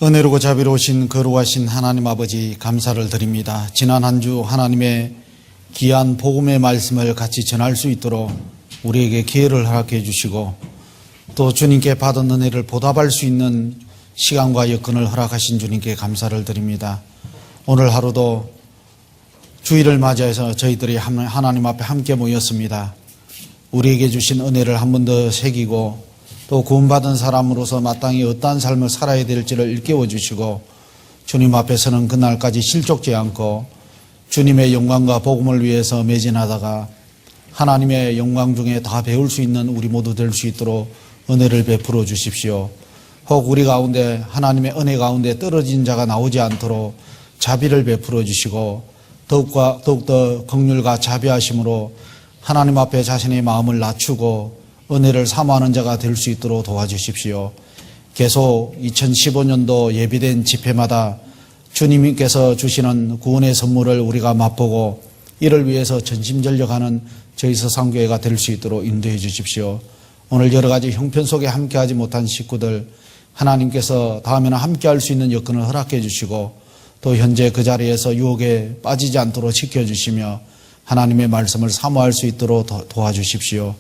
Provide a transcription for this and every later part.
은혜로고 자비로우신 거룩하신 하나님 아버지 감사를 드립니다. 지난 한 주 하나님의 귀한 복음의 말씀을 같이 전할 수 있도록 우리에게 기회를 허락해 주시고 또 주님께 받은 은혜를 보답할 수 있는 시간과 여건을 허락하신 주님께 감사를 드립니다. 오늘 하루도 주일을 맞이해서 저희들이 하나님 앞에 함께 모였습니다. 우리에게 주신 은혜를 한 번 더 새기고 또 구원받은 사람으로서 마땅히 어떠한 삶을 살아야 될지를 일깨워 주시고 주님 앞에서는 그날까지 실족지 않고 주님의 영광과 복음을 위해서 매진하다가 하나님의 영광 중에 다 배울 수 있는 우리 모두 될 수 있도록 은혜를 베풀어 주십시오. 혹 우리 가운데 하나님의 은혜 가운데 떨어진 자가 나오지 않도록 자비를 베풀어 주시고 더욱더 긍휼과 자비하심으로 하나님 앞에 자신의 마음을 낮추고 은혜를 사모하는 자가 될 수 있도록 도와주십시오. 계속 2015년도 예비된 집회마다 주님께서 주시는 구원의 선물을 우리가 맛보고 이를 위해서 전심전력하는 저희 서상교회가 될 수 있도록 인도해 주십시오. 오늘 여러 가지 형편 속에 함께하지 못한 식구들 하나님께서 다음에는 함께할 수 있는 여건을 허락해 주시고 또 현재 그 자리에서 유혹에 빠지지 않도록 지켜주시며 하나님의 말씀을 사모할 수 있도록 도와주십시오.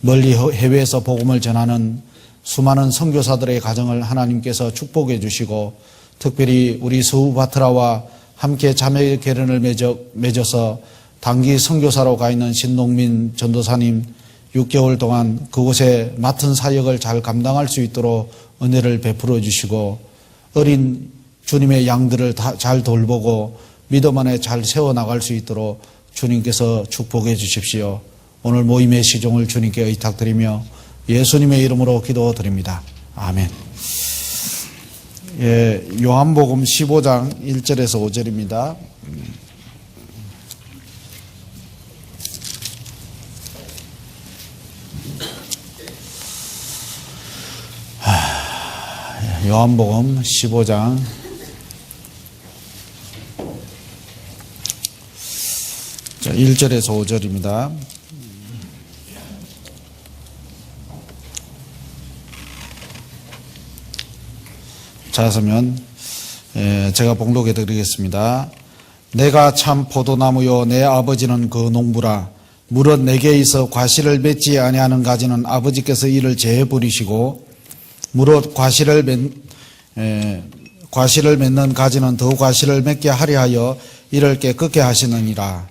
멀리 해외에서 복음을 전하는 수많은 선교사들의 가정을 하나님께서 축복해 주시고 특별히 우리 서우바트라와 함께 자매 결연을 맺어서 단기 선교사로 가 있는 신동민 전도사님 6개월 동안 그곳에 맡은 사역을 잘 감당할 수 있도록 은혜를 베풀어 주시고 어린 주님의 양들을 잘 돌보고 믿음 안에 잘 세워나갈 수 있도록 주님께서 축복해 주십시오. 오늘 모임의 시종을 주님께 의탁드리며 예수님의 이름으로 기도드립니다. 아멘. 요한복음 15장 1절에서 5절입니다. 요한복음 15장 1절에서 5절입니다. 자서면 제가 봉독해 드리겠습니다. 내가 참 포도나무요 내 아버지는 그 농부라. 무릇 내게 있어 과실을 맺지 아니하는 가지는 아버지께서 이를 제해 버리시고 무릇 과실을 맺는 가지는 더 과실을 맺게 하려 하여 이를 깨끗게 하시느니라.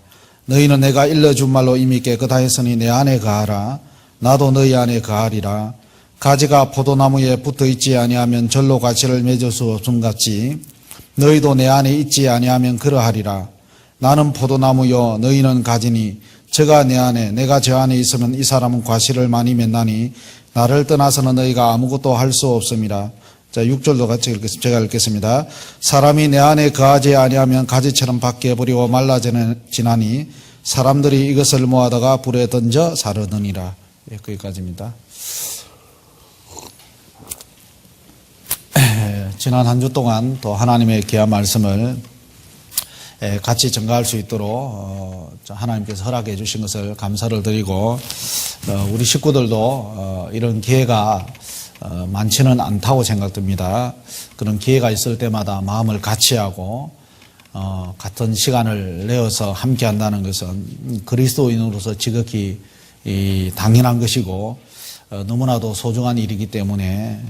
너희는 내가 일러준 말로 이미 깨끗하였으니 내 안에 거하라. 나도 너희 안에 거하리라. 가지가 포도나무에 붙어있지 아니하면 절로 과실을 맺을 수 없음 같이 너희도 내 안에 있지 아니하면 그러하리라. 나는 포도나무요 너희는 가지니 저가 내 안에 내가 저 안에 있으면 이 사람은 과실을 많이 맺나니 나를 떠나서는 너희가 아무것도 할 수 없음이라. 자, 6절도 같이 제가 읽겠습니다. 사람이 내 안에 거하지 아니하면 가지처럼 밖에 버리고 말라지나니 사람들이 이것을 모아다가 불에 던져 사르느니라. 거기까지입니다. 지난 한 주 동안 또 하나님의 귀한 말씀을 같이 전가할 수 있도록 하나님께서 허락해 주신 것을 감사를 드리고 우리 식구들도 이런 기회가 많지는 않다고 생각됩니다. 그런 기회가 있을 때마다 마음을 같이 하고 같은 시간을 내어서 함께 한다는 것은 그리스도인으로서 지극히 당연한 것이고 너무나도 소중한 일이기 때문에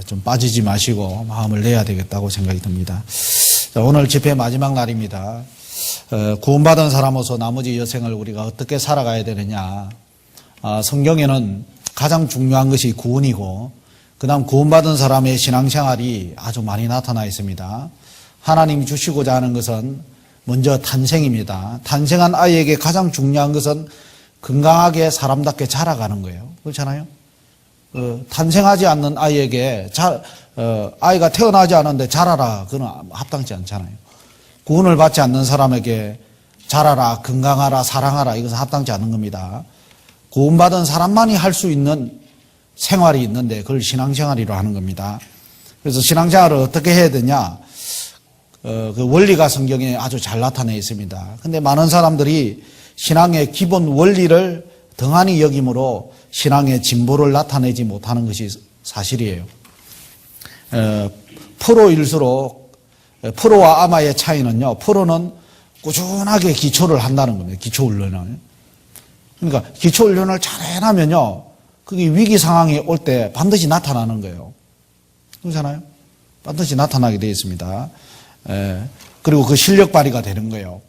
좀 빠지지 마시고 마음을 내야 되겠다고 생각이 듭니다. 오늘 집회 마지막 날입니다. 구원받은 사람으로서 나머지 여생을 우리가 어떻게 살아가야 되느냐. 성경에는 가장 중요한 것이 구원이고 그 다음 구원받은 사람의 신앙생활이 아주 많이 나타나 있습니다. 하나님이 주시고자 하는 것은 먼저 탄생입니다. 탄생한 아이에게 가장 중요한 것은 건강하게 사람답게 자라가는 거예요. 그렇잖아요? 탄생하지 않는 아이에게 아이가 태어나지 않았는데 자라라. 그건 합당치 않잖아요. 구원을 받지 않는 사람에게 자라라, 건강하라, 사랑하라. 이것은 합당치 않은 겁니다. 구원받은 사람만이 할 수 있는 생활이 있는데 그걸 신앙생활이라고 하는 겁니다. 그래서 신앙생활을 어떻게 해야 되냐? 그 원리가 성경에 아주 잘 나타내 있습니다. 근데 많은 사람들이 신앙의 기본 원리를 등한히 여김으로 신앙의 진보를 나타내지 못하는 것이 사실이에요. 프로일수록 프로와 아마의 차이는요. 프로는 꾸준하게 기초를 한다는 겁니다. 기초 훈련을. 그러니까 기초 훈련을 잘 해나면요. 그게 위기 상황이 올 때 반드시 나타나는 거예요. 그렇잖아요? 반드시 나타나게 되어 있습니다. 그리고 그 실력 발휘가 되는 거예요.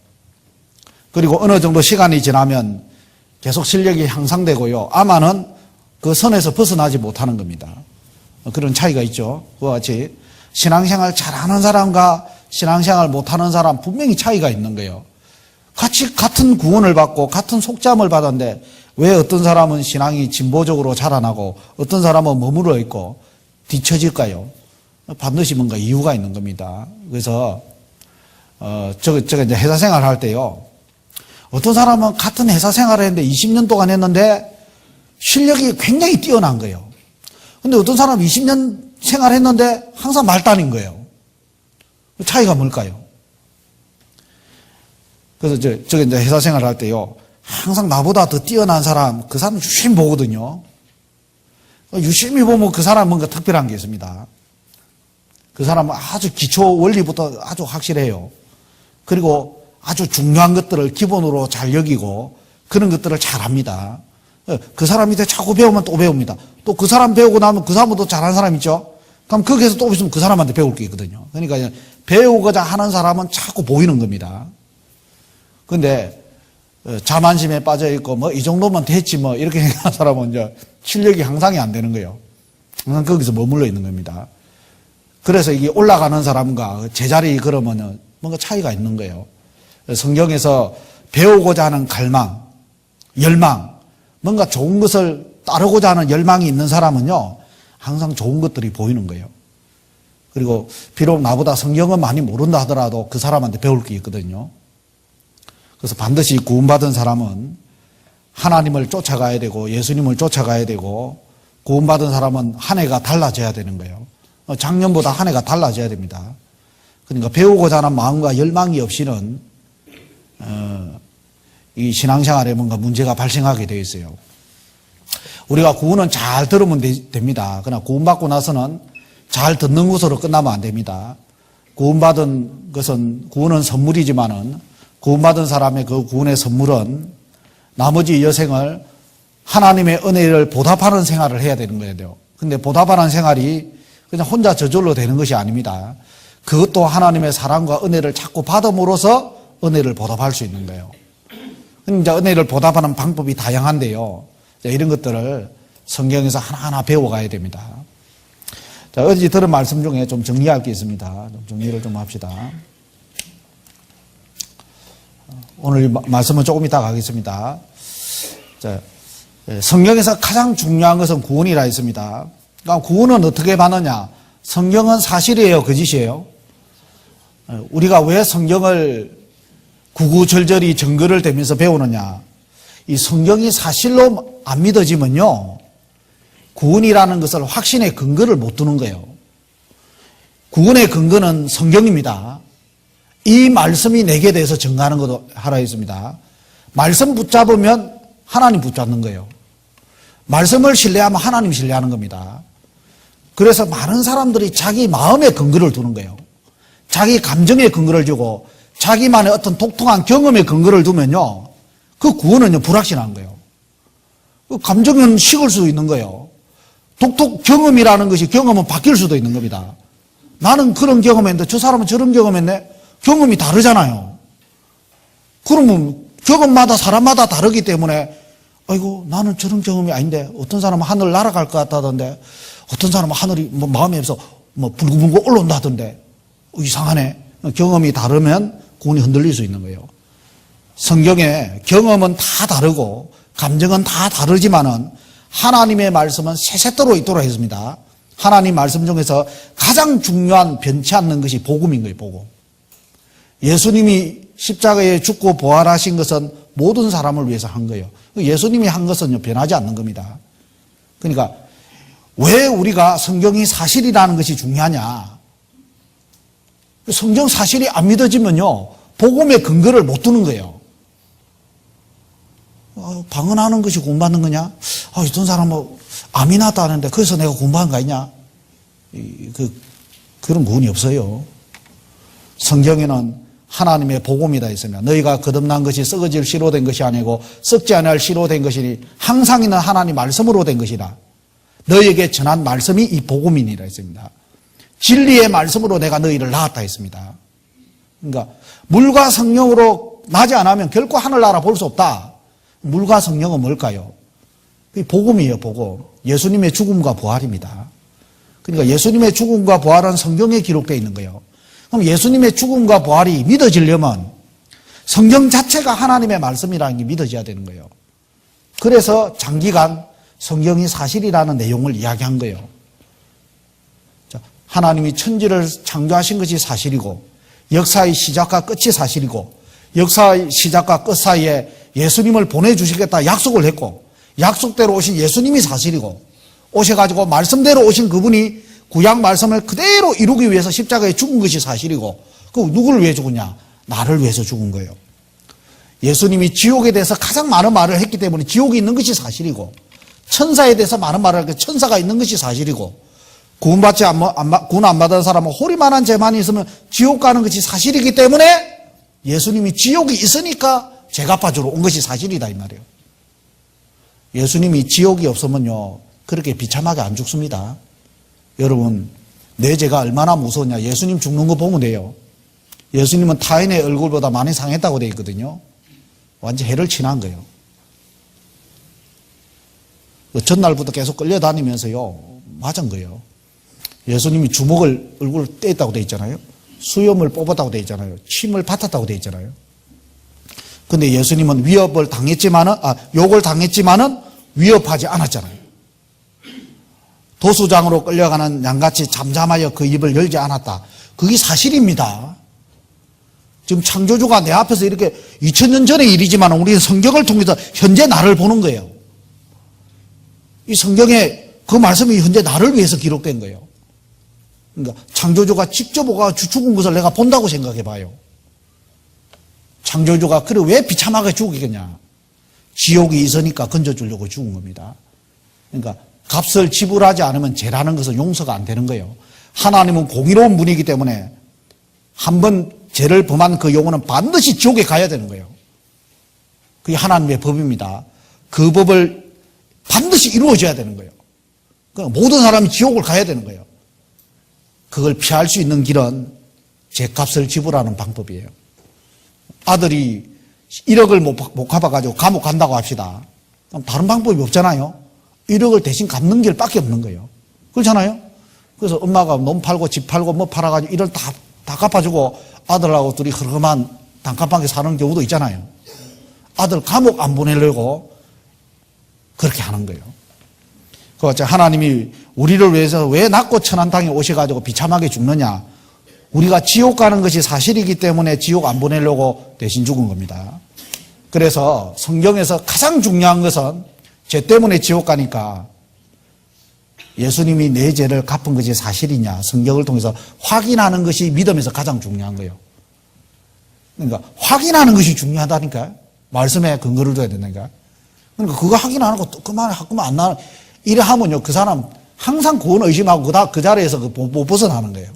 그리고 어느 정도 시간이 지나면 계속 실력이 향상되고요. 아마는 그 선에서 벗어나지 못하는 겁니다. 그런 차이가 있죠. 그와 같이 신앙생활 잘하는 사람과 신앙생활 못하는 사람 분명히 차이가 있는 거예요. 같은 구원을 받고 같은 속죄함을 받았는데 왜 어떤 사람은 신앙이 진보적으로 자라나고 어떤 사람은 머물러 있고 뒤처질까요? 반드시 뭔가 이유가 있는 겁니다. 그래서 이제 회사 생활 할 때요. 어떤 사람은 같은 회사 생활을 했는데 20년 동안 했는데 실력이 굉장히 뛰어난 거예요. 근데 어떤 사람은 20년 생활했는데 항상 말단인 거예요. 그 차이가 뭘까요? 그래서 이제 회사 생활을 할 때요. 항상 나보다 더 뛰어난 사람, 그 사람 유심히 보거든요. 유심히 보면 그 사람 뭔가 특별한 게 있습니다. 그 사람은 아주 기초 원리부터 아주 확실해요. 그리고 아주 중요한 것들을 기본으로 잘 여기고 그런 것들을 잘 합니다. 그 사람 밑에 자꾸 배우면 또 배웁니다. 또 그 사람 배우고 나면 그 사람은 또 잘하는 사람 있죠? 그럼 거기에서 또 있으면 그 사람한테 배울 게 있거든요. 그러니까 배우고자 하는 사람은 자꾸 보이는 겁니다. 근데 자만심에 빠져 있고 뭐 이 정도면 됐지 뭐 이렇게 생각하는 사람은 이제 실력이 향상이 안 되는 거예요. 항상 거기서 머물러 있는 겁니다. 그래서 이게 올라가는 사람과 제자리 걸으면 뭔가 차이가 있는 거예요. 성경에서 배우고자 하는 갈망, 열망, 뭔가 좋은 것을 따르고자 하는 열망이 있는 사람은요, 항상 좋은 것들이 보이는 거예요. 그리고 비록 나보다 성경은 많이 모른다 하더라도 그 사람한테 배울 게 있거든요. 그래서 반드시 구원받은 사람은 하나님을 쫓아가야 되고 예수님을 쫓아가야 되고 구원받은 사람은 한 해가 달라져야 되는 거예요. 작년보다 한 해가 달라져야 됩니다. 그러니까 배우고자 하는 마음과 열망이 없이는 이 신앙생활에 뭔가 문제가 발생하게 되어 있어요. 우리가 구원은 잘 들으면 됩니다. 그러나 구원받고 나서는 잘 듣는 것으로 끝나면 안 됩니다. 구원받은 것은 구원은 선물이지만은 구원받은 사람의 그 구원의 선물은 나머지 여생을 하나님의 은혜를 보답하는 생활을 해야 되는 거예요. 근데 보답하는 생활이 그냥 혼자 저절로 되는 것이 아닙니다. 그것도 하나님의 사랑과 은혜를 자꾸 받음으로써 은혜를 보답할 수 있는 거예요. 이제 은혜를 보답하는 방법이 다양한데요. 이런 것들을 성경에서 하나하나 배워가야 됩니다. 자, 어제 들은 말씀 중에 좀 정리할 게 있습니다. 좀 정리를 좀 합시다. 오늘 말씀은 조금 이따 가겠습니다. 자, 성경에서 가장 중요한 것은 구원이라 했습니다. 그러니까 구원은 어떻게 받느냐? 성경은 사실이에요, 거짓이에요? 우리가 왜 성경을 구구절절히 증거를 대면서 배우느냐? 이 성경이 사실로 안 믿어지면요, 구원이라는 것을 확신의 근거를 못 두는 거예요. 구원의 근거는 성경입니다. 이 말씀이 내게 대해서 증거하는 것도 하라 했습니다. 말씀 붙잡으면 하나님 붙잡는 거예요. 말씀을 신뢰하면 하나님 신뢰하는 겁니다. 그래서 많은 사람들이 자기 마음의 근거를 두는 거예요. 자기 감정의 근거를 주고 자기만의 어떤 독특한 경험의 근거를 두면요, 그 구원은요 불확실한 거예요. 그 감정은 식을 수 있는 거예요. 경험이라는 것이 경험은 바뀔 수도 있는 겁니다. 나는 그런 경험했는데 저 사람은 저런 경험했네. 경험이 다르잖아요. 그러면 경험마다 사람마다 다르기 때문에 아이고 나는 저런 경험이 아닌데 어떤 사람은 하늘 날아갈 것 같다던데 어떤 사람은 하늘이 마음에 없어 불구불구 올라온다던데 이상하네. 경험이 다르면 구원이 흔들릴 수 있는 거예요. 성경에 경험은 다 다르고 감정은 다 다르지만은 하나님의 말씀은 세세토록 있도록 했습니다. 하나님 말씀 중에서 가장 중요한 변치 않는 것이 복음인 거예요, 복음. 예수님이 십자가에 죽고 부활하신 것은 모든 사람을 위해서 한 거예요. 예수님이 한 것은 변하지 않는 겁니다. 그러니까 왜 우리가 성경이 사실이라는 것이 중요하냐? 성경 사실이 안 믿어지면요, 복음의 근거를 못 두는 거예요. 방언하는 것이 구원받는 거냐? 어떤 사람은 암이 났다 하는데 그래서 내가 구원받은 거 아니냐? 그 그런 구원이 없어요. 성경에는 하나님의 복음이 다 있으며 너희가 거듭난 것이 썩어질 씨로 된 것이 아니고 썩지 아니할 씨로 된 것이니 항상 있는 하나님 말씀으로 된 것이라. 너희에게 전한 말씀이 이 복음이니라 했습니다. 진리의 말씀으로 내가 너희를 낳았다 했습니다. 그러니까 물과 성령으로 나지 않으면 결코 하늘나라 볼 수 없다. 물과 성령은 뭘까요? 그게 복음이에요, 복음. 예수님의 죽음과 부활입니다. 그러니까 예수님의 죽음과 부활은 성경에 기록되어 있는 거예요. 그럼 예수님의 죽음과 부활이 믿어지려면 성경 자체가 하나님의 말씀이라는 게 믿어져야 되는 거예요. 그래서 장기간 성경이 사실이라는 내용을 이야기한 거예요. 하나님이 천지를 창조하신 것이 사실이고 역사의 시작과 끝이 사실이고 역사의 시작과 끝 사이에 예수님을 보내주시겠다 약속을 했고 약속대로 오신 예수님이 사실이고 오셔가지고 말씀대로 오신 그분이 구약 말씀을 그대로 이루기 위해서 십자가에 죽은 것이 사실이고 그 누구를 위해 죽었냐? 나를 위해서 죽은 거예요. 예수님이 지옥에 대해서 가장 많은 말을 했기 때문에 지옥이 있는 것이 사실이고 천사에 대해서 많은 말을 했기 때문에 천사가 있는 것이 사실이고 구원 안 받은 사람은 호리만한 죄만 있으면 지옥 가는 것이 사실이기 때문에 예수님이 지옥이 있으니까 죄 갚아주러 온 것이 사실이다 이 말이에요. 예수님이 지옥이 없으면요 그렇게 비참하게 안 죽습니다. 여러분 내 죄가 얼마나 무서웠냐. 예수님 죽는 거 보면 돼요. 예수님은 타인의 얼굴보다 많이 상했다고 되어 있거든요. 완전 해를 친한 거예요. 전날부터 계속 끌려다니면서요 맞은 거예요. 예수님이 주먹을 얼굴을 떼었다고 되어 있잖아요. 수염을 뽑았다고 되어 있잖아요. 침을 뱉었다고 되어 있잖아요. 근데 예수님은 위협을 당했지만은 욕을 당했지만은 위협하지 않았잖아요. 도수장으로 끌려가는 양같이 잠잠하여 그 입을 열지 않았다. 그게 사실입니다. 지금 창조주가 내 앞에서 이렇게 2000년 전의 일이지만 우리는 성경을 통해서 현재 나를 보는 거예요. 이 성경에 그 말씀이 현재 나를 위해서 기록된 거예요. 그러니까 창조주가 직접 오가 죽은 것을 내가 본다고 생각해 봐요. 창조주가 그래 왜 비참하게 죽이겠냐. 지옥이 있으니까 건져주려고 죽은 겁니다. 그러니까 값을 지불하지 않으면 죄라는 것은 용서가 안 되는 거예요. 하나님은 공의로운 분이기 때문에 한번 죄를 범한 그 영혼은 반드시 지옥에 가야 되는 거예요. 그게 하나님의 법입니다. 그 법을 반드시 이루어져야 되는 거예요. 그러니까 모든 사람이 지옥을 가야 되는 거예요. 그걸 피할 수 있는 길은 죄값을 지불하는 방법이에요. 아들이 1억을 못 갚아가지고 감옥 간다고 합시다. 그럼 다른 방법이 없잖아요. 1억을 대신 갚는 길밖에 없는 거예요. 그렇잖아요. 그래서 엄마가 몸 팔고 집 팔고 뭐 팔아가지고 1억 다 갚아주고 아들하고 둘이 흐름한 단칸방에 사는 경우도 있잖아요. 아들 감옥 안 보내려고 그렇게 하는 거예요. 그렇죠. 하나님이 우리를 위해서 왜 낮고 천한 땅에 오셔가지고 비참하게 죽느냐. 우리가 지옥 가는 것이 사실이기 때문에 지옥 안 보내려고 대신 죽은 겁니다. 그래서 성경에서 가장 중요한 것은 죄 때문에 지옥 가니까 예수님이 내 죄를 갚은 것이 사실이냐 성경을 통해서 확인하는 것이 믿음에서 가장 중요한 거예요. 그러니까 확인하는 것이 중요하다니까. 말씀에 근거를 둬야 된다니까. 그러니까 그거 확인 안 하고 그만 안 나. 이래 하면요 그 사람 항상 구원 의심하고 그 자리에서 못 벗어나는 거예요.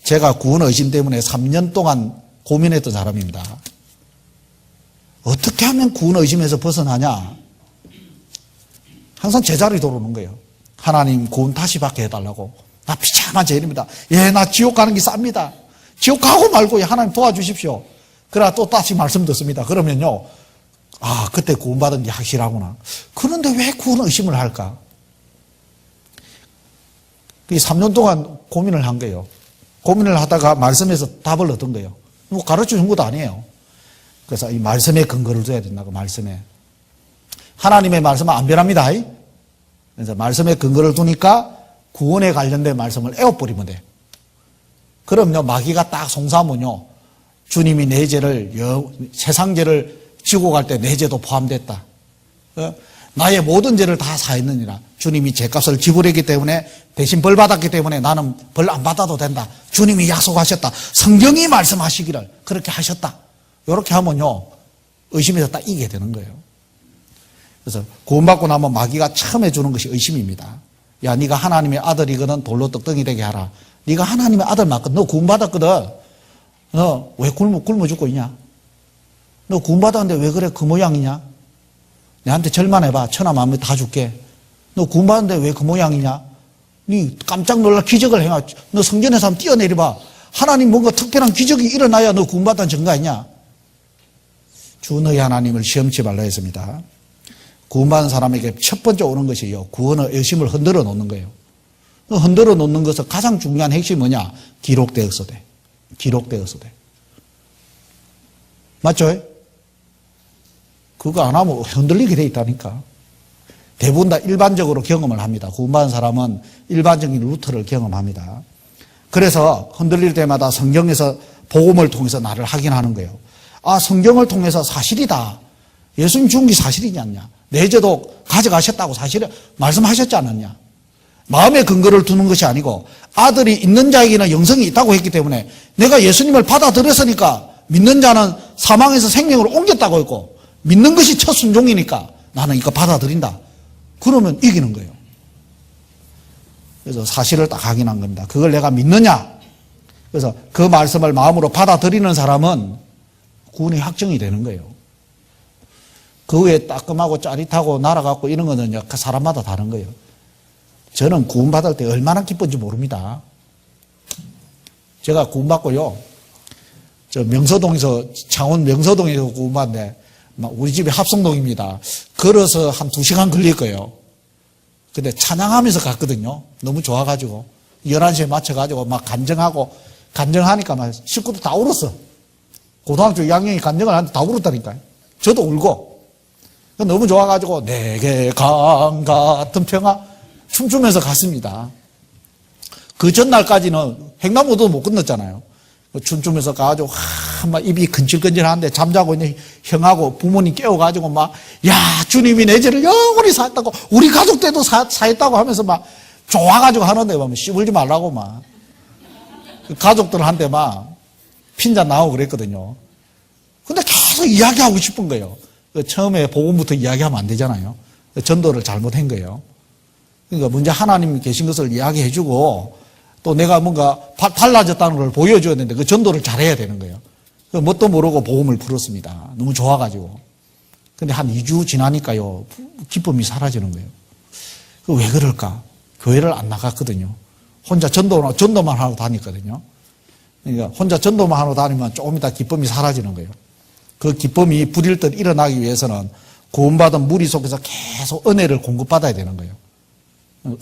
제가 구원 의심 때문에 3년 동안 고민했던 사람입니다. 어떻게 하면 구원 의심에서 벗어나냐. 항상 제자리 돌아오는 거예요. 하나님 구원 다시 받게 해달라고. 나 비참한 죄인입니다. 예, 나 지옥 가는 게 쌉니다. 지옥 가고 말고 하나님 도와주십시오. 그러나 또 다시 말씀 듣습니다. 그러면요. 아, 그때 구원받은 게 확실하구나. 그런데 왜 구원 의심을 할까? 3년 동안 고민을 한 거예요. 고민을 하다가 말씀에서 답을 얻은 거예요. 뭐 가르쳐 준 것도 아니에요. 그래서 이 말씀에 근거를 둬야 된다고, 말씀에. 하나님의 말씀은 안 변합니다. 그래서 말씀에 근거를 두니까 구원에 관련된 말씀을 에워버리면 돼. 그럼요, 마귀가 딱 송사하면요, 주님이 내 죄를, 세상 죄를 지고 갈 때 내 죄도 포함됐다. 나의 모든 죄를 다 사했느니라. 주님이 죄값을 지불했기 때문에 대신 벌 받았기 때문에 나는 벌 안 받아도 된다. 주님이 약속하셨다. 성경이 말씀하시기를 그렇게 하셨다. 이렇게 하면요, 의심에서 딱 이기게 되는 거예요. 그래서 구원받고 나면 마귀가 처음 해주는 것이 의심입니다. 야, 네가 하나님의 아들이거든 돌로 떡덩이 되게 하라. 네가 하나님의 아들 맞거든. 너 구원받았거든. 너 왜 굶어 죽고 있냐? 너 구원받았는데 왜 그래 그 모양이냐? 내한테 절만 해봐. 천하 만물 다 줄게. 너 구원받았는데 왜 그 모양이냐? 네 깜짝 놀라 기적을 행하. 너 성전에서 한번 뛰어내려봐. 하나님 뭔가 특별한 기적이 일어나야 너 구원받았다는 증거 아니냐? 주 너희 하나님을 시험치 말라 했습니다. 구원받은 사람에게 첫 번째 오는 것이요. 구원의 의심을 흔들어 놓는 거예요. 흔들어 놓는 것은 가장 중요한 핵심이 뭐냐? 기록되었으되. 기록되었으되. 맞죠? 그거 안 하면 흔들리게 돼 있다니까. 대부분 다 일반적으로 경험을 합니다. 구원받은 사람은 일반적인 루트를 경험합니다. 그래서 흔들릴 때마다 성경에서 복음을 통해서 나를 확인하는 거예요. 아, 성경을 통해서 사실이다. 예수님 죽은 게 사실이지 않냐? 내재도 가져가셨다고 사실을 말씀하셨지 않았냐? 마음의 근거를 두는 것이 아니고 아들이 있는 자에게는 영생이 있다고 했기 때문에 내가 예수님을 받아들였으니까 믿는 자는 사망에서 생명으로 옮겼다고 했고 믿는 것이 첫 순종이니까 나는 이거 받아들인다. 그러면 이기는 거예요. 그래서 사실을 딱 확인한 겁니다. 그걸 내가 믿느냐? 그래서 그 말씀을 마음으로 받아들이는 사람은 구원이 확정이 되는 거예요. 그 후에 따끔하고 짜릿하고 날아가고 이런 거는 사람마다 다른 거예요. 저는 구원받을 때 얼마나 기쁜지 모릅니다. 제가 구원받고요. 저 명서동에서, 창원 명서동에서 구원받는데, 우리 집이 합성동입니다. 걸어서 한 2시간 걸릴 거예요. 근데 찬양하면서 갔거든요. 너무 좋아가지고. 11시에 맞춰가지고 막 간증하니까 막 식구들 다 울었어. 고등학교 2학년이 간증을 하는데 다 울었다니까요. 저도 울고. 너무 좋아가지고, 내게 강 같은 평화. 춤추면서 갔습니다. 그 전날까지는 횡단보도도 못 건넜잖아요. 춤추면서 가가지고, 막 입이 근질근질한데 잠자고 있는 형하고 부모님 깨워가지고 막, 야, 주님이 내 죄를 영원히 사했다고, 우리 가족 때도 사했다고 하면서 막 좋아가지고 하는데 막 씹을지 말라고 막. 가족들한테 막 핀잔 나오고 그랬거든요. 근데 계속 이야기하고 싶은 거예요. 처음에 복음부터 이야기하면 안 되잖아요. 전도를 잘못한 거예요. 그러니까 먼저 하나님 계신 것을 이야기해주고 또 내가 뭔가 달라졌다는 걸 보여줘야 되는데 그 전도를 잘해야 되는 거예요. 뭣도 모르고 복음을 풀었습니다. 너무 좋아가지고. 근데 한 2주 지나니까요, 기쁨이 사라지는 거예요. 왜 그럴까? 교회를 안 나갔거든요. 혼자 전도만 하고 다녔거든요. 그러니까 혼자 전도만 하고 다니면 조금 이따 기쁨이 사라지는 거예요. 그 기쁨이 불일듯 일어나기 위해서는 구원받은 무리 속에서 계속 은혜를 공급받아야 되는 거예요.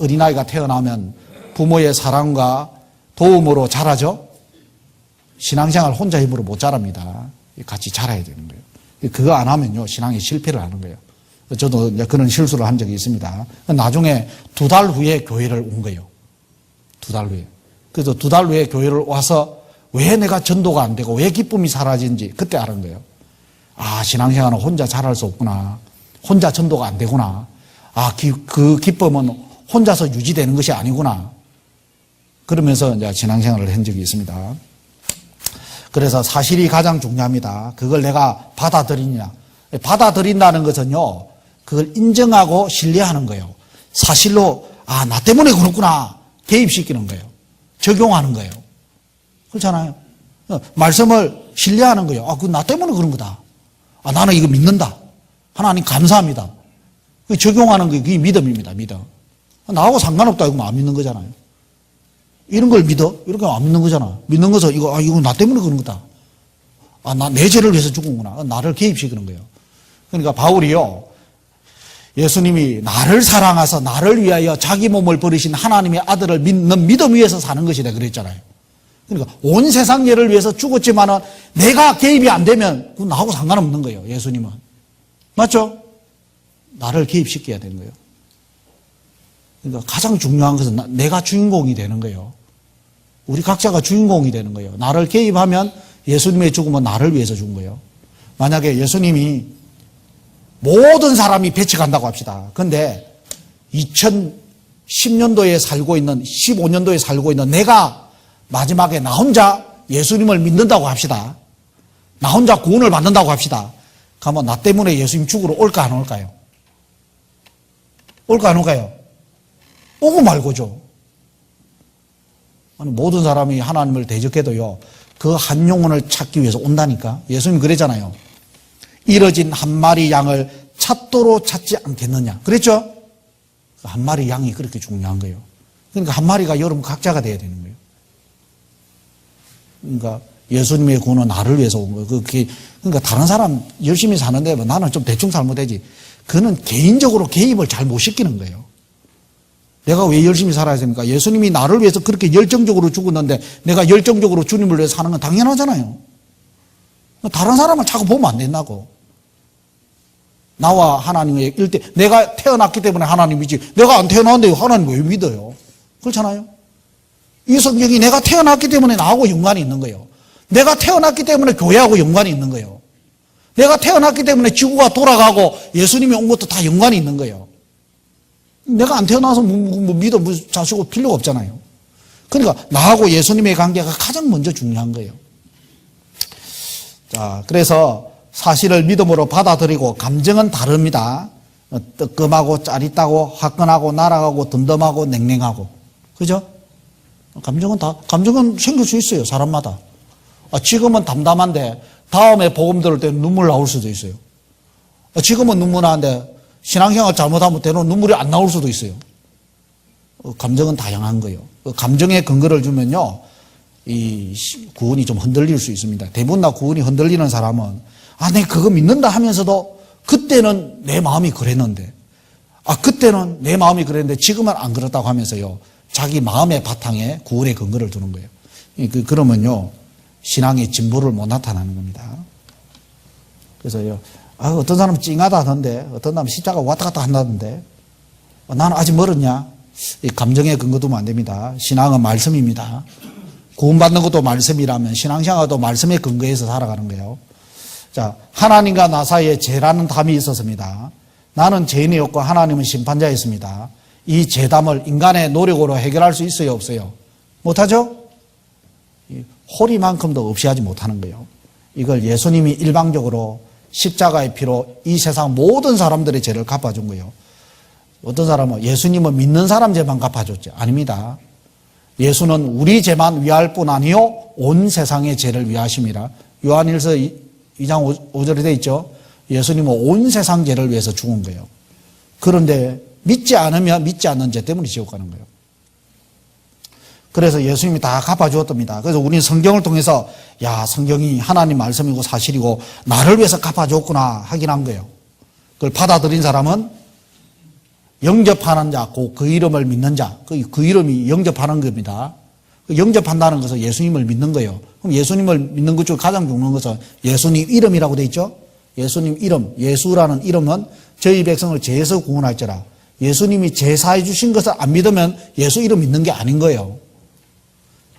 어린아이가 태어나면 부모의 사랑과 도움으로 자라죠? 신앙생활 혼자 힘으로 못 자랍니다. 같이 자라야 되는 거예요. 그거 안 하면요, 신앙에 실패를 하는 거예요. 저도 그런 실수를 한 적이 있습니다. 나중에 2달 후에 교회를 온 거예요. 2달 후에. 그래서 2달 후에 교회를 와서 왜 내가 전도가 안 되고 왜 기쁨이 사라진지 그때 알은 거예요. 아, 신앙생활은 혼자 잘할 수 없구나. 혼자 전도가 안 되구나. 아, 그 기쁨은 혼자서 유지되는 것이 아니구나. 그러면서 이제 신앙생활을 한 적이 있습니다. 그래서 사실이 가장 중요합니다. 그걸 내가 받아들이냐. 받아들인다는 것은요, 그걸 인정하고 신뢰하는 거예요. 사실로, 아, 나 때문에 그렇구나. 개입시키는 거예요. 적용하는 거예요. 그렇잖아요. 말씀을 신뢰하는 거예요. 아, 그건 나 때문에 그런 거다. 아, 나는 이거 믿는다. 하나님 감사합니다. 적용하는 게 그게 믿음입니다. 믿음. 나하고 상관없다. 이거 안 믿는 거잖아요. 이런 걸 믿어? 이렇게 안 믿는 거잖아. 믿는 것은 이거 나 때문에 그런 거다. 아, 내 죄를 위해서 죽은 거구나. 나를 개입시키는 거예요. 그러니까 바울이요, 예수님이 나를 사랑하사 나를 위하여 자기 몸을 버리신 하나님의 아들을 믿는 믿음 위에서 사는 것이다 그랬잖아요. 그러니까 온 세상 죄를 위해서 죽었지만은 내가 개입이 안 되면 그건 나하고 상관없는 거예요. 예수님은. 맞죠? 나를 개입시켜야 되는 거예요. 그러니까 가장 중요한 것은 내가 주인공이 되는 거예요. 우리 각자가 주인공이 되는 거예요. 나를 개입하면 예수님의 죽음은 나를 위해서 죽은 거예요. 만약에 예수님이 모든 사람이 배척한다고 합시다. 그런데 2010년도에 살고 있는, 15년도에 살고 있는 내가 마지막에 나 혼자 예수님을 믿는다고 합시다. 나 혼자 구원을 받는다고 합시다. 그러면 나 때문에 예수님 죽으러 올까 안 올까요? 올까 안 올까요? 오고 말고죠. 아니, 모든 사람이 하나님을 대적해도요, 그 한 영혼을 찾기 위해서 온다니까. 예수님 그랬잖아요. 잃어진 한 마리 양을 찾도록 찾지 않겠느냐. 그랬죠? 한 마리 양이 그렇게 중요한 거예요. 그러니까 한 마리가 여러분 각자가 돼야 되는 거예요. 그러니까 예수님의 구원은 나를 위해서 온 거예요. 그러니까 다른 사람 열심히 사는데 뭐 나는 좀 대충 살면 되지. 그는 개인적으로 개입을 잘 못 시키는 거예요. 내가 왜 열심히 살아야 됩니까? 예수님이 나를 위해서 그렇게 열정적으로 죽었는데 내가 열정적으로 주님을 위해서 사는 건 당연하잖아요. 다른 사람을 자꾸 보면 안 된다고. 나와 하나님의 일대, 내가 태어났기 때문에 하나님이지, 내가 안 태어났는데 하나님 왜 믿어요? 그렇잖아요? 이 성경이 내가 태어났기 때문에 나하고 연관이 있는 거예요. 내가 태어났기 때문에 교회하고 연관이 있는 거예요. 내가 태어났기 때문에 지구가 돌아가고 예수님이 온 것도 다 연관이 있는 거예요. 내가 안 태어나서 믿어 자시고 필요가 없잖아요. 그러니까 나하고 예수님의 관계가 가장 먼저 중요한 거예요. 자, 그래서 사실을 믿음으로 받아들이고 감정은 다릅니다. 뜨끔하고 짜릿하고 화끈하고 날아가고 덤덤하고 냉랭하고. 그죠? 감정은 생길 수 있어요. 사람마다. 지금은 담담한데 다음에 복음 들을 때 눈물 나올 수도 있어요. 지금은 눈물 나는데 신앙생활 잘못하면 때로는 눈물이 안 나올 수도 있어요. 감정은 다양한 거예요. 감정에 근거를 주면요, 이 구원이 좀 흔들릴 수 있습니다. 대부분 다 구원이 흔들리는 사람은 내가 그거 믿는다 하면서도 그때는 내 마음이 그랬는데, 그때는 내 마음이 그랬는데 지금은 안 그렇다고 하면서요, 자기 마음의 바탕에 구원의 근거를 두는 거예요. 그러면요, 신앙의 진보를 못 나타나는 겁니다. 그래서요, 어떤 사람은 찡하다 하던데, 어떤 사람은 십자가 왔다 갔다 한다던데, 나는 아직 멀었냐? 이 감정에 근거 두면 안 됩니다. 신앙은 말씀입니다. 구원받는 것도 말씀이라면 신앙생활도 말씀에 근거해서 살아가는 거예요. 자, 하나님과 나 사이에 죄라는 담이 있었습니다. 나는 죄인이었고 하나님은 심판자였습니다. 이 죄담을 인간의 노력으로 해결할 수 있어요, 없어요? 못하죠? 호리만큼도 없이 하지 못하는 거예요. 이걸 예수님이 일방적으로 십자가의 피로 이 세상 모든 사람들의 죄를 갚아준 거예요. 어떤 사람은 예수님은 믿는 사람 죄만 갚아줬지. 아닙니다. 예수는 우리 죄만 위할 뿐 아니요 온 세상의 죄를 위하심이라. 요한일서 2장 5절에 되어 있죠. 예수님은 온 세상 죄를 위해서 죽은 거예요. 그런데 믿지 않으면 믿지 않는 죄 때문에 지옥 가는 거예요. 그래서 예수님이 다 갚아주었답니다. 그래서 우리는 성경을 통해서 성경이 하나님 말씀이고 사실이고 나를 위해서 갚아줬구나 확인한 거예요. 그걸 받아들인 사람은 영접하는 자, 그 이름을 믿는 자, 그 이름이 영접하는 겁니다. 영접한다는 것은 예수님을 믿는 거예요. 그럼 예수님을 믿는 것 중에 가장 중요한 것은 예수님 이름이라고 되어 있죠. 예수님 이름, 예수라는 이름은 저희 백성을 죄에서 구원할지라. 예수님이 죄 사해 주신 것을 안 믿으면 예수 이름 믿는 게 아닌 거예요.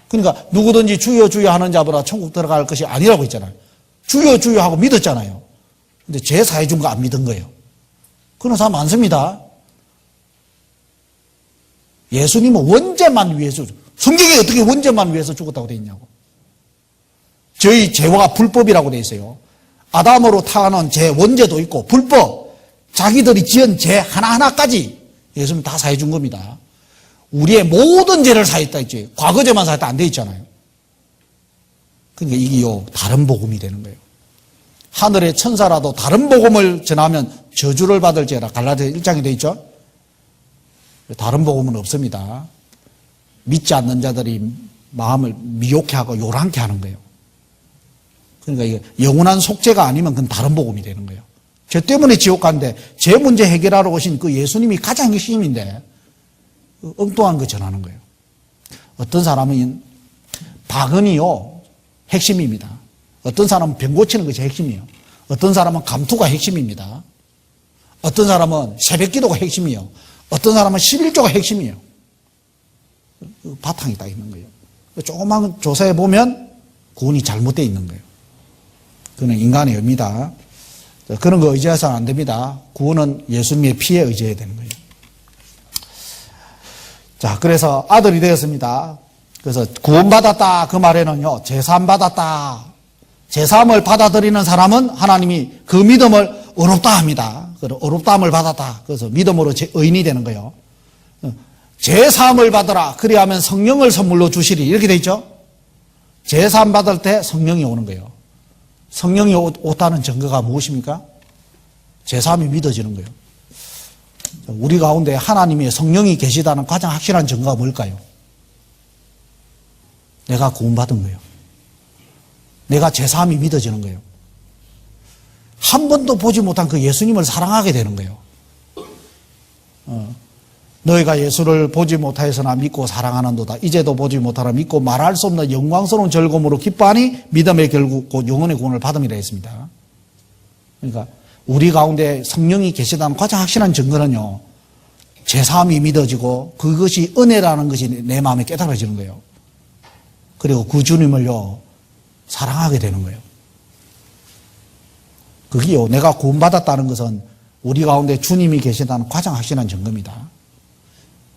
그러니까 누구든지 주여 주여 하는 자보다 천국 들어갈 것이 아니라고 했잖아요. 주여 주여 하고 믿었잖아요. 근데 죄 사해 준 거 안 믿은 거예요. 그런 사람 많습니다. 예수님은 원죄만 위해서, 성경에 어떻게 원죄만 위해서 죽었다고 되어 있냐고. 저희 죄와 불법이라고 되어 있어요. 아담으로 타는 죄 원죄도 있고 불법, 자기들이 지은 죄 하나하나까지 예수님 다 사해 준 겁니다. 우리의 모든 죄를 사했다 했지. 과거 죄만 사했다 안 돼 있잖아요. 그러니까 이게요, 다른 복음이 되는 거예요. 하늘의 천사라도 다른 복음을 전하면 저주를 받을지라. 갈라디아 1장에 돼 있죠. 다른 복음은 없습니다. 믿지 않는 자들이 마음을 미혹해 하고 요란케 하는 거예요. 그러니까 이게 영원한 속죄가 아니면 그건 다른 복음이 되는 거예요. 죄 때문에 지옥 간데 죄 문제 해결하러 오신 그 예수님이 가장 핵심인데 엉뚱한 거 전하는 거예요. 어떤 사람은 박은이요 핵심입니다. 어떤 사람은 병 고치는 것이 핵심이에요. 어떤 사람은 감투가 핵심입니다. 어떤 사람은 새벽기도가 핵심이에요. 어떤 사람은 11조가 핵심이에요. 바탕이 딱 있는 거예요. 조금만 조사해 보면 구원이 잘못되어 있는 거예요. 그건 인간의 의미다. 그런 거 의지해서는 안 됩니다. 구원은 예수님의 피에 의지해야 되는 거예요. 자, 그래서 아들이 되었습니다. 그래서 구원받았다 그 말에는요, 제사함 받았다. 제사함을 받아들이는 사람은 하나님이 그 믿음을 의롭다 합니다. 어렵다함을 받았다. 그래서 믿음으로 의인이 되는 거예요. 제사함을 받으라. 그리하면 성령을 선물로 주시리. 이렇게 돼 있죠. 제사함 받을 때 성령이 오는 거예요. 성령이 오다는 증거가 무엇입니까? 제사함이 믿어지는 거예요. 우리 가운데 하나님의 성령이 계시다는 가장 확실한 증거가 뭘까요? 내가 구원받은 거예요. 내가 제사함이 믿어지는 거예요. 한 번도 보지 못한 그 예수님을 사랑하게 되는 거예요. 너희가 예수를 보지 못하였으나 믿고 사랑하는도다. 이제도 보지 못하라 믿고 말할 수 없는 영광스러운 즐거움으로 기뻐하니 믿음의 결국 곧 영혼의 구원을 받음이라 했습니다. 그러니까 우리 가운데 성령이 계시다는 가장 확실한 증거는요, 제사함이 믿어지고 그것이 은혜라는 것이 내 마음에 깨달아지는 거예요. 그리고 그 주님을요 사랑하게 되는 거예요. 그게요, 내가 구원받았다는 것은 우리 가운데 주님이 계시다는 가장 확실한 증거입니다.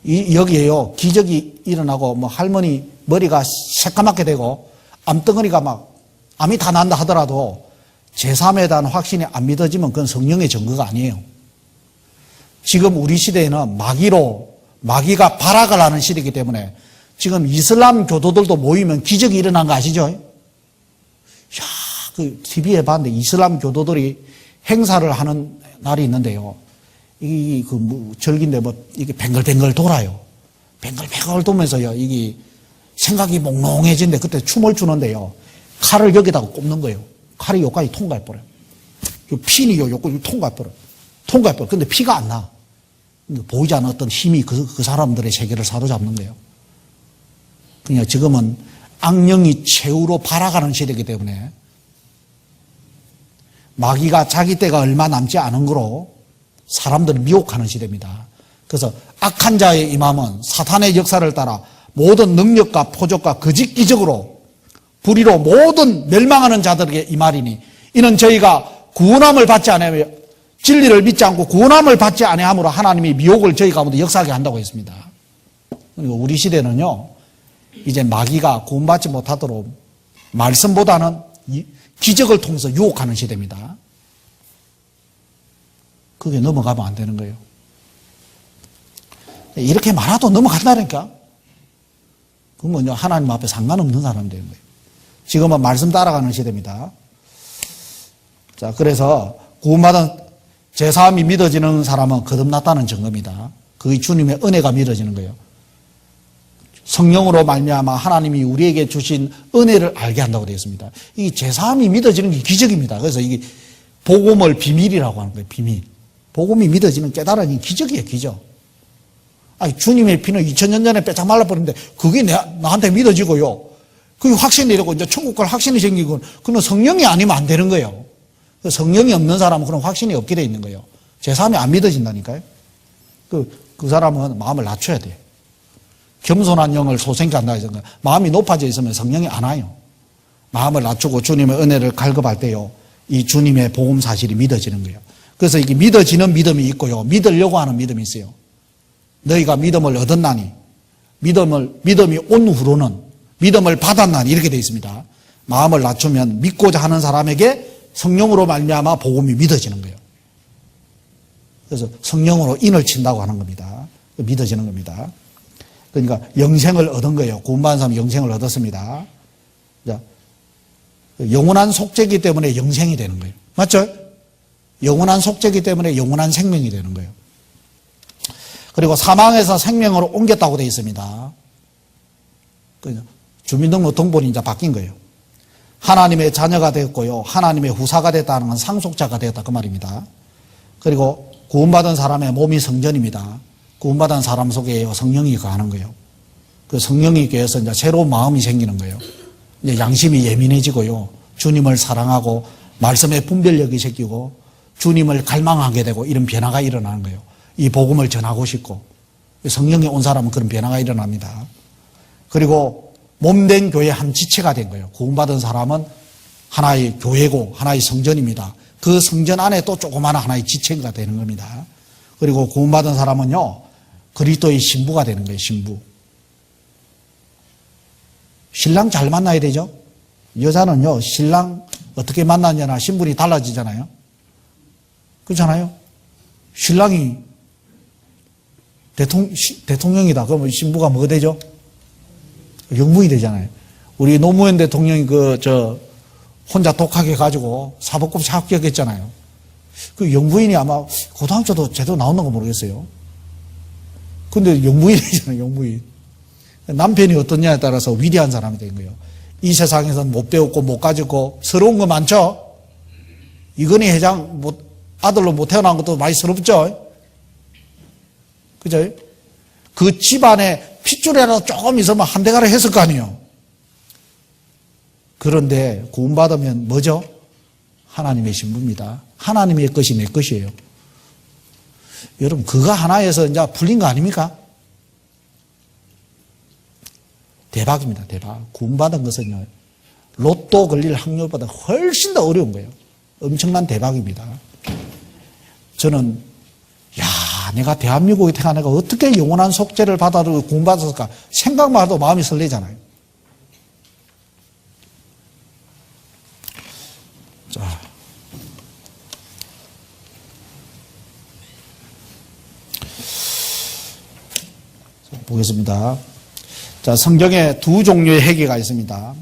여기에요, 기적이 일어나고, 할머니 머리가 새까맣게 되고, 암덩어리가 암이 다 난다 하더라도, 제3에 대한 확신이 안 믿어지면 그건 성령의 증거가 아니에요. 지금 우리 시대에는 마귀가 발악을 하는 시대이기 때문에, 지금 이슬람 교도들도 모이면 기적이 일어난 거 아시죠? TV에 봤는데 이슬람 교도들이 행사를 하는 날이 있는데요. 절기인데 이게 뱅글뱅글 돌아요. 뱅글뱅글 돌면서요. 이게 생각이 몽롱해진데 그때 춤을 추는데요. 칼을 여기다가 꼽는 거예요. 칼이 여기까지 통과해버려요. 핀이요, 여기까지 통과해버려요. 근데 피가 안 나. 보이지 않는 어떤 힘이 그 사람들의 세계를 사로잡는 거예요. 그러니까 지금은 악령이 최후로 발악하는 시대이기 때문에 마귀가 자기 때가 얼마 남지 않은 거로 사람들을 미혹하는 시대입니다. 그래서 악한 자의 임함은 사탄의 역사를 따라 모든 능력과 포적과 거짓 기적으로 불의로 모든 멸망하는 자들에게 임하리니 이는 저희가 구원함을 받지 아니하며 진리를 믿지 않고 구원함을 받지 아니함으로 하나님이 미혹을 저희 가운데 역사하게 한다고 했습니다. 그리고 우리 시대는요, 이제 마귀가 구원받지 못하도록 말씀보다는 기적을 통해서 유혹하는 시대입니다. 그게 넘어가면 안 되는 거예요. 이렇게 말아도 넘어간다니까. 그건 하나님 앞에 상관없는 사람이 되는 거예요. 지금은 말씀 따라가는 시대입니다. 자, 그래서 구원받은 제사함이 믿어지는 사람은 거듭났다는 증거입니다. 그게 주님의 은혜가 믿어지는 거예요. 성령으로 말미암아 하나님이 우리에게 주신 은혜를 알게 한다고 되어 있습니다. 이 제사함이 믿어지는 게 기적입니다. 그래서 이게 복음을 비밀이라고 하는 거예요. 비밀. 복음이 믿어지는 깨달은 기적이에요. 기적. 아니, 주님의 피는 2000년 전에 빼짝 말라버렸는데 그게 나한테 믿어지고요. 그게 확신이 되고 이제 천국 갈 확신이 생기고 그건 성령이 아니면 안 되는 거예요. 성령이 없는 사람은 그런 확신이 없게 돼 있는 거예요. 제사함이 안 믿어진다니까요. 그 사람은 마음을 낮춰야 돼요. 겸손한 영을 소생케 한다 해서 마음이 높아져 있으면 성령이 안 와요. 마음을 낮추고 주님의 은혜를 갈급할 때요, 이 주님의 복음 사실이 믿어지는 거예요. 그래서 이게 믿어지는 믿음이 있고요, 믿으려고 하는 믿음이 있어요. 너희가 믿음을 얻었나니, 믿음이 온 후로는 믿음을 받았나니 이렇게 되어 있습니다. 마음을 낮추면 믿고자 하는 사람에게 성령으로 말미암아 복음이 믿어지는 거예요. 그래서 성령으로 인을 친다고 하는 겁니다. 믿어지는 겁니다. 그러니까 영생을 얻은 거예요. 구원받은 사람이 영생을 얻었습니다. 영원한 속죄이기 때문에 영생이 되는 거예요. 맞죠? 영원한 속죄이기 때문에 영원한 생명이 되는 거예요. 그리고 사망에서 생명으로 옮겼다고 되어 있습니다. 주민등록 등본이 이제 바뀐 거예요. 하나님의 자녀가 되었고요, 하나님의 후사가 됐다는 건 상속자가 되었다 그 말입니다. 그리고 구원받은 사람의 몸이 성전입니다. 구원받은 사람 속에 성령이 거하는 거예요. 그 성령이 거해서 이제 새로운 마음이 생기는 거예요. 이제 양심이 예민해지고요, 주님을 사랑하고 말씀의 분별력이 생기고 주님을 갈망하게 되고 이런 변화가 일어나는 거예요. 이 복음을 전하고 싶고 성령이 온 사람은 그런 변화가 일어납니다. 그리고 몸된 교회 한 지체가 된 거예요. 구원받은 사람은 하나의 교회고 하나의 성전입니다. 그 성전 안에 또 조그마한 하나의 지체가 되는 겁니다. 그리고 구원받은 사람은요, 그리스도의 신부가 되는 거예요. 신부. 신랑 잘 만나야 되죠. 여자는요, 신랑 어떻게 만나냐나 신분이 달라지잖아요. 그렇잖아요. 신랑이 대통령이다. 그러면 신부가 뭐가 되죠? 영부인이 되잖아요. 우리 노무현 대통령이 혼자 독하게 가지고 사법고시 합격했잖아요. 그 영부인이 아마 고등학교도 제대로 나오는 거 모르겠어요. 근데 영부인이 되잖아요, 영부인. 남편이 어떠냐에 따라서 위대한 사람이 된 거예요. 이 세상에서는 못 배웠고 못 가졌고 서러운 거 많죠? 이건희 회장 아들로 못 태어난 것도 많이 서럽죠? 그죠? 그 집안에 핏줄이라도 조금 있으면 한 대가리 했을 거 아니에요. 그런데 구원받으면 뭐죠? 하나님의 신부입니다. 하나님의 것이 내 것이에요. 여러분, 그거 하나에서 이제 풀린 거 아닙니까? 대박입니다, 대박. 구원받은 것은요, 로또 걸릴 확률보다 훨씬 더 어려운 거예요. 엄청난 대박입니다. 저는, 내가 대한민국에 태어난 애가 어떻게 영원한 속죄를 받아들고 구원받았을까? 생각만 해도 마음이 설레잖아요. 자. 보겠습니다. 자, 성경에 두 종류의 회개가 있습니다.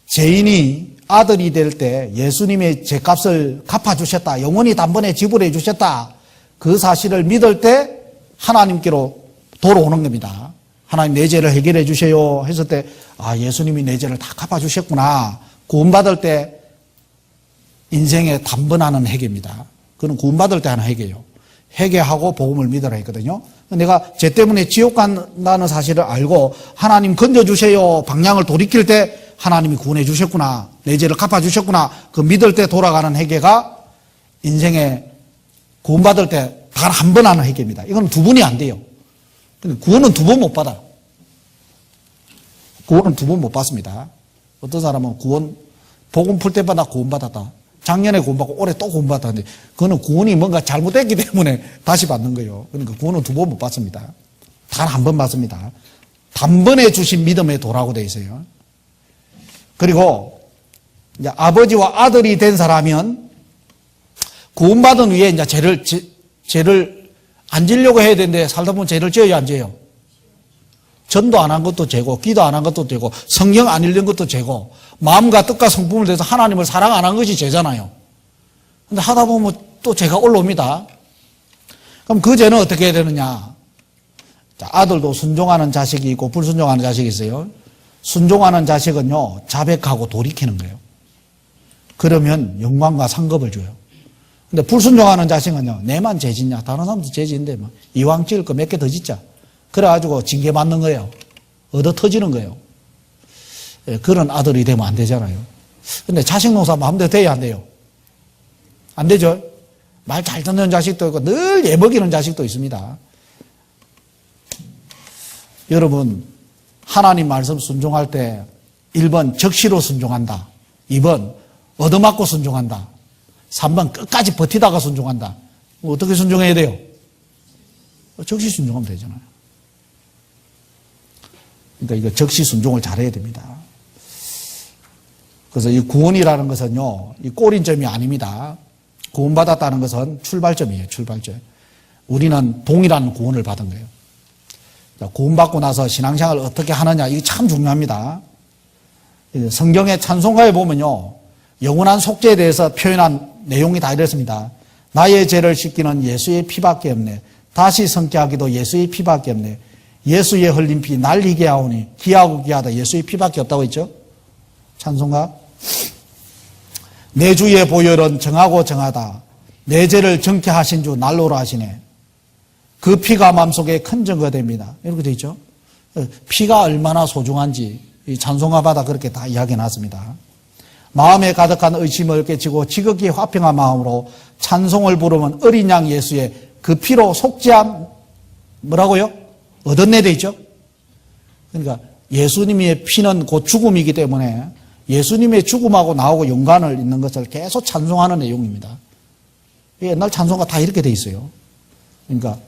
죄인이 아들이 될 때 예수님의 죄값을 갚아주셨다. 영원히 단번에 지불해 주셨다. 그 사실을 믿을 때 하나님께로 돌아오는 겁니다. 하나님 내 죄를 해결해 주세요 했을 때 예수님이 내 죄를 다 갚아주셨구나. 구원받을 때 인생에 단번하는 회개입니다. 그건 구원받을 때 하는 회개예요. 회개하고 복음을 믿으라 했거든요. 내가 죄 때문에 지옥 간다는 사실을 알고 하나님 건져주세요 방향을 돌이킬 때 하나님이 구원해 주셨구나. 내 죄를 갚아주셨구나. 그 믿을 때 돌아가는 회개가 인생에 구원받을 때 단 한 번 하는 회개입니다. 이건 두 번이 안 돼요. 근데 구원은 두 번 못 받아요. 구원은 두 번 못 받습니다. 어떤 사람은 복음 풀 때마다 구원받았다. 작년에 구원받고 올해 또 구원받았는데 그거는 구원이 뭔가 잘못됐기 때문에 다시 받는 거예요. 그러니까 구원은 두 번 못 받습니다. 단 한 번 받습니다. 단번에 주신 믿음에 도라고 되어 있어요. 그리고 이제 아버지와 아들이 된 사람은 구원받은 후에 이제 죄를 안 지려고 해야 되는데 살다 보면 죄를 지어야 안 지어요. 전도 안 한 것도 죄고, 기도 안 한 것도 죄고, 성경 안 읽는 것도 죄고, 마음과 뜻과 성품을 대해서 하나님을 사랑 안 한 것이 죄잖아요. 근데 하다 보면 또 죄가 올라옵니다. 그럼 그 죄는 어떻게 해야 되느냐? 자, 아들도 순종하는 자식이 있고, 불순종하는 자식이 있어요. 순종하는 자식은요, 자백하고 돌이키는 거예요. 그러면 영광과 상급을 줘요. 근데 불순종하는 자식은요, 내만 죄 짓냐? 다른 사람도 죄 짓는데, 이왕 지을 거 몇 개 더 짓자. 그래가지고 징계 맞는 거예요. 얻어 터지는 거예요. 그런 아들이 되면 안 되잖아요. 근데 자식 농사 마음대로 돼야 안 돼요. 안 되죠? 말 잘 듣는 자식도 있고, 늘 예먹이는 자식도 있습니다. 여러분, 하나님 말씀 순종할 때 1번 적시로 순종한다. 2번 얻어맞고 순종한다. 3번 끝까지 버티다가 순종한다. 어떻게 순종해야 돼요? 적시 순종하면 되잖아요. 그러니까 이거 적시 순종을 잘해야 됩니다. 그래서 이 구원이라는 것은요, 이 꼬린점이 아닙니다. 구원받았다는 것은 출발점이에요, 출발점. 우리는 동일한 구원을 받은 거예요. 구원받고 나서 신앙생활을 어떻게 하느냐, 이게 참 중요합니다. 성경의 찬송가에 보면요, 영원한 속죄에 대해서 표현한 내용이 다 이렇습니다. 나의 죄를 씻기는 예수의 피밖에 없네. 다시 성취하기도 예수의 피밖에 없네. 예수의 흘린 피 날 희게 하오니 귀하고 귀하다. 예수의 피밖에 없다고 했죠. 찬송가. 내 주의 보혈은 정하고 정하다. 내 죄를 정케 하신 주 날로라 하시네. 그 피가 마음속에 큰 증거가 됩니다. 이렇게 되어 있죠. 피가 얼마나 소중한지 이 찬송가마다 그렇게 다 이야기해놨습니다. 마음에 가득한 의심을 깨치고 지극히 화평한 마음으로 찬송을 부르면 어린 양 예수의 그 피로 속죄함 뭐라고요? 얻었네 돼 있죠. 그러니까 예수님의 피는 곧 죽음이기 때문에 예수님의 죽음하고 나오고 연관을 있는 것을 계속 찬송하는 내용입니다. 옛날 찬송가 다 이렇게 돼 있어요. 그러니까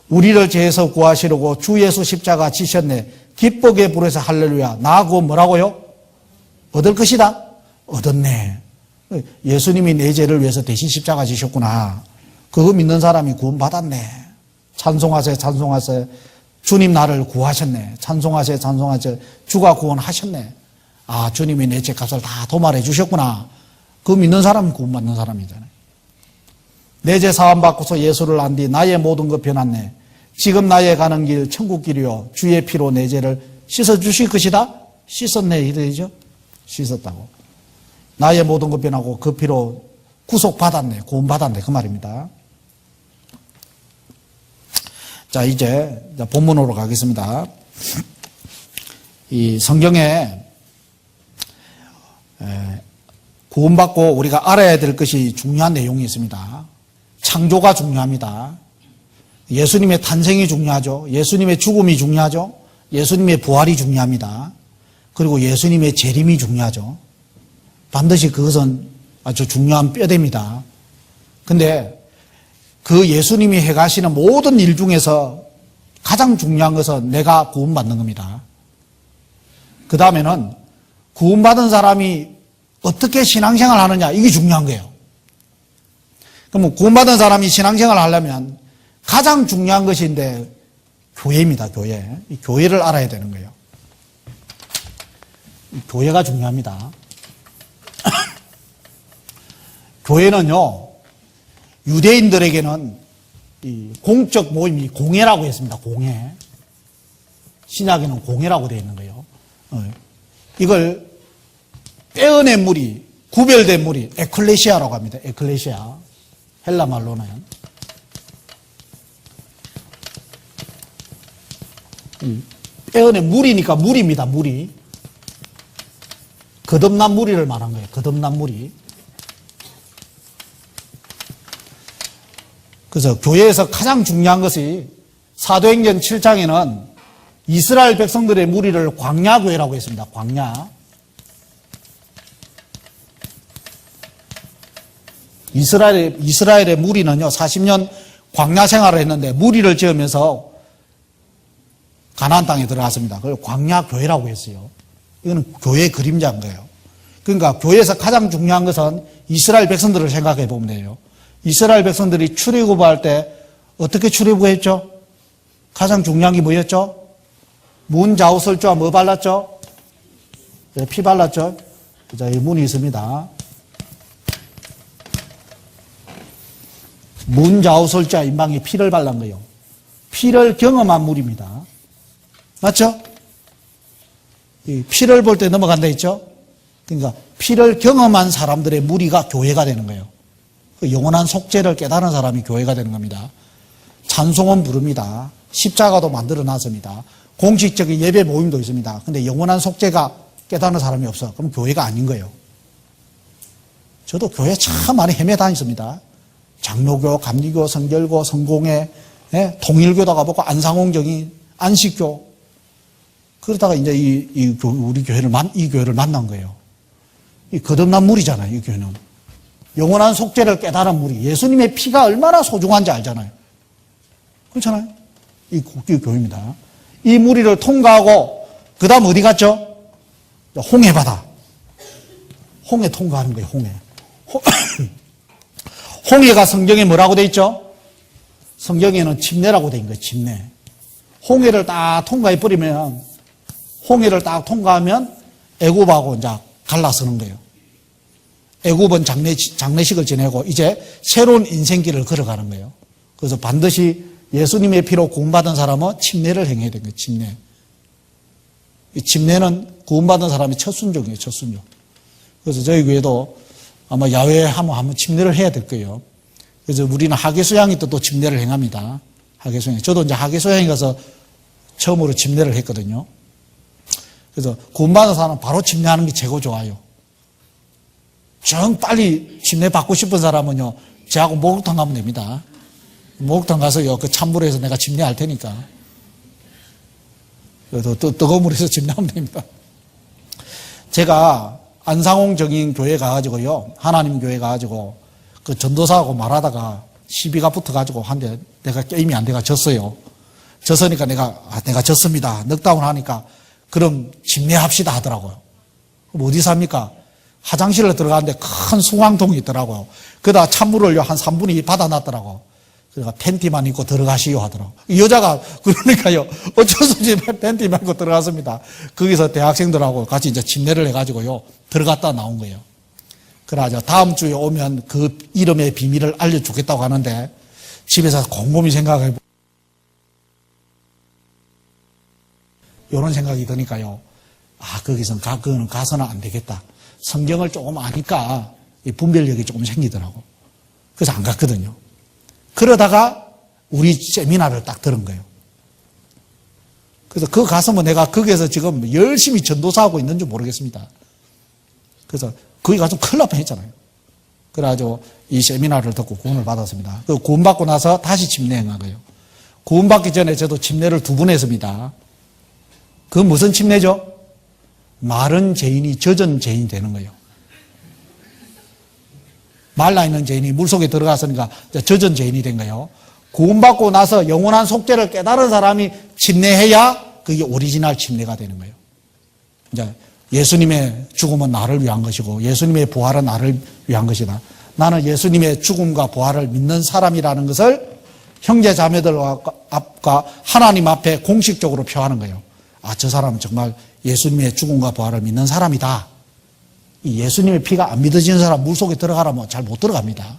우리를 죄에서 구하시려고 주 예수 십자가 지셨네. 기쁘게 부르셔 할렐루야. 나하고 뭐라고요? 얻을 것이다. 얻었네. 예수님이 내 죄를 위해서 대신 십자가 지셨구나. 그거 믿는 사람이 구원받았네. 찬송하세, 찬송하세. 주님 나를 구하셨네. 찬송하세, 찬송하세. 주가 구원하셨네. 아, 주님이 내 죄값을 다 도말해 주셨구나. 그 믿는 사람은 구원받는 사람이잖아요. 내 죄 사함 받고서 예수를 안 뒤 나의 모든 것 변했네. 지금 나의 가는 길 천국 길이요. 주의 피로 내 죄를 씻어주실 것이다. 씻었네 이래죠. 씻었다고. 나의 모든 것 변하고 그 피로 구속받았네. 구원받았네. 그 말입니다. 자, 이제 본문으로 가겠습니다. 이 성경에 구원받고 우리가 알아야 될 것이 중요한 내용이 있습니다. 창조가 중요합니다. 예수님의 탄생이 중요하죠. 예수님의 죽음이 중요하죠. 예수님의 부활이 중요합니다. 그리고 예수님의 재림이 중요하죠. 반드시 그것은 아주 중요한 뼈대입니다. 근데 그 예수님이 해가시는 모든 일 중에서 가장 중요한 것은 내가 구원받는 겁니다. 그 다음에는 구원받은 사람이 어떻게 신앙생활 하느냐, 이게 중요한 거예요. 그럼 구원받은 사람이 신앙생활 하려면 가장 중요한 것인데 교회입니다, 교회. 이 교회를 알아야 되는 거예요. 교회가 중요합니다. 교회는요, 유대인들에게는 이 공적 모임이 공회라고 했습니다. 공회. 신약에는 공회라고 되어 있는 거예요. 이걸 떼어낸 무리, 구별된 무리, 에클레시아라고 합니다. 에클레시아. 헬라 말로는. 떼어낸 무리니까 무리입니다. 무리. 거듭난 무리를 말한 거예요. 거듭난 무리. 그래서 교회에서 가장 중요한 것이 사도행전 7장에는 이스라엘 백성들의 무리를 광야교회라고 했습니다. 광야. 이스라엘의 무리는요, 40년 광야 생활을 했는데 무리를 지으면서 가나안 땅에 들어갔습니다. 그걸 광야교회라고 했어요. 이거는 교회의 그림자인 거예요. 그러니까 교회에서 가장 중요한 것은 이스라엘 백성들을 생각해 보면 돼요. 이스라엘 백성들이 출애굽할 때 어떻게 출애굽했죠? 가장 중요한 게 뭐였죠? 문 좌우설주와 뭐 발랐죠? 피 발랐죠? 자, 이 문이 있습니다. 문 좌우설주와 임방에 피를 발란 거예요. 피를 경험한 물입니다. 맞죠? 이 피를 볼 때 넘어간다 했죠? 그러니까 피를 경험한 사람들의 무리가 교회가 되는 거예요. 그 영원한 속죄를 깨달은 사람이 교회가 되는 겁니다. 찬송은 부릅니다. 십자가도 만들어 놨습니다. 공식적인 예배 모임도 있습니다. 근데 영원한 속죄가 깨닫는 사람이 없어. 그럼 교회가 아닌 거예요. 저도 교회 참 많이 헤매 다녔습니다. 장로교, 감리교, 성결교, 성공회, 통일교도 가보고 안상홍정이, 안식교. 그러다가 이제 우리 교회를 이 교회를 만난 거예요. 이 거듭난 물이잖아요. 이 교회는 영원한 속죄를 깨달은 물이, 예수님의 피가 얼마나 소중한지 알잖아요. 그렇잖아요. 이 교회입니다. 이 무리를 통과하고 그 다음 어디 갔죠? 홍해바다. 홍해 통과하는 거예요. 홍해. 홍해가 성경에 뭐라고 돼 있죠? 성경에는 침례라고 돼 있는 거예요. 침례. 홍해를 딱 통과해 버리면, 홍해를 딱 통과하면 애굽하고 이제 갈라서는 거예요. 애굽은 장례식을 지내고 이제 새로운 인생길을 걸어가는 거예요. 그래서 반드시 예수님의 피로 구원받은 사람은 침례를 행해야 되는 거예요. 침례. 이 침례는 구원받은 사람의 첫 순종이에요. 첫 순종. 그래서 저희 교회도 아마 야외하면 한번 침례를 해야 될 거예요. 그래서 우리는 하계수양이 또 침례를 행합니다. 하계수양. 저도 이제 하계수양에 가서 처음으로 침례를 했거든요. 그래서 구원받은 사람은 바로 침례하는 게 최고 좋아요. 정 빨리 침례 받고 싶은 사람은요, 저하고 목욕탕 가면 됩니다. 목욕탕 가서요, 그 찬물에서 내가 침례할 테니까. 그래서 뜨거운 물에서 침례하면 됩니다. 제가 안상홍 정인 교회 가가지고요, 하나님 교회 가가지고, 그 전도사하고 말하다가 시비가 붙어가지고 한데 내가 게임이 안 돼가 졌어요. 졌으니까 내가 졌습니다. 넉다운 하니까 그럼 침례합시다 하더라고요. 그럼 어디서 합니까? 화장실에 들어가는데 큰 수광통이 있더라고요. 그러다 찬물을 한 3분의 2 받아놨더라고. 그러니까 팬티만 입고 들어가시오 하더라고. 여자가 그러니까요. 어쩔 수 없이 팬티만 입고 들어갔습니다. 거기서 대학생들하고 같이 이제 침례를 해가지고요. 들어갔다 나온 거예요. 그래가지고 다음 주에 오면 그 이름의 비밀을 알려주겠다고 하는데 집에서 곰곰이 생각해보고 이런 생각이 드니까요. 그거는 가서는 안 되겠다. 성경을 조금 아니까 분별력이 조금 생기더라고. 그래서 안 갔거든요. 그러다가 우리 세미나를 딱 들은 거예요. 그래서 그거 가서 내가 거기에서 지금 열심히 전도사하고 있는 줄 모르겠습니다. 그래서 거기 가서 큰일 날 뻔했잖아요. 그래가지고 이 세미나를 듣고 구원을 받았습니다. 그 구원받고 나서 다시 침례한 거예요. 구원받기 전에 저도 침례를 2번 했습니다. 그건 무슨 침례죠? 마른 죄인이 젖은 죄인이 되는 거예요. 말라있는 죄인이 물속에 들어갔으니까 젖은 죄인이 된 거예요. 구원받고 나서 영원한 속죄를 깨달은 사람이 침례해야 그게 오리지널 침례가 되는 거예요. 이제 예수님의 죽음은 나를 위한 것이고 예수님의 부활은 나를 위한 것이다. 나는 예수님의 죽음과 부활을 믿는 사람이라는 것을 형제 자매들과 하나님 앞에 공식적으로 표하는 거예요. 저 사람은 정말 예수님의 죽음과 부활을 믿는 사람이다. 이 예수님의 피가 안 믿어지는 사람 물속에 들어가라면 잘 못 들어갑니다.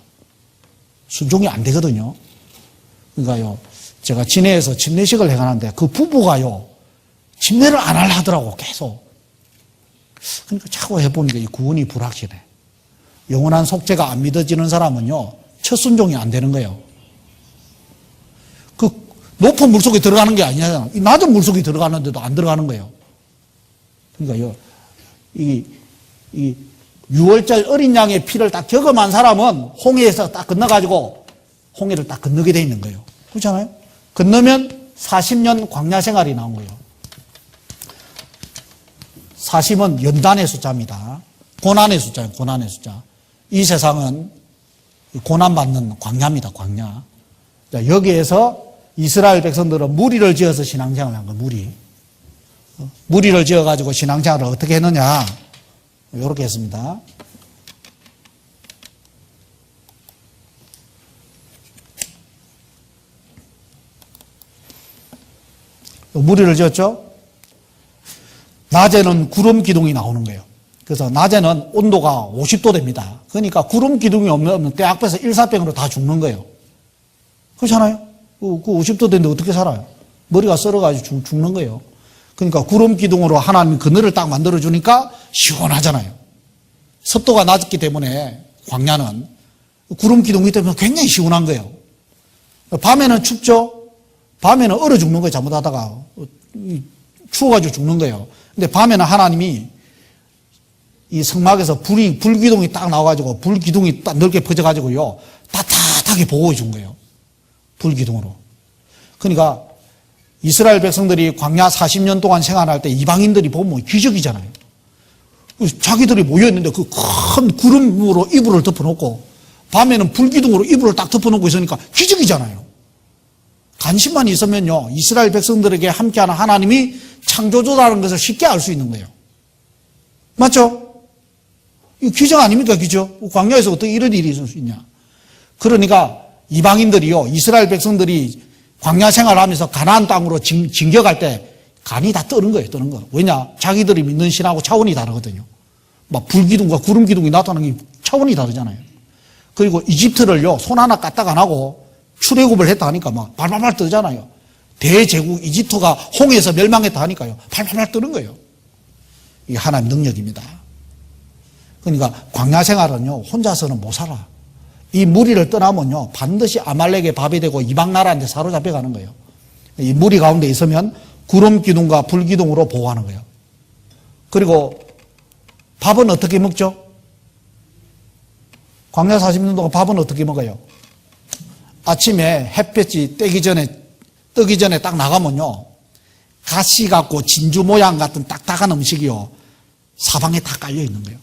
순종이 안 되거든요. 그러니까요, 제가 진해에서 침례식을 해가는데 그 부부가요, 침례를 안 하더라고, 계속. 그러니까 자꾸 해보니까 이 구원이 불확실해. 영원한 속죄가 안 믿어지는 사람은요, 첫 순종이 안 되는 거예요. 그 높은 물속에 들어가는 게 아니잖아. 이 낮은 물속에 들어가는데도 안 들어가는 거예요. 그러니까요, 이 6월절 어린 양의 피를 딱 경험한 사람은 홍해에서 딱 건너가지고 홍해를 딱 건너게 돼 있는 거예요. 그렇잖아요? 건너면 40년 광야 생활이 나온 거예요. 40은 연단의 숫자입니다. 고난의 숫자예요. 고난의 숫자. 이 세상은 고난받는 광야입니다. 광야. 여기에서 이스라엘 백성들은 무리를 지어서 신앙생활을 한 거예요. 무리를 지어가지고 신앙생활을 어떻게 했느냐. 이렇게 했습니다. 무리를 지었죠. 낮에는 구름 기둥이 나오는 거예요. 그래서 낮에는 온도가 50도 됩니다. 그러니까 구름 기둥이 없으면 때 앞에서 일사병으로 다 죽는 거예요. 그렇잖아요. 그 50도 되는데 어떻게 살아요? 머리가 썰어가지고 죽는 거예요. 그러니까 구름 기둥으로 하나님이 그늘을 딱 만들어주니까 시원하잖아요. 습도가 낮기 때문에 광야는 구름 기둥이 때문에 굉장히 시원한 거예요. 밤에는 춥죠? 밤에는 얼어 죽는 거예요. 잘못하다가. 추워가지고 죽는 거예요. 근데 밤에는 하나님이 이 성막에서 불기둥이 딱 나와가지고 불기둥이 딱 넓게 퍼져가지고요. 따뜻하게 보호해 준 거예요. 불기둥으로. 그러니까 이스라엘 백성들이 광야 40년 동안 생활할 때 이방인들이 보면 기적이잖아요. 자기들이 모여있는데 그 큰 구름으로 이불을 덮어놓고 밤에는 불기둥으로 이불을 딱 덮어놓고 있으니까 기적이잖아요. 관심만 있으면요, 이스라엘 백성들에게 함께하는 하나님이 창조주라는 것을 쉽게 알 수 있는 거예요. 맞죠? 이 기적 아닙니까, 기적? 광야에서 어떻게 이런 일이 있을 수 있냐? 그러니까 이방인들이요, 이스라엘 백성들이 광야 생활하면서 가나안 땅으로 진격할 때 간이 다 뜨는 거예요, 뜨는 거. 왜냐? 자기들이 믿는 신하고 차원이 다르거든요. 막 불기둥과 구름 기둥이 나타나는 게 차원이 다르잖아요. 그리고 이집트를요, 손 하나 까딱 안 하고 출애굽을 했다 하니까 막 발발발 뜨잖아요. 대제국 이집트가 홍해에서 멸망했다 하니까요, 발발발 뜨는 거예요. 이게 하나님 능력입니다. 그러니까 광야 생활은요, 혼자서는 못 살아. 이 무리를 떠나면요, 반드시 아말렉의 밥이 되고 이방 나라한테 사로잡혀 가는 거예요. 이 무리 가운데 있으면 구름 기둥과 불 기둥으로 보호하는 거예요. 그리고 밥은 어떻게 먹죠? 광야 40년 동안 밥은 어떻게 먹어요? 아침에 햇볕이 뜨기 전에 딱 나가면요, 가시 같고 진주 모양 같은 딱딱한 음식이요, 사방에 다 깔려 있는 거예요.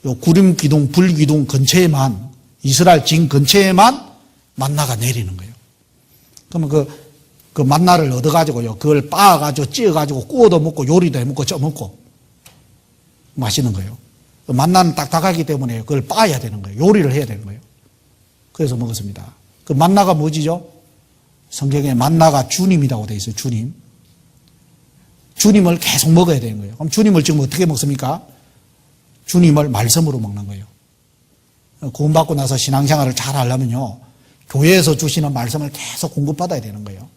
요 구름 기둥, 불 기둥 근처에만, 이스라엘 진 근처에만 만나가 내리는 거예요. 그러면 그 만나를 얻어가지고요, 그걸 빻아가지고 찌어가지고 구워도 먹고 요리도 해 먹고 쪄먹고 맛있는 거예요. 만나는 딱딱하기 때문에 그걸 빻아야 되는 거예요. 요리를 해야 되는 거예요. 그래서 먹었습니다. 그 만나가 뭐지죠? 성경에 만나가 주님이라고 되어 있어요. 주님. 주님을 계속 먹어야 되는 거예요. 그럼 주님을 지금 어떻게 먹습니까? 주님을 말씀으로 먹는 거예요. 구원받고 나서 신앙생활을 잘 하려면요, 교회에서 주시는 말씀을 계속 공급받아야 되는 거예요.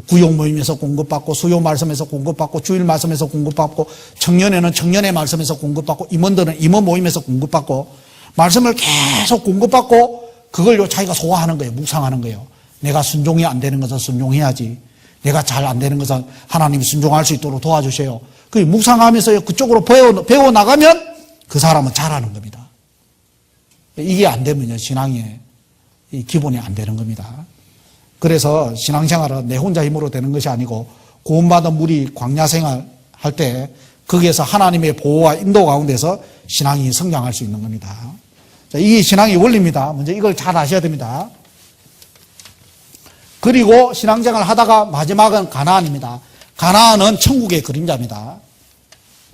구역 모임에서 공급받고, 수요 말씀에서 공급받고, 주일 말씀에서 공급받고, 청년회는 청년회 말씀에서 공급받고, 임원들은 임원 모임에서 공급받고, 말씀을 계속 공급받고, 그걸요 자기가 소화하는 거예요. 묵상하는 거예요. 내가 순종이 안 되는 것은 순종해야지. 내가 잘 안 되는 것은 하나님이 순종할 수 있도록 도와주세요. 그 묵상하면서 그쪽으로 배워 나가면 그 사람은 잘하는 겁니다. 이게 안 되면요, 신앙의 기본이 안 되는 겁니다. 그래서 신앙생활은 내 혼자 힘으로 되는 것이 아니고 구원받은 무리 광야생활 할 때 거기에서 하나님의 보호와 인도 가운데서 신앙이 성장할 수 있는 겁니다. 자, 이게 신앙의 원리입니다. 먼저 이걸 잘 아셔야 됩니다. 그리고 신앙생활 하다가 마지막은 가나안입니다. 가나안은 천국의 그림자입니다.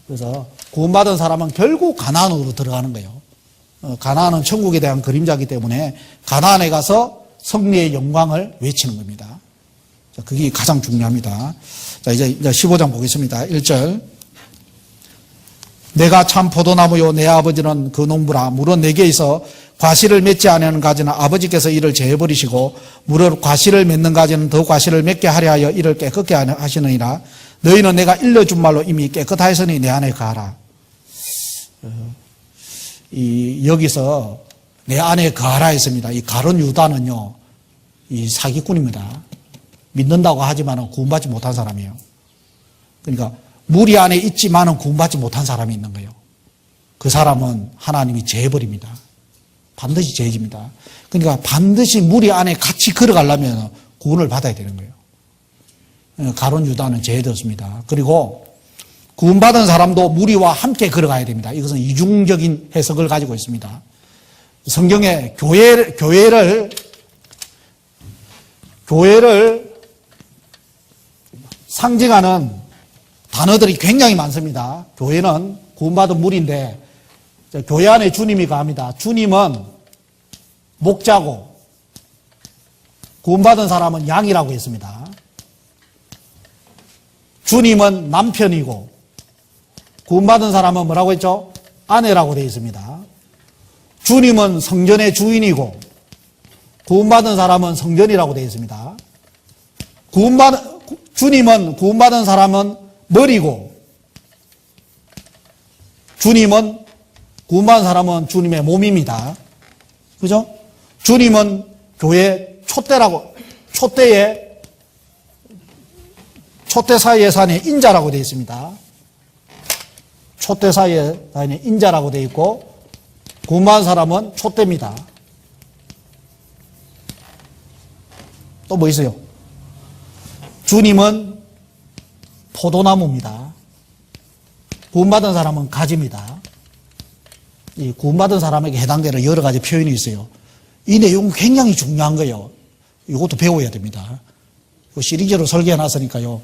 그래서 구원받은 사람은 결국 가나안으로 들어가는 거예요. 가나안은 천국에 대한 그림자이기 때문에 가나안에 가서 승리의 영광을 외치는 겁니다. 자, 그게 가장 중요합니다. 자, 이제 15장 보겠습니다. 1절. 내가 참 포도나무요 내 아버지는 그 농부라. 물은 내게 있어 과실을 맺지 않은 가지는 아버지께서 이를 제어버리시고 물은 과실을 맺는 가지는 더 과실을 맺게 하려 하여 이를 깨끗게 하시느니라. 너희는 내가 일러준 말로 이미 깨끗하였으니 내 안에 가라. 여기서 내 안에 가라 했습니다. 이 가룟 유다는요, 이 사기꾼입니다. 믿는다고 하지만 구원받지 못한 사람이에요. 그러니까 무리 안에 있지만은 구원받지 못한 사람이 있는 거예요. 그 사람은 하나님이 제해버립니다. 반드시 제해집니다. 그러니까 반드시 무리 안에 같이 걸어가려면 구원을 받아야 되는 거예요. 가룟 유다는 제해졌습니다. 그리고 구원받은 사람도 무리와 함께 걸어가야 됩니다. 이것은 이중적인 해석을 가지고 있습니다. 성경에 교회를 상징하는 단어들이 굉장히 많습니다. 교회는 구원받은 무리인데 교회 안에 주님이 가합니다. 주님은 목자고 구원받은 사람은 양이라고 했습니다. 주님은 남편이고 구원받은 사람은 뭐라고 했죠? 아내라고 되어 있습니다. 주님은 성전의 주인이고 구원받은 사람은 성전이라고 되어 있습니다. 주님은 구원받은 사람은 머리고 주님은 구원받은 사람은 주님의 몸입니다. 그죠? 주님은 교회 촛대 사이에 사는 인자라고 되어 있습니다. 촛대 사이에 사는 인자라고 되어 있고 구원받은 사람은 촛대입니다. 또 뭐 있어요? 주님은 포도나무입니다. 구원받은 사람은 가지입니다. 이 구원받은 사람에게 해당되는 여러 가지 표현이 있어요. 이 내용은 굉장히 중요한 거예요. 이것도 배워야 됩니다. 시리즈로 설계해 놨으니까요.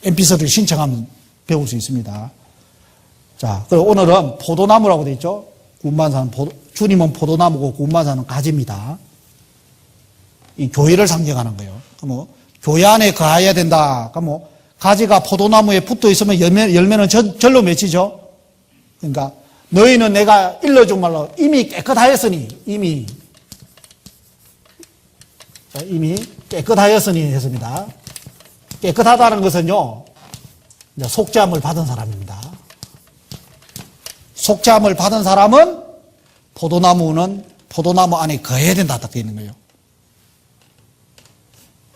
MP3를 신청하면 배울 수 있습니다. 자, 그리고 오늘은 포도나무라고 되어 있죠. 구원받은 사람, 주님은 포도나무고 구원받은 사람은 가지입니다. 이 교회를 상징하는 거예요. 그럼 교회 안에 거해야 된다. 그럼 가지가 포도나무에 붙어 있으면 열매는 절로 맺히죠. 그러니까 너희는 내가 일러준 말로 이미 깨끗하였으니 이미 깨끗하였으니 했습니다. 깨끗하다는 것은요, 속죄함을 받은 사람입니다. 속죄함을 받은 사람은 포도나무 안에 거해야 된다 딱 되어 있는 거예요.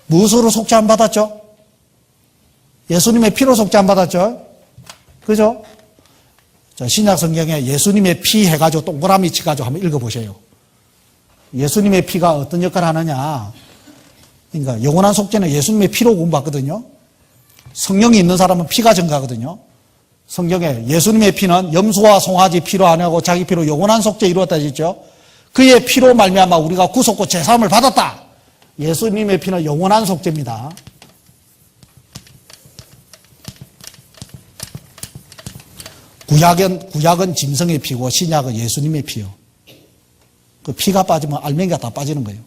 무엇으로 속죄함 받았죠? 예수님의 피로 속죄함 받았죠? 그죠? 자, 신약 성경에 예수님의 피 해가지고 동그라미 치가지고 한번 읽어보세요. 예수님의 피가 어떤 역할을 하느냐? 그러니까 영원한 속죄는 예수님의 피로 구원받거든요. 성령이 있는 사람은 피가 증가하거든요. 성경에 예수님의 피는 염소와 송아지 피로 안 하고 자기 피로 영원한 속죄 이루었다 했죠. 그의 피로 말미암아 우리가 구속고 제사함을 받았다. 예수님의 피는 영원한 속죄입니다. 구약은 짐승의 피고 신약은 예수님의 피요. 그 피가 빠지면 알맹이가 다 빠지는 거예요.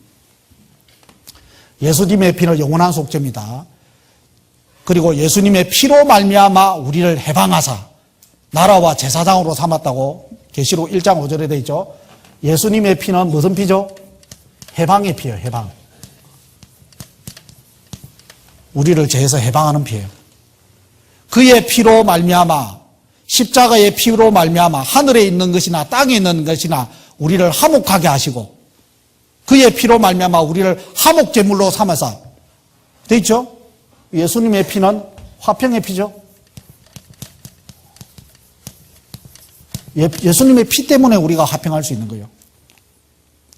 예수님의 피는 영원한 속죄입니다. 그리고 예수님의 피로 말미암아 우리를 해방하사 나라와 제사장으로 삼았다고 계시록 1장 5절에 되어 있죠. 예수님의 피는 무슨 피죠? 해방의 피예요. 해방. 우리를 죄에서 해방하는 피예요. 그의 피로 말미암아 십자가의 피로 말미암아 하늘에 있는 것이나 땅에 있는 것이나 우리를 화목하게 하시고 그의 피로 말미암아 우리를 화목 제물로 삼아서 되어 있죠? 예수님의 피는 화평의 피죠. 예수님의 피 때문에 우리가 화평할 수 있는 거예요.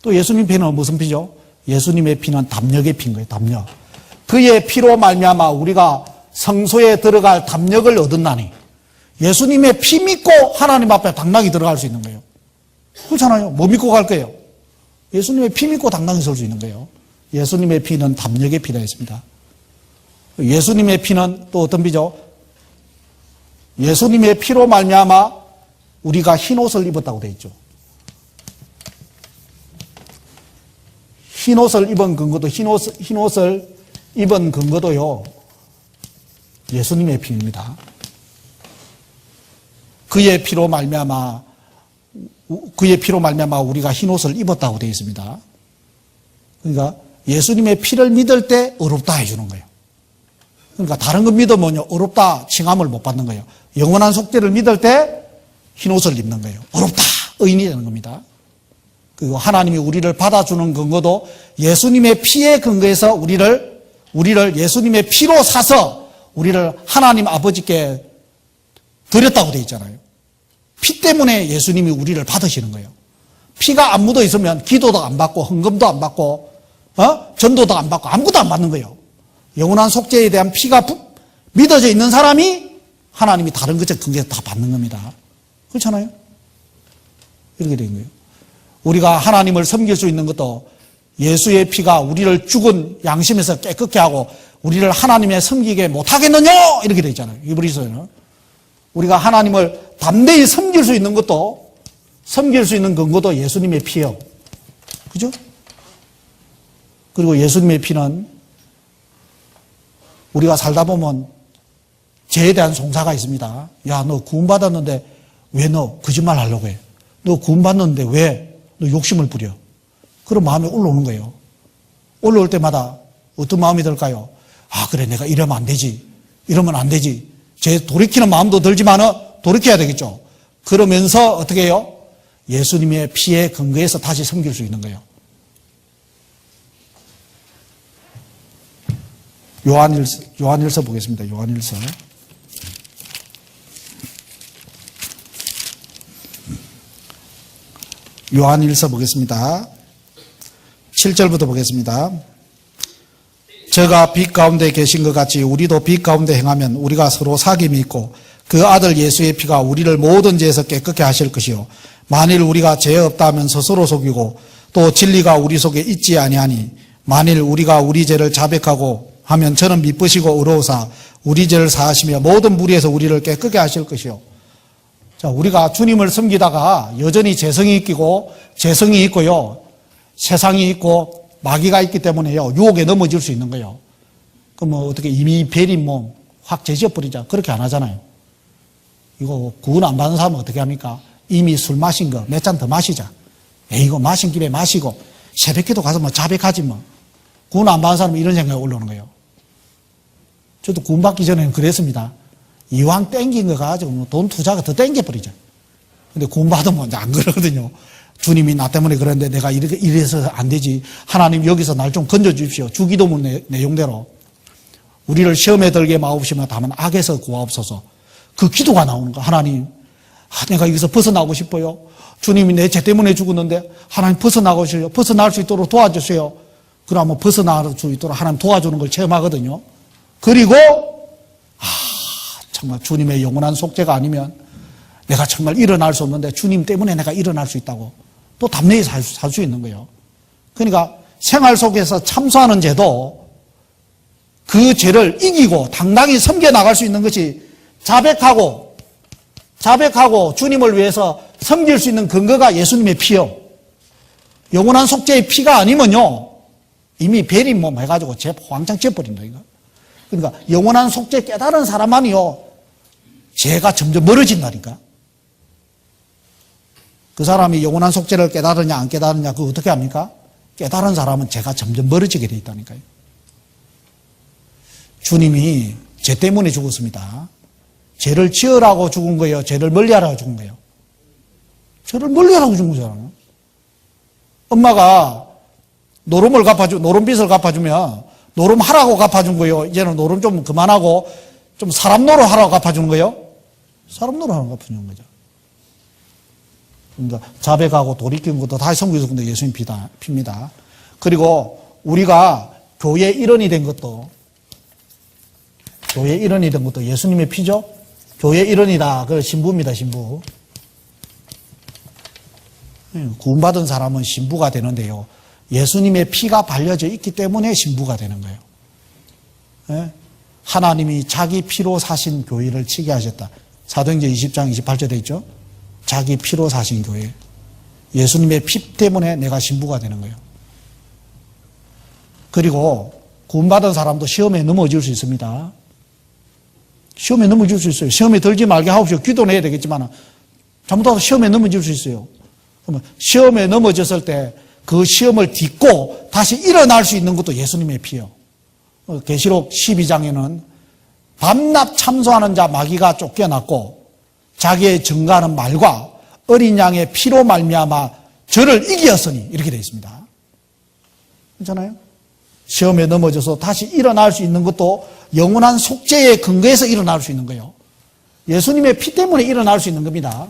또 예수님 피는 무슨 피죠? 예수님의 피는 담력의 피인 거예요. 담력. 그의 피로 말미암아 우리가 성소에 들어갈 담력을 얻었나니 예수님의 피 믿고 하나님 앞에 당당히 들어갈 수 있는 거예요. 그렇잖아요. 뭐 믿고 갈 거예요? 예수님의 피 믿고 당당히 설 수 있는 거예요. 예수님의 피는 담력의 피라 했습니다. 예수님의 피는 또 어떤 피죠? 예수님의 피로 말미암아 우리가 흰옷을 입었다고 되어 있죠. 흰옷을 입은 근거도 흰옷을 입은 근거도요. 예수님의 피입니다. 그의 피로 말미암아 우리가 흰옷을 입었다고 되어 있습니다. 그러니까 예수님의 피를 믿을 때 어렵다 해주는 거예요. 그러니까 다른 거 믿으면요 어렵다 칭함을 못 받는 거예요. 영원한 속죄를 믿을 때 흰옷을 입는 거예요. 어렵다 의인이 되는 겁니다. 그리고 하나님이 우리를 받아주는 근거도 예수님의 피에 근거해서 우리를 예수님의 피로 사서 우리를 하나님 아버지께 드렸다고 되어 있잖아요. 피 때문에 예수님이 우리를 받으시는 거예요. 피가 안 묻어 있으면 기도도 안 받고 헌금도 안 받고 전도도 안 받고 아무것도 안 받는 거예요. 영원한 속죄에 대한 피가 믿어져 있는 사람이 하나님이 다른 것에 근거해서 다 받는 겁니다. 그렇잖아요? 이렇게 된 거예요. 우리가 하나님을 섬길 수 있는 것도 예수의 피가 우리를 죽은 양심에서 깨끗게 하고 우리를 하나님의 섬기게 못하겠느냐 이렇게 되어 있잖아요. 히브리서에는. 우리가 하나님을 담대히 섬길 수 있는 것도 섬길 수 있는 근거도 예수님의 피예요. 그죠? 그리고 예수님의 피는 우리가 살다 보면 죄에 대한 송사가 있습니다. 야, 너 구원받았는데 왜 너 거짓말 하려고 해? 너 구원받는데 왜 너 욕심을 부려? 그런 마음이 올라오는 거예요. 올라올 때마다 어떤 마음이 들까요? 아, 그래, 내가 이러면 안 되지. 이러면 안 되지. 제 돌이키는 마음도 들지만은 돌이켜야 되겠죠. 그러면서 어떻게 해요? 예수님의 피에 근거해서 다시 섬길 수 있는 거예요. 요한일서 보겠습니다. 요한일서. 요한일서 보겠습니다. 7절부터 보겠습니다. 저가 빛 가운데 계신 것 같이 우리도 빛 가운데 행하면 우리가 서로 사귐이 있고 그 아들 예수의 피가 우리를 모든 죄에서 깨끗게 하실 것이요 만일 우리가 죄 없다 하면 스스로 속이고 또 진리가 우리 속에 있지 아니하니 만일 우리가 우리 죄를 자백하고 하면 저는 미쁘시고 의로우사 우리 죄를 사하시며 모든 무리에서 우리를 깨끗게 하실 것이요. 자, 우리가 주님을 섬기다가 여전히 죄성이 있고요. 세상이 있고 마귀가 있기 때문에요. 유혹에 넘어질 수 있는 거예요. 그럼 뭐 어떻게 이미 베리 확 제지어버리자. 그렇게 안 하잖아요. 이거 구원 안 받는 사람은 어떻게 합니까? 이미 술 마신 거 몇 잔 더 마시자. 이거 마신 김에 마시고 새벽기도 가서 뭐 자백하지 뭐. 구원 안 받는 사람은 이런 생각이 올라오는 거예요. 저도 구원 받기 전에는 그랬습니다. 이왕 땡긴 거 가지고 뭐 돈 투자가 더 땡겨버리죠. 근데 구원 받으면 이제 안 그러거든요. 주님이 나 때문에 그런데 내가 이래서 안 되지. 하나님 여기서 날 좀 건져 주십시오. 주기도문 내용대로. 우리를 시험에 들게 마옵시며 다만 악에서 구하옵소서. 그 기도가 나오는 거. 하나님, 내가 여기서 벗어나고 싶어요. 주님이 내 죄 때문에 죽었는데 하나님 벗어날 수 있도록 도와주세요. 그러면 벗어날 수 있도록 하나님 도와주는 걸 체험하거든요. 그리고 정말 주님의 영원한 속죄가 아니면 내가 정말 일어날 수 없는데 주님 때문에 내가 일어날 수 있다고 또 담대히 살 수 있는 거예요. 그러니까 생활 속에서 참소하는 죄도 그 죄를 이기고 당당히 섬겨나갈 수 있는 것이 자백하고 주님을 위해서 섬길 수 있는 근거가 예수님의 피요. 영원한 속죄의 피가 아니면요, 이미 벨이 해가지고 왕창 쥐어버린다, 이거. 그러니까 영원한 속죄 깨달은 사람만이요, 죄가 점점 멀어진다니까. 그 사람이 영원한 속죄를 깨달으냐 안 깨달으냐 그거 어떻게 합니까? 깨달은 사람은 죄가 점점 멀어지게 돼 있다니까요. 주님이 죄 때문에 죽었습니다. 죄를 지으라고 죽은 거예요? 죄를 멀리하라고 죽은 거예요? 죄를 멀리하라고 죽은 거잖아요. 엄마가 노름빚을 갚아주면 노름하라고 갚아준 거예요? 이제는 노름 좀 그만하고 좀 사람 노릇하라고 갚아주는 거예요? 사람 노릇하라고 갚아주는 거죠. 그러니까 자백하고 돌이키는 것도 다시 선교에서 근데 예수님 피입니다. 그리고 우리가 교회 일원이 된 것도 예수님의 피죠? 교회 일원이다. 그 신부입니다, 신부. 구원받은 사람은 신부가 되는데요. 예수님의 피가 발려져 있기 때문에 신부가 되는 거예요. 예? 하나님이 자기 피로 사신 교회를 치게 하셨다. 사도행전 20장 28절 되어 있죠? 자기 피로 사신 교회. 예수님의 피 때문에 내가 신부가 되는 거예요. 그리고 구원받은 사람도 시험에 넘어질 수 있습니다. 시험에 넘어질 수 있어요. 시험에 들지 말게 하옵시오. 기도는 해야 되겠지만 잘못하다 시험에 넘어질 수 있어요. 그러면 시험에 넘어졌을 때 그 시험을 딛고 다시 일어날 수 있는 것도 예수님의 피요. 계시록 12장에는 밤낮 참소하는 자 마귀가 쫓겨났고 자기의 증거하는 말과 어린 양의 피로 말미암아 저를 이기었으니 이렇게 되어 있습니다. 괜찮아요? 시험에 넘어져서 다시 일어날 수 있는 것도 영원한 속죄의 근거에서 일어날 수 있는 거예요. 예수님의 피 때문에 일어날 수 있는 겁니다.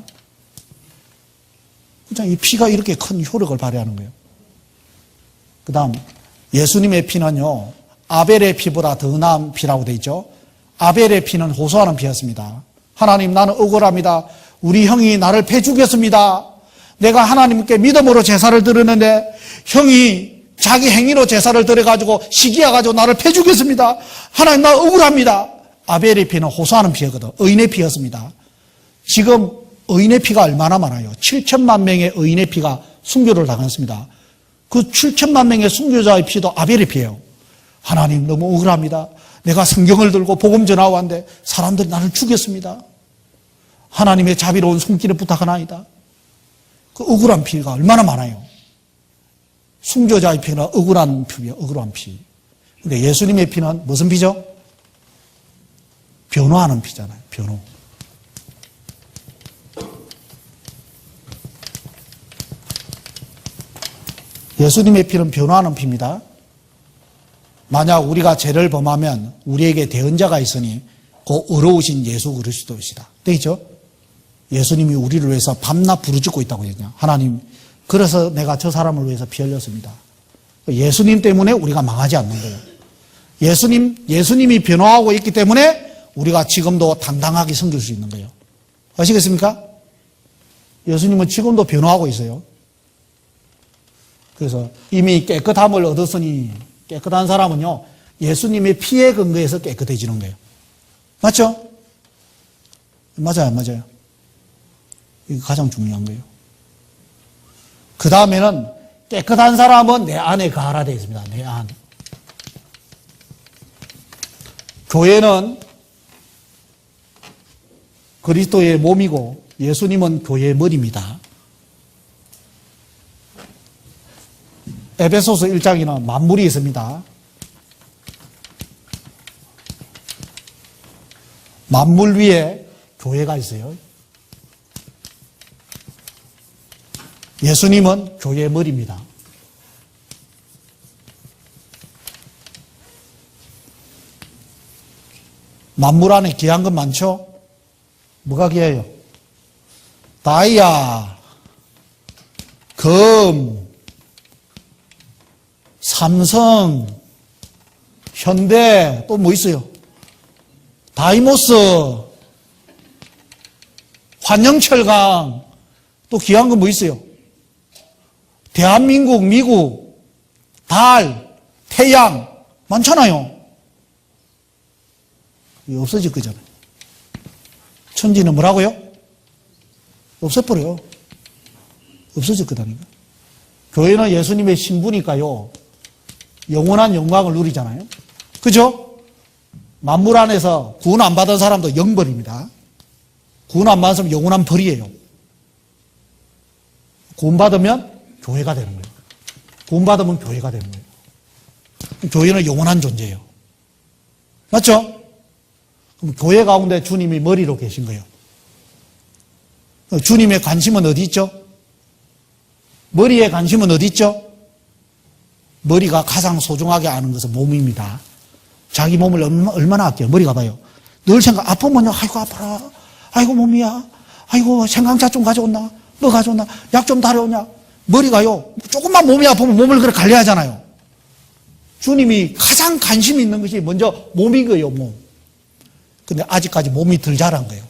이 피가 이렇게 큰 효력을 발휘하는 거예요. 그 다음 예수님의 피는요, 아벨의 피보다 더 나은 피라고 되어 있죠. 아벨의 피는 호소하는 피였습니다. 하나님, 나는 억울합니다. 우리 형이 나를 패 죽였습니다. 내가 하나님께 믿음으로 제사를 드렸는데 형이 자기 행위로 제사를 드려가지고 시기해가지고 나를 패 죽였습니다. 하나님, 나 억울합니다. 아벨의 피는 호소하는 피였거든. 의인의 피였습니다. 지금 의인의 피가 얼마나 많아요? 7천만 명의 의인의 피가 순교를 당했습니다. 그 7천만 명의 순교자의 피도 아벨의 피예요. 하나님, 너무 억울합니다. 내가 성경을 들고 복음 전하고 왔는데 사람들이 나를 죽였습니다. 하나님의 자비로운 손길을 부탁하나이다. 그 억울한 피가 얼마나 많아요. 순교자의 피는 억울한 피예요. 억울한 피. 근데 예수님의 피는 무슨 피죠? 변호하는 피잖아요. 변호. 예수님의 피는 변호하는 피입니다. 만약 우리가 죄를 범하면 우리에게 대언자가 있으니 그 의로우신 예수 그리스도이시다. 되겠죠? 예수님이 우리를 위해서 밤낮 부르짖고 있다고 했냐. 하나님, 그래서 내가 저 사람을 위해서 피 흘렸습니다. 예수님 때문에 우리가 망하지 않는 거예요. 예수님이 변호하고 있기 때문에 우리가 지금도 당당하게 섬길 수 있는 거예요. 아시겠습니까? 예수님은 지금도 변호하고 있어요. 그래서 이미 깨끗함을 얻었으니 깨끗한 사람은요, 예수님의 피에 근거해서 깨끗해지는 거예요. 맞죠? 맞아요, 맞아요. 이게 가장 중요한 거예요. 그 다음에는 깨끗한 사람은 내 안에 가하라 되어 있습니다. 내 안. 교회는 그리스도의 몸이고 예수님은 교회의 머리입니다. 에베소서 1장에는 만물이 있습니다. 만물 위에 교회가 있어요. 예수님은 교회의 머리입니다. 만물 안에 귀한 건 많죠? 뭐가 귀해요? 다이아, 금, 삼성, 현대, 또 뭐 있어요? 다이모스, 환영철강, 또 귀한 건 뭐 있어요? 대한민국, 미국, 달, 태양, 많잖아요. 이게 없어질 거잖아요. 천지는 뭐라고요? 없애버려요. 없어질 거다니까. 교회는 예수님의 신부니까요, 영원한 영광을 누리잖아요. 그죠? 만물 안에서 구원 안 받은 사람도 영벌입니다. 구원 안 받은 사람은 영원한 벌이에요. 구원 받으면 교회가 되는 거예요. 구원 받으면 교회가 되는 거예요. 교회는 영원한 존재예요. 맞죠? 그럼 교회 가운데 주님이 머리로 계신 거예요. 주님의 관심은 어디 있죠? 머리에 관심은 어디 있죠? 머리가 가장 소중하게 아는 것은 몸입니다. 자기 몸을 얼마나 아껴요? 머리가 봐요. 늘 생각, 아프면요, 아이고, 아파라. 아이고, 몸이야. 아이고, 생강차 좀 가져온나? 뭐 가져온나? 약 좀 다려오냐? 머리가요, 조금만 몸이 아프면 몸을 그렇게 관리하잖아요. 주님이 가장 관심 있는 것이 먼저 몸인 거예요, 몸. 근데 아직까지 몸이 덜 자란 거예요.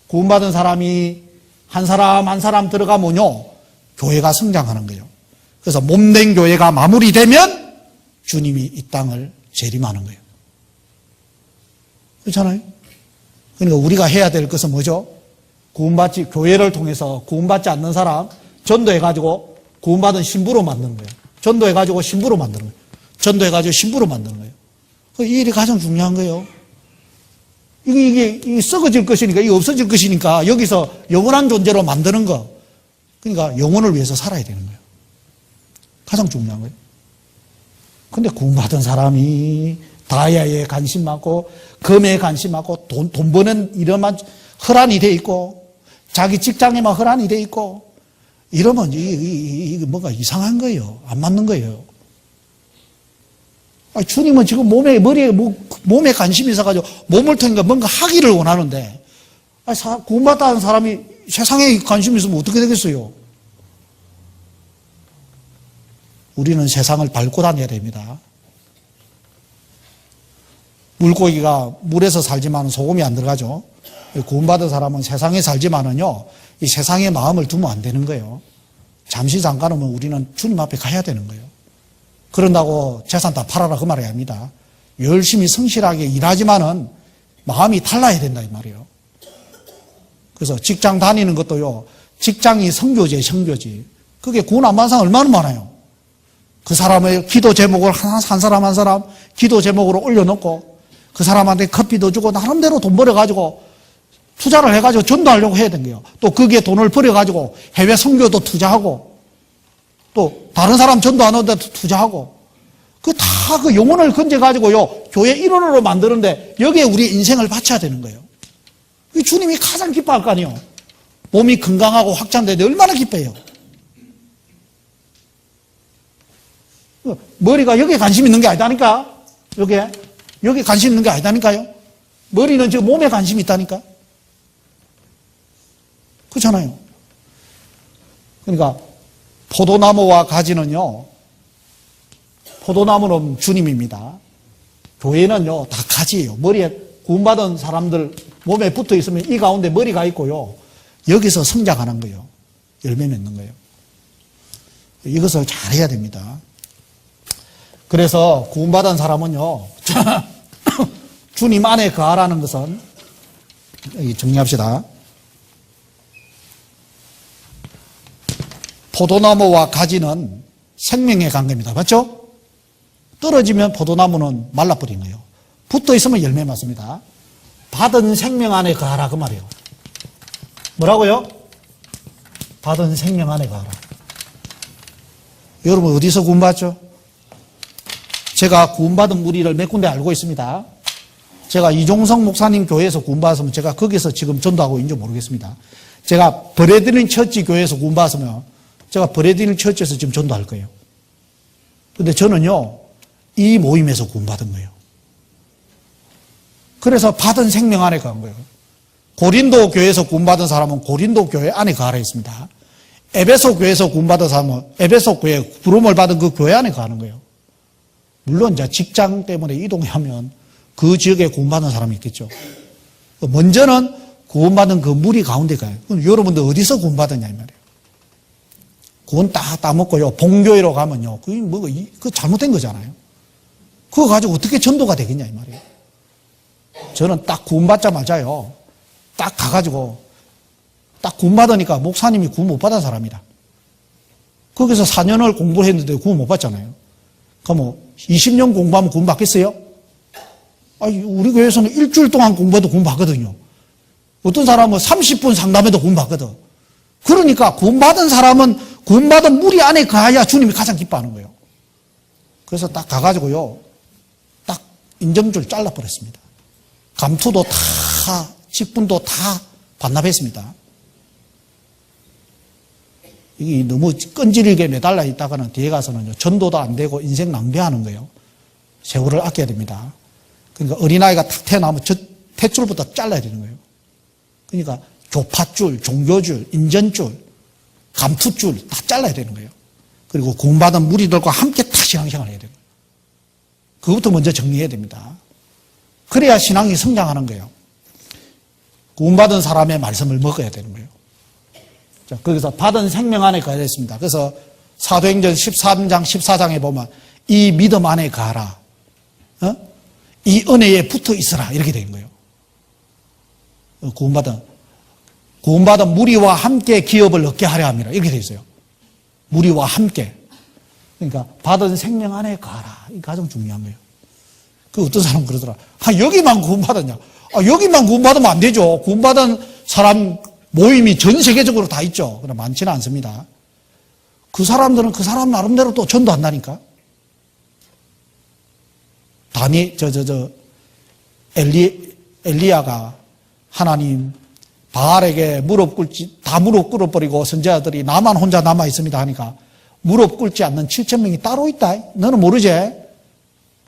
구원받은 사람이 한 사람 한 사람 들어가면요, 교회가 성장하는 거예요. 그래서 몸된 교회가 마무리되면 주님이 이 땅을 재림하는 거예요. 그렇잖아요? 그러니까 우리가 해야 될 것은 뭐죠? 구원받지, 교회를 통해서 구원받지 않는 사람 전도해가지고 구원받은 신부로 만드는 거예요. 전도해가지고 신부로 만드는 거예요. 전도해가지고 신부로 만드는 거예요. 이 일이 가장 중요한 거예요. 이게 썩어질 것이니까, 이게 없어질 것이니까 여기서 영원한 존재로 만드는 거. 그러니까 영혼을 위해서 살아야 되는 거예요. 가장 중요한 거예요. 근데 구원받은 사람이 다이아에 관심 많고, 금에 관심 많고, 돈 버는 일에만 혈안이 돼 있고, 자기 직장에만 혈안이 돼 있고, 이러면 이게 뭔가 이상한 거예요. 안 맞는 거예요. 아니, 주님은 지금 몸에 관심이 있어가지고 몸을 통해서 뭔가 하기를 원하는데, 구원받다는 사람이 세상에 관심이 있으면 어떻게 되겠어요? 우리는 세상을 밟고 다녀야 됩니다. 물고기가 물에서 살지만 소금이 안 들어가죠. 구원받은 사람은 세상에 살지만은요, 이 세상의 마음을 두면 안 되는 거예요. 잠시 잠깐은 우리는 주님 앞에 가야 되는 거예요. 그런다고 재산 다 팔아라 그 말이 아닙니다. 열심히 성실하게 일하지만은 마음이 달라야 된다 이 말이에요. 그래서 직장 다니는 것도요, 직장이 성교지예요, 성교지. 그게 구원 안 받은 사람 얼마나 많아요. 그 사람의 기도 제목을 한 사람 한 사람 기도 제목으로 올려놓고 그 사람한테 커피도 주고 나름대로 돈 벌어가지고 투자를 해가지고 전도하려고 해야 되는 거예요. 또 거기에 돈을 벌여가지고 해외 선교도 투자하고 또 다른 사람 전도 안 오는데 투자하고 그 영혼을 건져가지고요, 교회 일원으로 만드는데 여기에 우리 인생을 바쳐야 되는 거예요. 주님이 가장 기뻐할 거 아니에요. 몸이 건강하고 확장되는데 얼마나 기뻐해요. 머리가 여기에 관심 있는 게 아니다니까. 여기에 관심 있는 게 아니다니까요. 머리는 지금 몸에 관심이 있다니까. 그렇잖아요. 그러니까 포도나무와 가지는요, 포도나무는 주님입니다. 교회는요, 다 가지예요. 머리에 구원받은 사람들 몸에 붙어 있으면 이 가운데 머리가 있고요, 여기서 성장하는 거예요. 열매 맺는 거예요. 이것을 잘 해야 됩니다. 그래서 구원받은 사람은요, 주님 안에 거하라는 것은, 여기 정리합시다. 포도나무와 가지는 생명의 관계입니다. 맞죠? 떨어지면 포도나무는 말라버린 거예요. 붙어 있으면 열매 맞습니다. 받은 생명 안에 거하라 그 말이에요. 뭐라고요? 받은 생명 안에 거하라. 여러분 어디서 구원받죠? 제가 구원받은 무리를 몇 군데 알고 있습니다. 제가 이종성 목사님 교회에서 구원받았으면 제가 거기서 지금 전도하고 있는지 모르겠습니다. 제가 브레드린 처치 교회에서 구원받았으면 제가 브레드린 처치에서 지금 전도할 거예요. 그런데 저는요, 이 모임에서 구원받은 거예요. 그래서 받은 생명 안에 거한 거예요. 고린도 교회에서 구원받은 사람은 고린도 교회 안에 거하라 했습니다. 에베소 교회에서 구원받은 사람은 에베소 교회 부름을 받은 그 교회 안에 거하는 거예요. 물론 이제 직장 때문에 이동하면 그 지역에 구원받은 사람이 있겠죠. 먼저는 구원받은 그 무리 가운데 가요. 그럼 여러분들 어디서 구원받았냐 이 말이에요. 구원 딱 따먹고요, 본교회로 가면요, 그거 잘못된 거잖아요. 그거 가지고 어떻게 전도가 되겠냐 이 말이에요. 저는 딱 구원받자마자요, 딱 가가지고 딱 구원받으니까 목사님이 구원 못 받은 사람이다. 거기서 4년을 공부를 했는데 구원 못 받잖아요. 그럼 20년 공부하면 구원 받겠어요? 아니, 우리 교회에서는 일주일 동안 공부해도 구원 받거든요. 어떤 사람은 30분 상담해도 구원 받거든. 그러니까 구원 받은 사람은 구원 받은 무리 안에 가야 주님이 가장 기뻐하는 거예요. 그래서 딱 가가지고요, 딱 인정줄 잘라버렸습니다. 감투도 다, 직분도 다 반납했습니다. 이게 너무 끈질기게 매달려 있다가는 뒤에 가서는 전도도 안 되고 인생 낭비하는 거예요. 세월을 아껴야 됩니다. 그러니까 어린아이가 탁 태어나면 저 탯줄부터 잘라야 되는 거예요. 그러니까 교파줄, 종교줄, 인전줄, 감투줄 다 잘라야 되는 거예요. 그리고 구원받은 무리들과 함께 다 신앙생활을 해야 돼요. 그것부터 먼저 정리해야 됩니다. 그래야 신앙이 성장하는 거예요. 구원받은 사람의 말씀을 먹어야 되는 거예요. 자, 거기서 받은 생명 안에 가야 됐습니다. 그래서 사도행전 13장, 14장에 보면 이 믿음 안에 가라. 이 은혜에 붙어 있어라. 이렇게 되는 거예요. 구원받은 무리와 함께 기업을 얻게 하려 합니다. 이렇게 되어 있어요. 무리와 함께. 그러니까 받은 생명 안에 가라. 이게 가장 중요한 거예요. 그 어떤 사람은 그러더라. 여기만 구원받았냐? 여기만 구원받으면 안 되죠. 구원받은 사람 모임이 전 세계적으로 다 있죠. 그러나 많지는 않습니다. 그 사람들은 그 사람 나름대로 또 전도한다니까. 엘리야가 하나님 바알에게 다 무릎 꿇어버리고 선지자들이 나만 혼자 남아있습니다 하니까 무릎 꿇지 않는 7,000명이 따로 있다. 너는 모르지?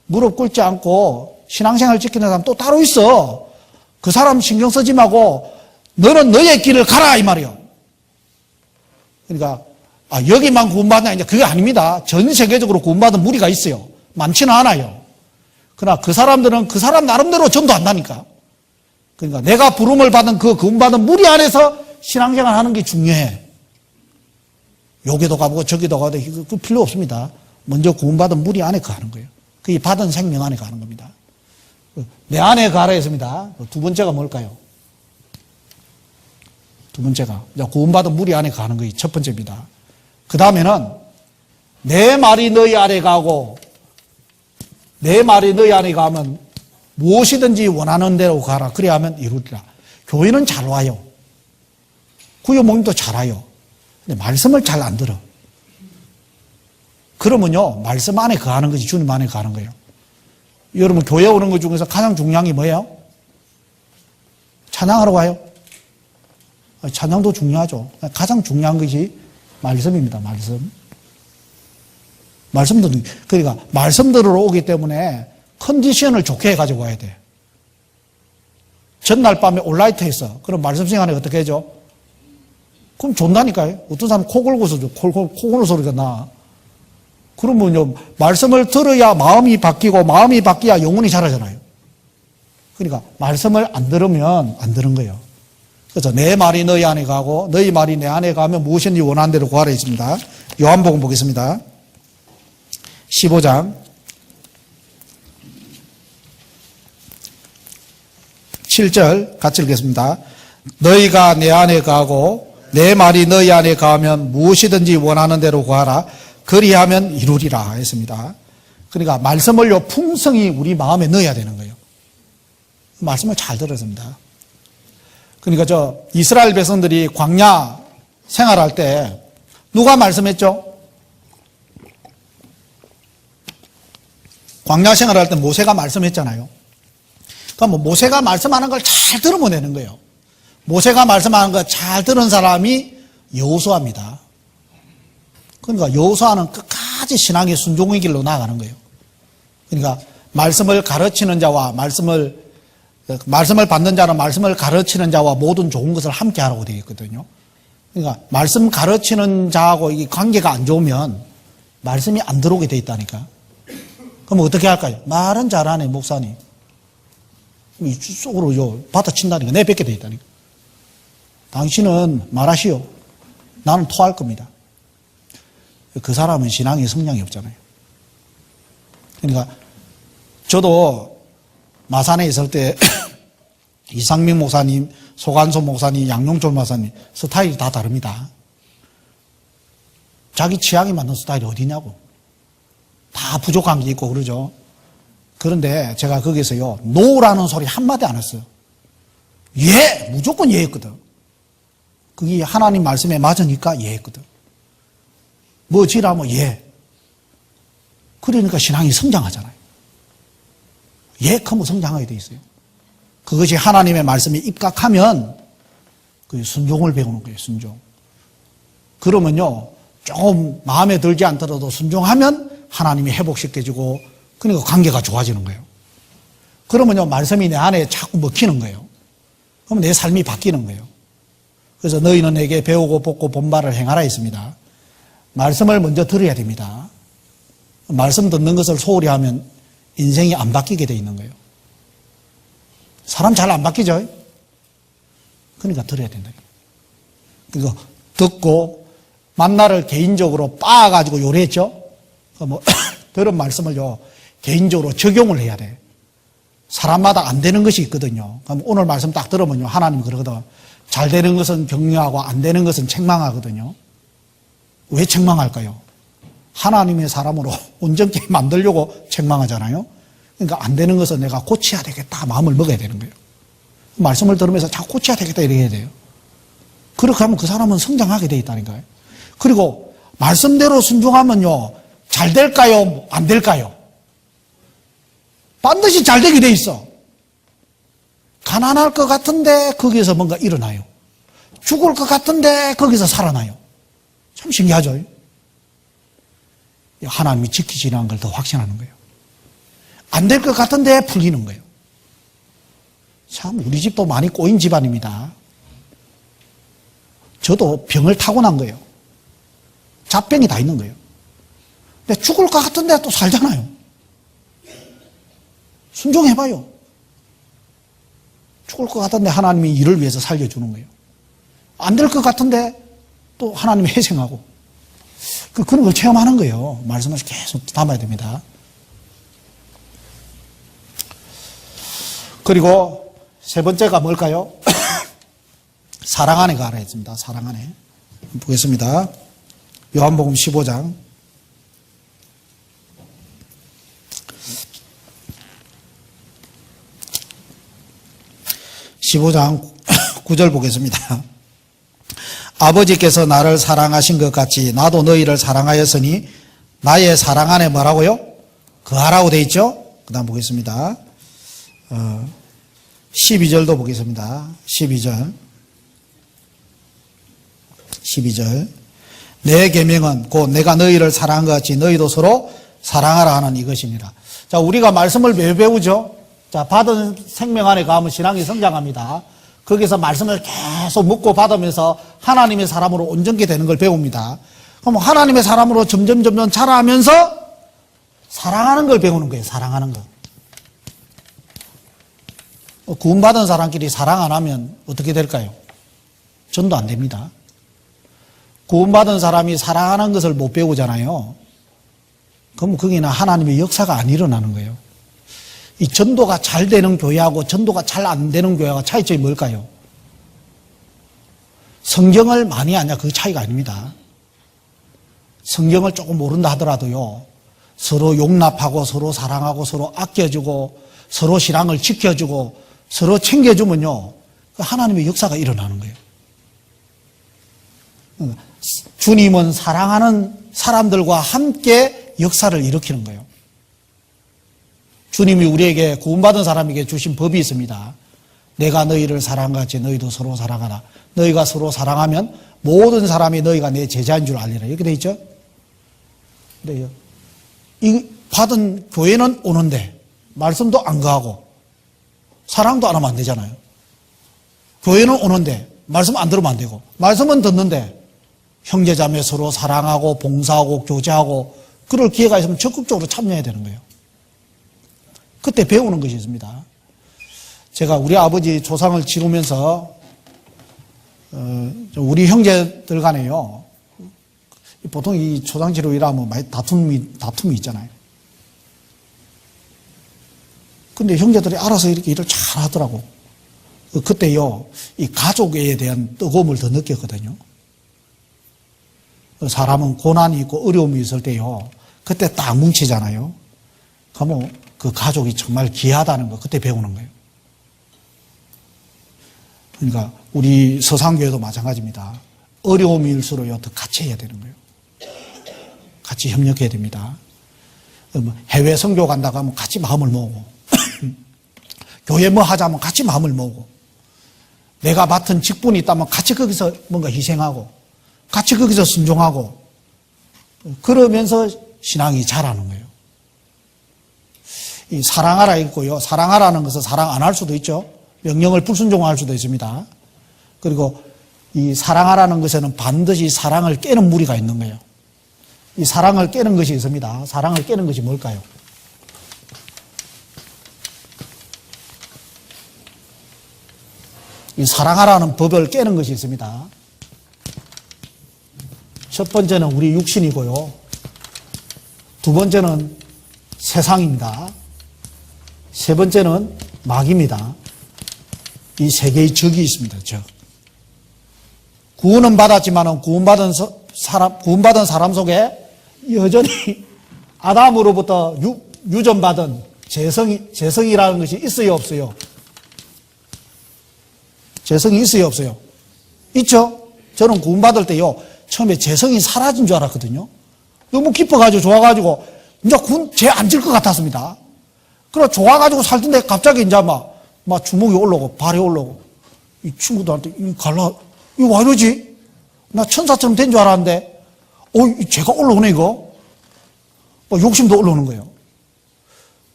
무릎 꿇지 않고 신앙생활 지키는 사람 또 따로 있어. 그 사람 신경 쓰지 말고 너는 너의 길을 가라 이 말이요. 그러니까 여기만 구원받냐 이제 그게 아닙니다. 전 세계적으로 구원받은 무리가 있어요. 많지는 않아요. 그러나 그 사람들은 그 사람 나름대로 전도한다니까. 그러니까 내가 부름을 받은 그 구원받은 무리 안에서 신앙생활 하는 게 중요해. 여기도 가보고 저기도 가도 그 필요 없습니다. 먼저 구원받은 무리 안에 가는 거예요. 그게 받은 생명 안에 가는 겁니다. 내 안에 가라 했습니다. 두 번째가 뭘까요? 두 번째가 구원받은 무리 안에 가는 것이 첫 번째입니다. 그 다음에는 내 말이 너희 안에 가고 내 말이 너희 안에 가면 무엇이든지 원하는 대로 가라. 그래야 하면 이루리라. 교회는 잘 와요. 구요 모임도 잘 와요. 근데 말씀을 잘 안 들어. 그러면요, 말씀 안에 거하는 것이 주님 안에 거하는 거예요. 여러분, 교회 오는 것 중에서 가장 중요한 게 뭐예요? 찬양하러 가요. 찬양도 중요하죠. 가장 중요한 것이 말씀입니다. 그러니까 말씀 들으러 오기 때문에 컨디션을 좋게 해가지고 와야 돼. 전날 밤에 온라이트 했어. 그럼 말씀 시간에 어떻게 해줘? 그럼 좋다니까요. 어떤 사람은 코 골고서 코 고는 소리가 나. 그러면요, 말씀을 들어야 마음이 바뀌고 마음이 바뀌어야 영혼이 자라잖아요. 그러니까 말씀을 안 들으면 안 들은 거예요. 그래서 내 말이 너희 안에 가고 너희 말이 내 안에 가면 무엇인지 원하는 대로 구하라 있습니다. 요한복음 보겠습니다. 15장 7절 같이 읽겠습니다. 너희가 내 안에 가고 내 말이 너희 안에 가면 무엇이든지 원하는 대로 구하라. 그리하면 이루리라 했습니다. 그러니까 말씀을요 풍성히 우리 마음에 넣어야 되는 거예요. 말씀을 잘 들었습니다. 그러니까 이스라엘 백성들이 광야 생활할 때 누가 말씀했죠? 광야 생활할 때 모세가 말씀했잖아요. 그러니까 모세가 말씀하는 걸 잘 들으면 되는 거예요. 모세가 말씀하는 걸 잘 들은 사람이 여호수아입니다. 그러니까 여호수아는 끝까지 신앙의 순종의 길로 나아가는 거예요. 그러니까 말씀을 가르치는 자와 말씀을 받는 자는 말씀을 가르치는 자와 모든 좋은 것을 함께 하라고 되어 있거든요. 그러니까 말씀 가르치는 자하고 이 관계가 안 좋으면 말씀이 안 들어오게 되어 있다니까. 그럼 어떻게 할까요? 말은 잘하네 목사님. 이쪽으로 받아친다니까. 내뱉게 되어 있다니까. 당신은 말하시오. 나는 토할 겁니다. 그 사람은 신앙의 성량이 없잖아요. 그러니까 저도 마산에 있을 때 이상민 목사님, 소관소 목사님, 양용철 목사님 스타일이 다 다릅니다. 자기 취향에 맞는 스타일이 어디냐고. 다 부족한 게 있고 그러죠. 그런데 제가 거기서요, 노라는 소리 한마디 안 했어요. 예! 무조건 예 했거든. 그게 하나님 말씀에 맞으니까 예 했거든. 뭐 지라면 예. 그러니까 신앙이 성장하잖아요. 예, 크면 성장하게 돼 있어요. 그것이 하나님의 말씀에 입각하면 그 순종을 배우는 거예요, 순종. 그러면요, 조금 마음에 들지 않더라도 순종하면 하나님이 회복시켜주고, 그러니까 관계가 좋아지는 거예요. 그러면요, 말씀이 내 안에 자꾸 먹히는 거예요. 그러면 내 삶이 바뀌는 거예요. 그래서 너희는 내게 배우고 복고 본바를 행하라 했습니다. 말씀을 먼저 들어야 됩니다. 말씀 듣는 것을 소홀히 하면 인생이 안 바뀌게 돼 있는 거예요. 사람 잘 안 바뀌죠? 그러니까 들어야 된다. 그리고 듣고 만나를 개인적으로 빻아가지고 요리했죠? 뭐 들은 말씀을요, 개인적으로 적용을 해야 돼. 사람마다 안 되는 것이 있거든요. 그럼 오늘 말씀 딱 들으면요, 하나님이 그러거든. 잘 되는 것은 격려하고 안 되는 것은 책망하거든요. 왜 책망할까요? 하나님의 사람으로 온전케 만들려고 책망하잖아요. 그러니까 안 되는 것은 내가 고쳐야 되겠다 마음을 먹어야 되는 거예요. 말씀을 들으면서 자꾸 고쳐야 되겠다 이렇게 해야 돼요. 그렇게 하면 그 사람은 성장하게 돼 있다니까요. 그리고 말씀대로 순종하면요, 잘 될까요? 안 될까요? 반드시 잘 되게 돼 있어. 가난할 것 같은데 거기에서 뭔가 일어나요. 죽을 것 같은데 거기서 살아나요. 참 신기하죠? 하나님이 지키시라는 걸 더 확신하는 거예요. 안 될 것 같은데 풀리는 거예요. 참 우리 집도 많이 꼬인 집안입니다. 저도 병을 타고난 거예요. 잡병이 다 있는 거예요. 근데 죽을 것 같은데 또 살잖아요. 순종해봐요. 죽을 것 같은데 하나님이 일을 위해서 살려주는 거예요. 안 될 것 같은데 또 하나님이 희생하고. 그런 걸 체험하는 거예요. 말씀을 계속 담아야 됩니다. 그리고 세 번째가 뭘까요? 사랑 안에 가라 했습니다. 사랑 안에. 보겠습니다. 요한복음 15장. 15장 9절 보겠습니다. 아버지께서 나를 사랑하신 것 같이 나도 너희를 사랑하였으니 나의 사랑 안에 뭐라고요? 거하라고 돼 있죠? 그 다음 보겠습니다. 12절도 보겠습니다. 12절. 내 계명은 곧 내가 너희를 사랑한 것 같이 너희도 서로 사랑하라 하는 이것이니라. 자, 우리가 말씀을 왜 배우죠? 자, 받은 생명 안에 가면 신앙이 성장합니다. 거기서 말씀을 계속 묻고 받으면서 하나님의 사람으로 온전케 되는 걸 배웁니다. 그럼 하나님의 사람으로 점점 자라면서 사랑하는 걸 배우는 거예요. 사랑하는 거. 구원받은 사람끼리 사랑 안 하면 어떻게 될까요? 전도 안 됩니다. 구원받은 사람이 사랑하는 것을 못 배우잖아요. 그럼 거기는 하나님의 역사가 안 일어나는 거예요. 이 전도가 잘 되는 교회하고 전도가 잘 안 되는 교회가 차이점이 뭘까요? 성경을 많이 아냐 그 차이가 아닙니다. 성경을 조금 모른다 하더라도요, 서로 용납하고 서로 사랑하고 서로 아껴주고 서로 신앙을 지켜주고 서로 챙겨주면요, 하나님의 역사가 일어나는 거예요. 주님은 사랑하는 사람들과 함께 역사를 일으키는 거예요. 주님이 우리에게 구원받은 사람에게 주신 법이 있습니다. 내가 너희를 사랑같이 너희도 서로 사랑하라. 너희가 서로 사랑하면 모든 사람이 너희가 내 제자인 줄 알리라. 이렇게 돼 있죠? 그래요. 이 받은 교회는 오는데 말씀도 안 가고 사랑도 안 하면 안 되잖아요. 교회는 오는데 말씀 안 들으면 안 되고 말씀은 듣는데 형제자매 서로 사랑하고 봉사하고 교제하고 그럴 기회가 있으면 적극적으로 참여해야 되는 거예요. 그때 배우는 것이 있습니다. 제가 우리 아버지 조상을 지르면서 우리 형제들 간에요. 보통 이 조상 지르고 일하면 많이 다툼이 있잖아요. 근데 형제들이 알아서 이렇게 일을 잘 하더라고. 그때요, 이 가족에 대한 뜨거움을 더 느꼈거든요. 사람은 고난이 있고 어려움이 있을 때요. 그때 딱 뭉치잖아요. 그러면 그 가족이 정말 귀하다는 거 그때 배우는 거예요. 그러니까 우리 서상교회도 마찬가지입니다. 어려움일수록요 더 같이 해야 되는 거예요. 같이 협력해야 됩니다. 해외 선교 간다고 하면 같이 마음을 모으고 교회 뭐 하자면 같이 마음을 모으고 내가 맡은 직분이 있다면 같이 거기서 뭔가 희생하고 같이 거기서 순종하고 그러면서 신앙이 자라는 거예요. 이 사랑하라 있고요. 사랑하라는 것은 사랑 안 할 수도 있죠. 명령을 불순종할 수도 있습니다. 그리고 이 사랑하라는 것에는 반드시 사랑을 깨는 무리가 있는 거예요. 이 사랑을 깨는 것이 있습니다. 사랑을 깨는 것이 뭘까요? 이 사랑하라는 법을 깨는 것이 있습니다. 첫 번째는 우리 육신이고요. 두 번째는 세상입니다. 세 번째는 마귀입니다. 이 세 개의 적이 있습니다. 적. 구원은 받았지만 구원받은 사람 속에 여전히 아담으로부터 유전받은 재성이라는 것이 있어요, 없어요? 재성이 있어요, 없어요? 있죠? 저는 구원받을 때요, 처음에 재성이 사라진 줄 알았거든요. 너무 기뻐가지고, 좋아가지고, 이제 죄 안 질 것 같았습니다. 그래, 좋아가지고 살던데 갑자기 이제 막 주먹이 올라오고, 발이 올라오고, 이 친구들한테, 이거 왜 이러지? 나 천사처럼 된 줄 알았는데, 제가 올라오네, 이거? 욕심도 올라오는 거예요.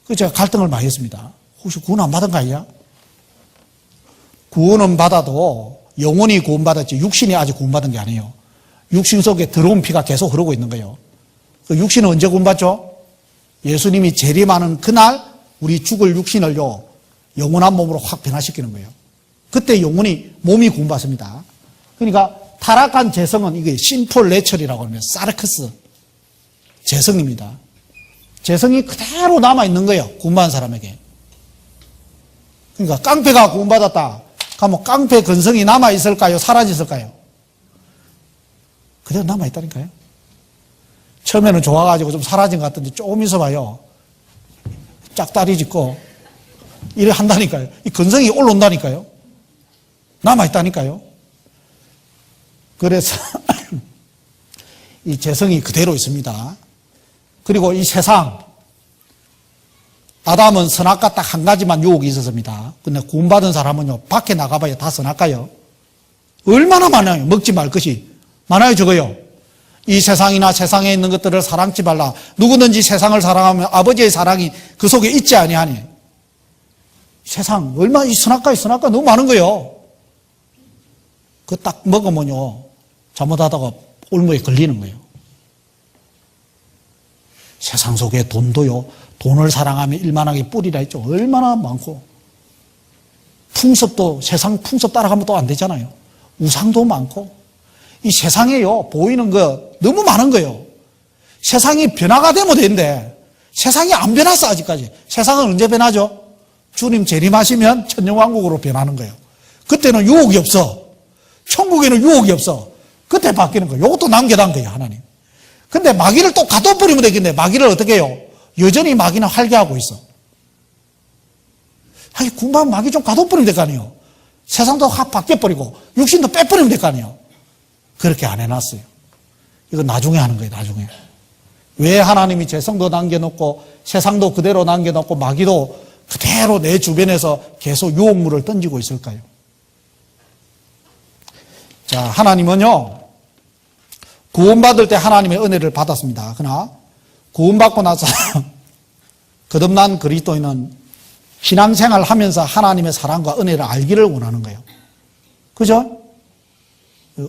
그래서 제가 갈등을 많이 했습니다. 혹시 구원 안 받은 거 아니야? 구원은 받아도 영혼이 구원받았지 육신이 아직 구원받은 게 아니에요. 육신 속에 들어온 피가 계속 흐르고 있는 거예요. 그 육신은 언제 구원받죠? 예수님이 재림하는 그날 우리 죽을 육신을요 영원한 몸으로 확 변화시키는 거예요. 그때 영혼이 몸이 구원받습니다. 그러니까 타락한 재성은 이게 신폴 내철이라고 하면 사르크스 재성입니다. 재성이 그대로 남아있는 거예요. 구원받은 사람에게. 그러니까 깡패가 구원받았다. 그러면 깡패 근성이 남아있을까요? 사라졌을까요? 그대로 남아있다니까요. 처음에는 좋아가지고 좀 사라진 것 같은데 조금 있어봐요. 짝다리 짚고 이래 한다니까요. 이 근성이 올라온다니까요. 남아있다니까요. 그래서 이 재성이 그대로 있습니다. 그리고 이 세상, 아담은 선악과 딱 한 가지만 유혹이 있었습니다. 근데 구원받은 사람은요, 밖에 나가봐야 다 선악과요. 얼마나 많아요. 먹지 말 것이. 많아요, 적어요. 이 세상이나 세상에 있는 것들을 사랑치 말라. 누구든지 세상을 사랑하면 아버지의 사랑이 그 속에 있지 아니하니. 세상, 얼마나 이 선악과 너무 많은 거예요. 그거 딱 먹으면요, 잘못하다가 올무에 걸리는 거예요. 세상 속에 돈도요, 돈을 사랑하면 일만하게 뿌리라 했죠. 얼마나 많고. 풍습도, 세상 풍습 따라가면 또 안 되잖아요. 우상도 많고. 이 세상에요, 보이는 거 너무 많은 거예요. 세상이 변화가 되면 되는데, 세상이 안 변했어, 아직까지. 세상은 언제 변하죠? 주님 재림하시면 천년왕국으로 변하는 거예요. 그때는 유혹이 없어. 천국에는 유혹이 없어. 그때 바뀌는 거예요. 이것도 남겨둔 거예요, 하나님. 근데 마귀를 또 가둬버리면 되겠네. 마귀를 어떻게 해요? 여전히 마귀는 활개하고 있어. 아니, 군밤 마귀 좀 가둬버리면 될 거 아니에요. 세상도 확 바뀌어버리고, 육신도 빼버리면 될 거 아니에요. 그렇게 안 해놨어요. 이거 나중에 하는 거예요, 나중에. 왜 하나님이 재성도 남겨놓고, 세상도 그대로 남겨놓고, 마귀도 그대로 내 주변에서 계속 유혹물을 던지고 있을까요? 자, 하나님은요, 구원받을 때 하나님의 은혜를 받았습니다. 그러나 구원받고 나서 거듭난 그리스도인은 신앙생활을 하면서 하나님의 사랑과 은혜를 알기를 원하는 거예요. 그죠?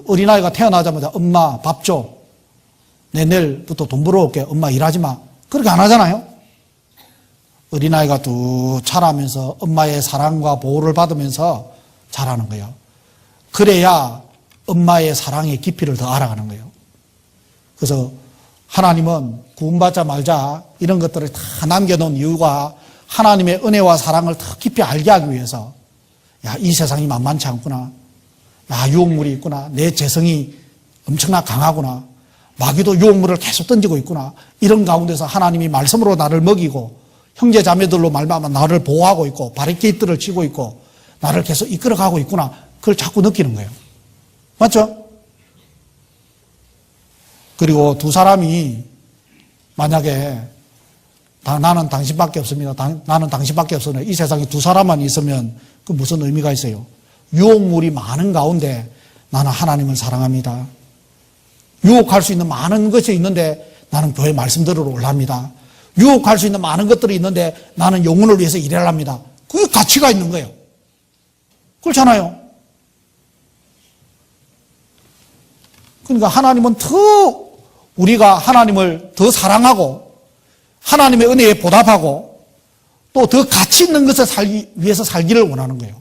어린아이가 태어나자마자 엄마 밥 줘. 내 내일부터 돈 벌어올게. 엄마 일하지 마. 그렇게 안 하잖아요. 어린아이가 쭉 자라면서 엄마의 사랑과 보호를 받으면서 자라는 거예요. 그래야 엄마의 사랑의 깊이를 더 알아가는 거예요. 그래서 하나님은 구원받자 말자 이런 것들을 다 남겨놓은 이유가 하나님의 은혜와 사랑을 더 깊이 알게 하기 위해서, 야, 이 세상이 만만치 않구나. 야, 유혹물이 있구나. 내 재성이 엄청나 강하구나. 마귀도 유혹물을 계속 던지고 있구나. 이런 가운데서 하나님이 말씀으로 나를 먹이고 형제 자매들로 말미암아 나를 보호하고 있고 바리케이트를 치고 있고 나를 계속 이끌어가고 있구나. 그걸 자꾸 느끼는 거예요. 맞죠? 그리고 두 사람이 만약에 나는 당신밖에 없습니다. 나는 당신밖에 없으면 이 세상에 두 사람만 있으면 그 무슨 의미가 있어요? 유혹물이 많은 가운데 나는 하나님을 사랑합니다. 유혹할 수 있는 많은 것이 있는데 나는 교회 말씀 들으러 올랍니다. 유혹할 수 있는 많은 것들이 있는데 나는 영혼을 위해서 일해야 합니다. 그게 가치가 있는 거예요. 그렇잖아요. 그러니까 하나님은 더 우리가 하나님을 더 사랑하고 하나님의 은혜에 보답하고 또 더 가치 있는 것을 위해서 살기를 원하는 거예요.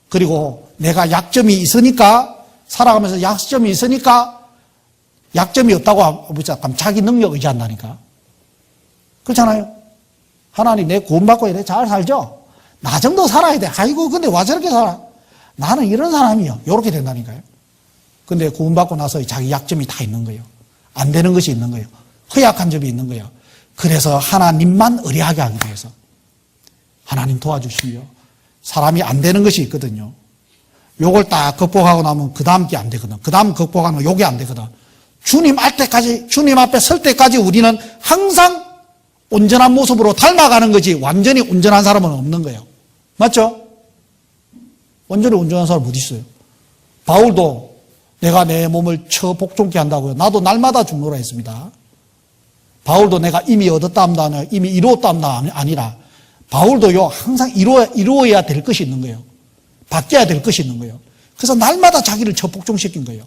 그리고 내가 약점이 있으니까 살아가면서 약점이 있으니까 약점이 없다고 하면 자기 능력 의지한다니까. 그렇잖아요. 하나님 내 구원받고 이래 잘 살죠? 나 정도 살아야 돼. 아이고 근데 와 저렇게 살아? 나는 이런 사람이요. 이렇게 된다니까요. 근데 구원받고 나서 자기 약점이 다 있는 거예요. 안 되는 것이 있는 거예요. 허약한 점이 있는 거예요. 그래서 하나님만 의뢰하게 하기 위해서 하나님 도와주시며 사람이 안 되는 것이 있거든요. 요걸 딱 극복하고 나면 그 다음 게 안 되거든. 그 다음 극복하면 요게 안 되거든. 주님 알 때까지, 주님 앞에 설 때까지 우리는 항상 온전한 모습으로 닮아가는 거지 완전히 온전한 사람은 없는 거예요. 맞죠? 완전히 온전한 사람 어디 있어요? 바울도 내가 내 몸을 처 복종케 한다고요. 나도 날마다 죽노라 했습니다. 바울도 내가 이미 얻었다 합니다. 이미 이루었다 합니다. 아니라 바울도요 항상 이루어야 될 것이 있는 거예요. 바뀌어야 될 것이 있는 거예요. 그래서 날마다 자기를 처 복종시킨 거예요.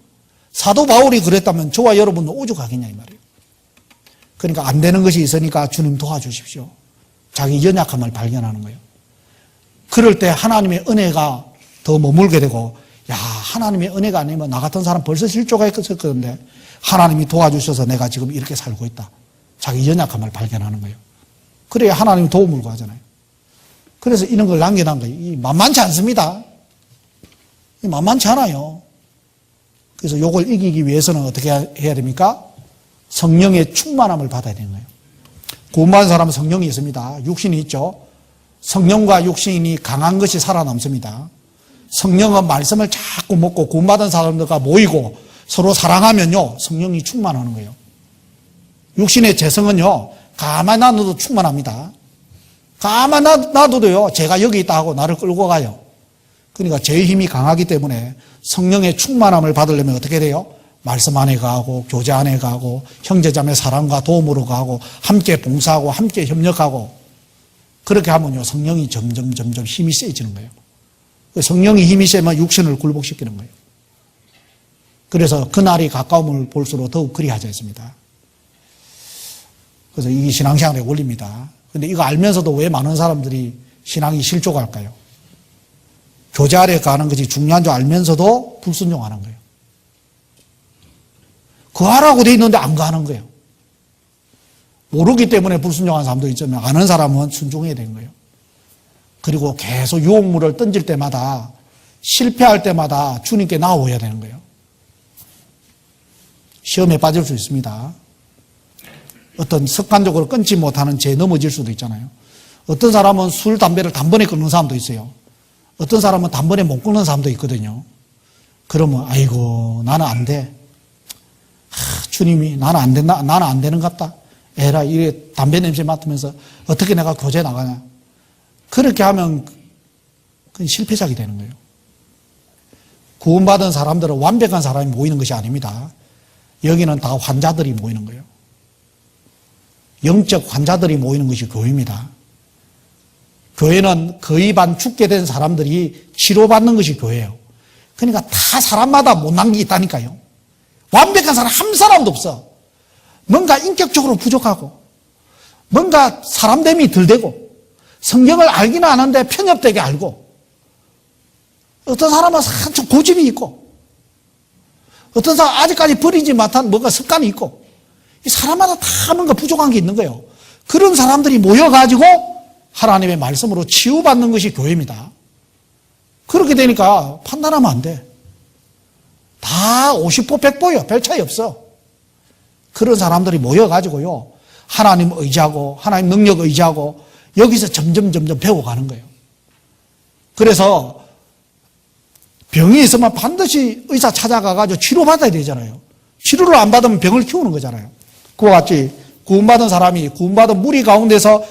사도 바울이 그랬다면 저와 여러분도 오죽하겠냐 이 말이에요. 그러니까 안 되는 것이 있으니까 주님 도와주십시오. 자기 연약함을 발견하는 거예요. 그럴 때 하나님의 은혜가 더 머물게 되고 야 하나님의 은혜가 아니면 나 같은 사람 벌써 실조가 있었거든요. 하나님이 도와주셔서 내가 지금 이렇게 살고 있다. 자기 연약함을 발견하는 거예요. 그래야 하나님 도움을 구하잖아요. 그래서 이런 걸 남겨놓은 거예요. 이 만만치 않습니다. 이 만만치 않아요. 그래서 이걸 이기기 위해서는 어떻게 해야 됩니까? 성령의 충만함을 받아야 되는 거예요. 구원받은 사람은 성령이 있습니다. 육신이 있죠. 성령과 육신이 강한 것이 살아남습니다. 성령은 말씀을 자꾸 먹고 구원받은 사람들과 모이고 서로 사랑하면요 성령이 충만하는 거예요. 육신의 재성은요 가만히 놔둬도 충만합니다. 가만히 놔둬도요 제가 여기 있다 하고 나를 끌고 가요. 그러니까 제 힘이 강하기 때문에 성령의 충만함을 받으려면 어떻게 돼요? 말씀 안에 가고 교제 안에 가고 형제자매 사랑과 도움으로 가고 함께 봉사하고 함께 협력하고 그렇게 하면요 성령이 점점 힘이 세지는 거예요. 성령이 힘이 세면 육신을 굴복시키는 거예요. 그래서 그날이 가까움을 볼수록 더욱 그리하자 했습니다. 그래서 이게 신앙생활의 원리입니다. 근데 이거 알면서도 왜 많은 사람들이 신앙이 실족할까요? 교제 아래 가는 것이 중요한 줄 알면서도 불순종하는 거예요. 그 하라고 돼 있는데 안 가는 거예요. 모르기 때문에 불순종하는 사람도 있지만 아는 사람은 순종해야 되는 거예요. 그리고 계속 유혹물을 던질 때마다 실패할 때마다 주님께 나와야 되는 거예요. 시험에 빠질 수 있습니다. 어떤 습관적으로 끊지 못하는 죄에 넘어질 수도 있잖아요. 어떤 사람은 술, 담배를 단번에 끊는 사람도 있어요. 어떤 사람은 단번에 못 끊는 사람도 있거든요. 그러면 아이고 나는 안 돼. 주님이 나는 안 된다. 나는 안 되는 것 같다. 에라 이게 담배 냄새 맡으면서 어떻게 내가 교제 나가냐. 그렇게 하면 그건 실패작이 되는 거예요. 구원받은 사람들은 완벽한 사람이 모이는 것이 아닙니다. 여기는 다 환자들이 모이는 거예요. 영적 환자들이 모이는 것이 교회입니다. 교회는 거의 반 죽게 된 사람들이 치료받는 것이 교회예요. 그러니까 다 사람마다 못난 게 있다니까요. 완벽한 사람 한 사람도 없어. 뭔가 인격적으로 부족하고 뭔가 사람됨이 덜 되고 성경을 알기는 아는데 편협되게 알고 어떤 사람은 한참 고집이 있고 어떤 사람 아직까지 버리지 못한 뭔가 습관이 있고 이 사람마다 다 뭔가 부족한 게 있는 거예요. 그런 사람들이 모여가지고 하나님의 말씀으로 치유받는 것이 교회입니다. 그렇게 되니까 판단하면 안 돼. 다 50보 100보요. 별 차이 없어. 그런 사람들이 모여가지고요. 하나님 의지하고 하나님 능력 의지하고 여기서 점점 배워가는 거예요. 그래서 병이 있으면 반드시 의사 찾아가가지고 치료받아야 되잖아요. 치료를 안 받으면 병을 키우는 거잖아요. 그와 같이 구원받은 사람이 구원받은 무리 가운데서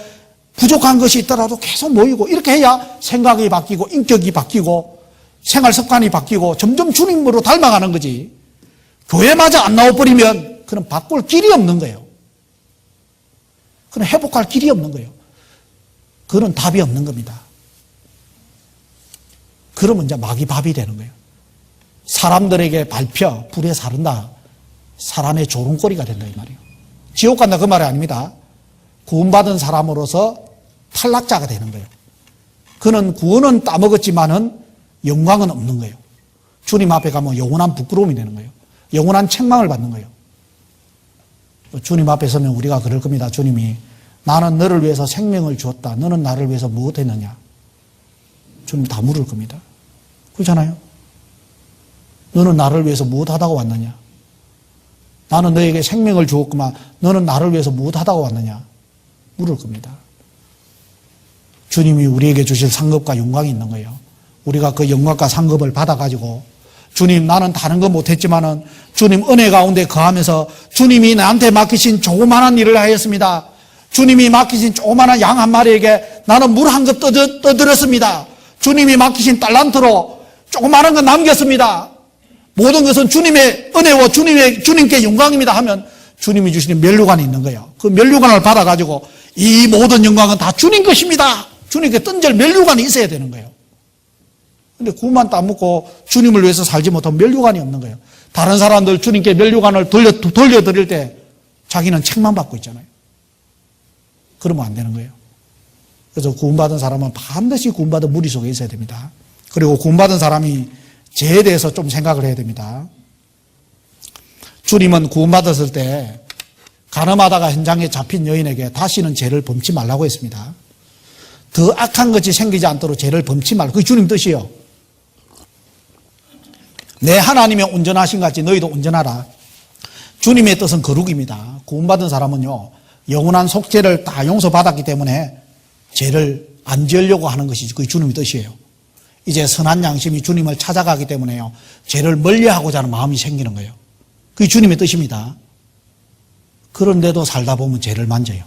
부족한 것이 있더라도 계속 모이고 이렇게 해야 생각이 바뀌고 인격이 바뀌고 생활 습관이 바뀌고 점점 주님으로 닮아가는 거지. 교회마저 안 나와버리면 그는 바꿀 길이 없는 거예요. 그는 회복할 길이 없는 거예요. 그는 답이 없는 겁니다. 그러면 이제 막이 밥이 되는 거예요. 사람들에게 밟혀 불에 사른다. 사람의 조롱거리가 된다 이 말이에요. 지옥 간다 그 말이 아닙니다. 구원받은 사람으로서 탈락자가 되는 거예요. 그는 구원은 따먹었지만은 영광은 없는 거예요. 주님 앞에 가면 영원한 부끄러움이 되는 거예요. 영원한 책망을 받는 거예요. 주님 앞에 서면 우리가 그럴 겁니다. 주님이 나는 너를 위해서 생명을 주었다. 너는 나를 위해서 무엇 했느냐? 주님 다 물을 겁니다. 그렇잖아요? 너는 나를 위해서 무엇 하다가 왔느냐? 나는 너에게 생명을 주었구만. 너는 나를 위해서 무엇 하다가 왔느냐? 물을 겁니다. 주님이 우리에게 주실 상급과 영광이 있는 거예요. 우리가 그 영광과 상급을 받아가지고 주님 나는 다른 거 못했지만은 주님 은혜 가운데 거하면서 주님이 나한테 맡기신 조그마한 일을 하였습니다. 주님이 맡기신 조그마한 양 한 마리에게 나는 물 한 컵 떠들었습니다. 주님이 맡기신 달란트로 조그마한 거 남겼습니다. 모든 것은 주님의 은혜와 주님께 영광입니다 하면 주님이 주시는 면류관이 있는 거예요. 그 면류관을 받아가지고 이 모든 영광은 다 주님 것입니다. 주님께 던질 면류관이 있어야 되는 거예요. 근데 구만 따먹고 주님을 위해서 살지 못하면 면류관이 없는 거예요. 다른 사람들 주님께 면류관을 돌려드릴 때 자기는 책만 받고 있잖아요. 그러면 안 되는 거예요. 그래서 구원받은 사람은 반드시 구원받은 무리 속에 있어야 됩니다. 그리고 구원받은 사람이 죄에 대해서 좀 생각을 해야 됩니다. 주님은 구원받았을 때 간음하다가 현장에 잡힌 여인에게 다시는 죄를 범치 말라고 했습니다. 더 악한 것이 생기지 않도록 죄를 범치 말라. 그게 주님 뜻이에요. 내 하나님의 온전하신 같이 너희도 온전하라. 주님의 뜻은 거룩입니다. 구원받은 사람은요, 영원한 속죄를 다 용서받았기 때문에 죄를 안 지으려고 하는 것이지 그게 주님의 뜻이에요. 이제 선한 양심이 주님을 찾아가기 때문에요, 죄를 멀리하고자 하는 마음이 생기는 거예요. 그게 주님의 뜻입니다. 그런데도 살다 보면 죄를 만져요.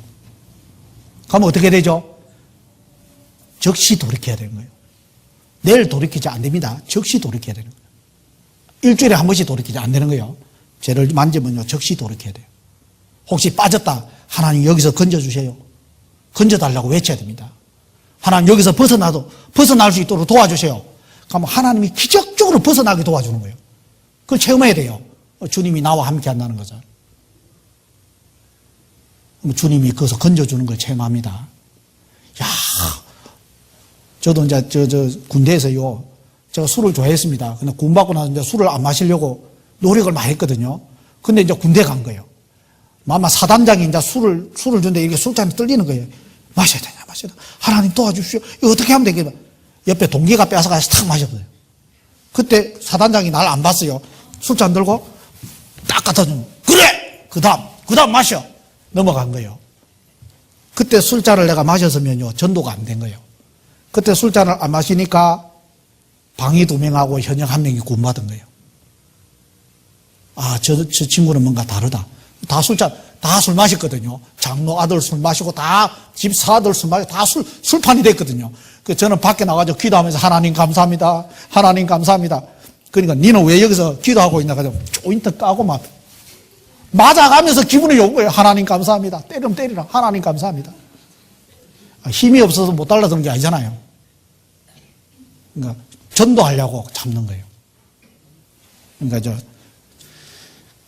그러면 어떻게 되죠? 즉시 돌이켜야 되는 거예요. 내일 돌이키지 안 됩니다. 즉시 돌이켜야 되는 거예요. 일주일에 한 번씩 돌이키지 안 되는 거예요. 죄를 만지면요, 즉시 돌이켜야 돼요. 혹시 빠졌다, 하나님 여기서 건져주세요. 건져달라고 외쳐야 됩니다. 하나님 여기서 벗어날 수 있도록 도와주세요. 그러면 하나님이 기적적으로 벗어나게 도와주는 거예요. 그걸 체험해야 돼요. 주님이 나와 함께 한다는 거죠. 주님이 거기서 건져주는 걸 체험합니다. 야, 저도 이제 군대에서요, 제가 술을 좋아했습니다. 근데 군 받고 나서 이제 술을 안 마시려고 노력을 많이 했거든요. 근데 이제 군대 간 거예요. 아마 사단장이 이제 술을 준대 이렇게 술잔이 떨리는 거예요. 마셔야 되냐, 마셔야 되냐. 하나님 도와주십시오. 이거 어떻게 하면 되겠나. 옆에 동기가 뺏어가서 탁 마셔버려요. 그때 사단장이 날 안 봤어요. 술잔 들고 딱 갖다 주면, 그래! 그 다음 마셔. 넘어간 거예요. 그때 술잔을 내가 마셨으면요, 전도가 안 된 거예요. 그때 술잔을 안 마시니까 방위 2명하고 현역 1명이 구원받은 거예요. 아, 저 친구는 뭔가 다르다. 다 술 마셨거든요. 장로 아들 술 마시고, 다 집사 아들 술 마시고, 다 술판이 됐거든요. 그 저는 밖에 나가서 기도하면서 하나님 감사합니다. 하나님 감사합니다. 그러니까 니는 왜 여기서 기도하고 있나? 가지고 조인트 까고 막 맞아가면서 기분이 좋은 거예요. 하나님 감사합니다. 때리면 때리라. 하나님 감사합니다. 힘이 없어서 못 달라드는 게 아니잖아요. 그러니까 전도하려고 참는 거예요. 그러니까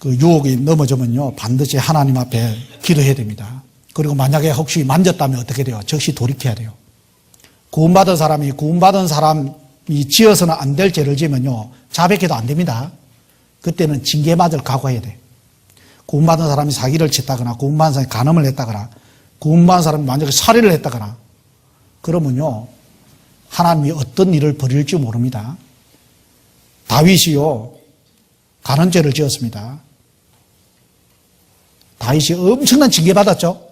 그 유혹이 넘어지면요, 반드시 하나님 앞에 기도해야 됩니다. 그리고 만약에 혹시 만졌다면 어떻게 돼요? 즉시 돌이켜야 돼요. 구원받은 사람이 지어서는 안 될 죄를 지으면요, 자백해도 안 됩니다. 그때는 징계 맞을 각오해야 돼. 구원받은 사람이 사기를 쳤다거나, 구원받은 사람이 간음을 했다거나, 구원받은 사람이 만약에 살해를 했다거나, 그러면요, 하나님이 어떤 일을 벌일지 모릅니다. 다윗이요, 간음죄를 지었습니다. 다윗이 엄청난 징계받았죠.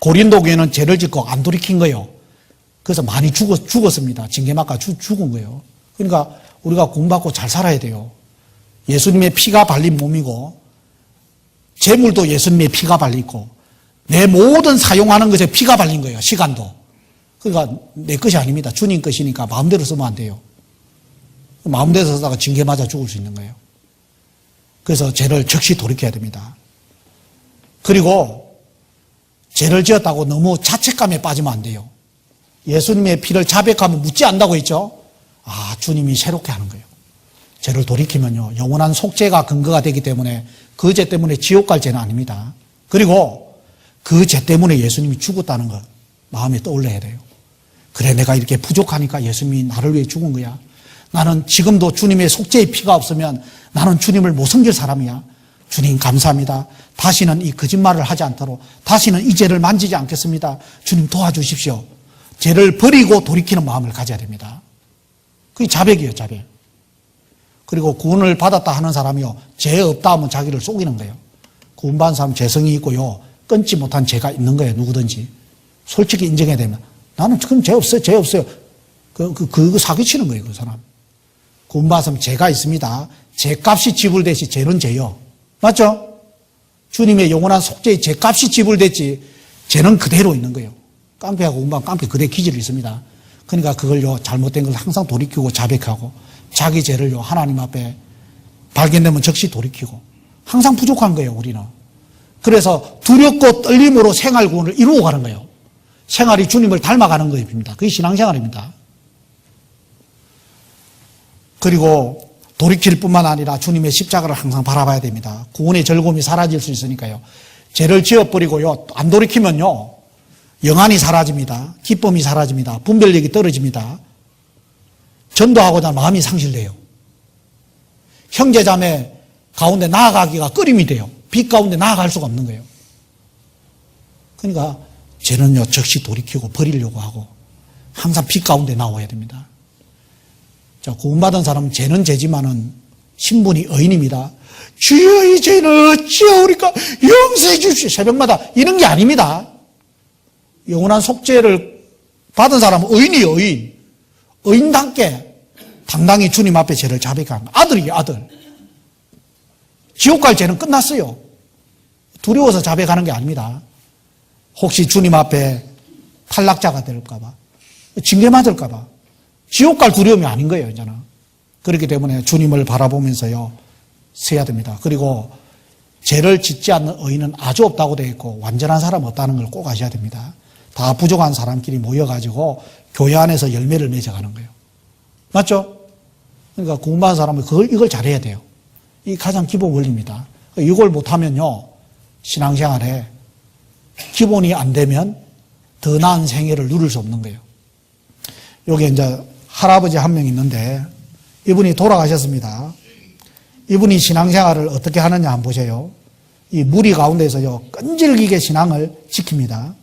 고린도 교회는 죄를 짓고 안 돌이킨 거예요. 그래서 많이 죽었습니다. 징계맞고 죽은 거예요. 그러니까 우리가 구원받고 잘 살아야 돼요. 예수님의 피가 발린 몸이고 재물도 예수님의 피가 발리고 내 모든 사용하는 것에 피가 발린 거예요. 시간도. 그러니까 내 것이 아닙니다. 주님 것이니까 마음대로 쓰면 안 돼요. 마음대로 쓰다가 징계 맞아 죽을 수 있는 거예요. 그래서 죄를 즉시 돌이켜야 됩니다. 그리고 죄를 지었다고 너무 자책감에 빠지면 안 돼요. 예수님의 피를 자백하면 묻지 않는다고 했죠. 아, 주님이 새롭게 하는 거예요. 죄를 돌이키면요, 영원한 속죄가 근거가 되기 때문에 그 죄 때문에 지옥 갈 죄는 아닙니다. 그리고 그 죄 때문에 예수님이 죽었다는 거 마음에 떠올려야 돼요. 그래, 내가 이렇게 부족하니까 예수님이 나를 위해 죽은 거야. 나는 지금도 주님의 속죄의 피가 없으면 나는 주님을 못 섬길 사람이야. 주님 감사합니다. 다시는 이 거짓말을 하지 않도록, 다시는 이 죄를 만지지 않겠습니다. 주님 도와주십시오. 죄를 버리고 돌이키는 마음을 가져야 됩니다. 그게 자백이에요, 자백. 그리고 구원을 받았다 하는 사람이요, 죄 없다 하면 자기를 속이는 거예요. 구원받은 사람 죄성이 있고요, 끊지 못한 죄가 있는 거예요, 누구든지. 솔직히 인정해야 됩니다. 나는 그럼 죄 없어요, 죄 없어요. 그거 사기치는 거예요, 그 사람. 구원받은 사람 죄가 있습니다. 죄값이 지불되시, 죄는 죄요. 맞죠? 주님의 영원한 속죄의 죄값이 지불됐지, 죄는 그대로 있는 거예요. 깡패하고 구원받은 깡패 그대로 기질이 있습니다. 그러니까 그걸요, 잘못된 걸 항상 돌이키고 자백하고, 자기 죄를요, 하나님 앞에 발견되면 즉시 돌이키고, 항상 부족한 거예요, 우리는. 그래서 두렵고 떨림으로 생활 구원을 이루어 가는 거예요. 생활이 주님을 닮아가는 것입니다. 그게 신앙생활입니다. 그리고 돌이킬 뿐만 아니라 주님의 십자가를 항상 바라봐야 됩니다. 구원의 즐거움이 사라질 수 있으니까요. 죄를 지어버리고요, 안 돌이키면요, 영안이 사라집니다. 기쁨이 사라집니다. 분별력이 떨어집니다. 전도하고자 마음이 상실돼요. 형제자매 가운데 나아가기가 꺼림이 돼요. 빛 가운데 나아갈 수가 없는 거예요. 그러니까 죄는요, 즉시 돌이키고 버리려고 하고 항상 빛 가운데 나와야 됩니다. 자, 구원받은 사람은 죄는 죄지만은 신분이 의인입니다. 주여, 이 죄는 어찌하오리까 용서해 주십시오. 새벽마다 이런 게 아닙니다. 영원한 속죄를 받은 사람은 의인이에요, 의인. 의인답게 당당히 주님 앞에 죄를 자백하는 아들이에요, 아들. 지옥 갈 죄는 끝났어요. 두려워서 자백하는 게 아닙니다. 혹시 주님 앞에 탈락자가 될까봐, 징계 맞을까봐, 지옥 갈 두려움이 아닌 거예요, 이제는. 그렇기 때문에 주님을 바라보면서요, 서야 됩니다. 그리고 죄를 짓지 않는 의인은 아주 없다고 되어 있고, 완전한 사람 없다는 걸 꼭 아셔야 됩니다. 다 부족한 사람끼리 모여가지고 교회 안에서 열매를 맺어가는 거예요. 맞죠? 그러니까 구원받은 사람은 이걸 잘해야 돼요. 이 가장 기본 원리입니다. 이걸 못하면요, 신앙생활에 기본이 안 되면 더 나은 생애를 누릴 수 없는 거예요. 여기 이제 할아버지 한 명 있는데 이분이 돌아가셨습니다. 이분이 신앙생활을 어떻게 하느냐 한번 보세요. 이 무리 가운데서요, 끈질기게 신앙을 지킵니다.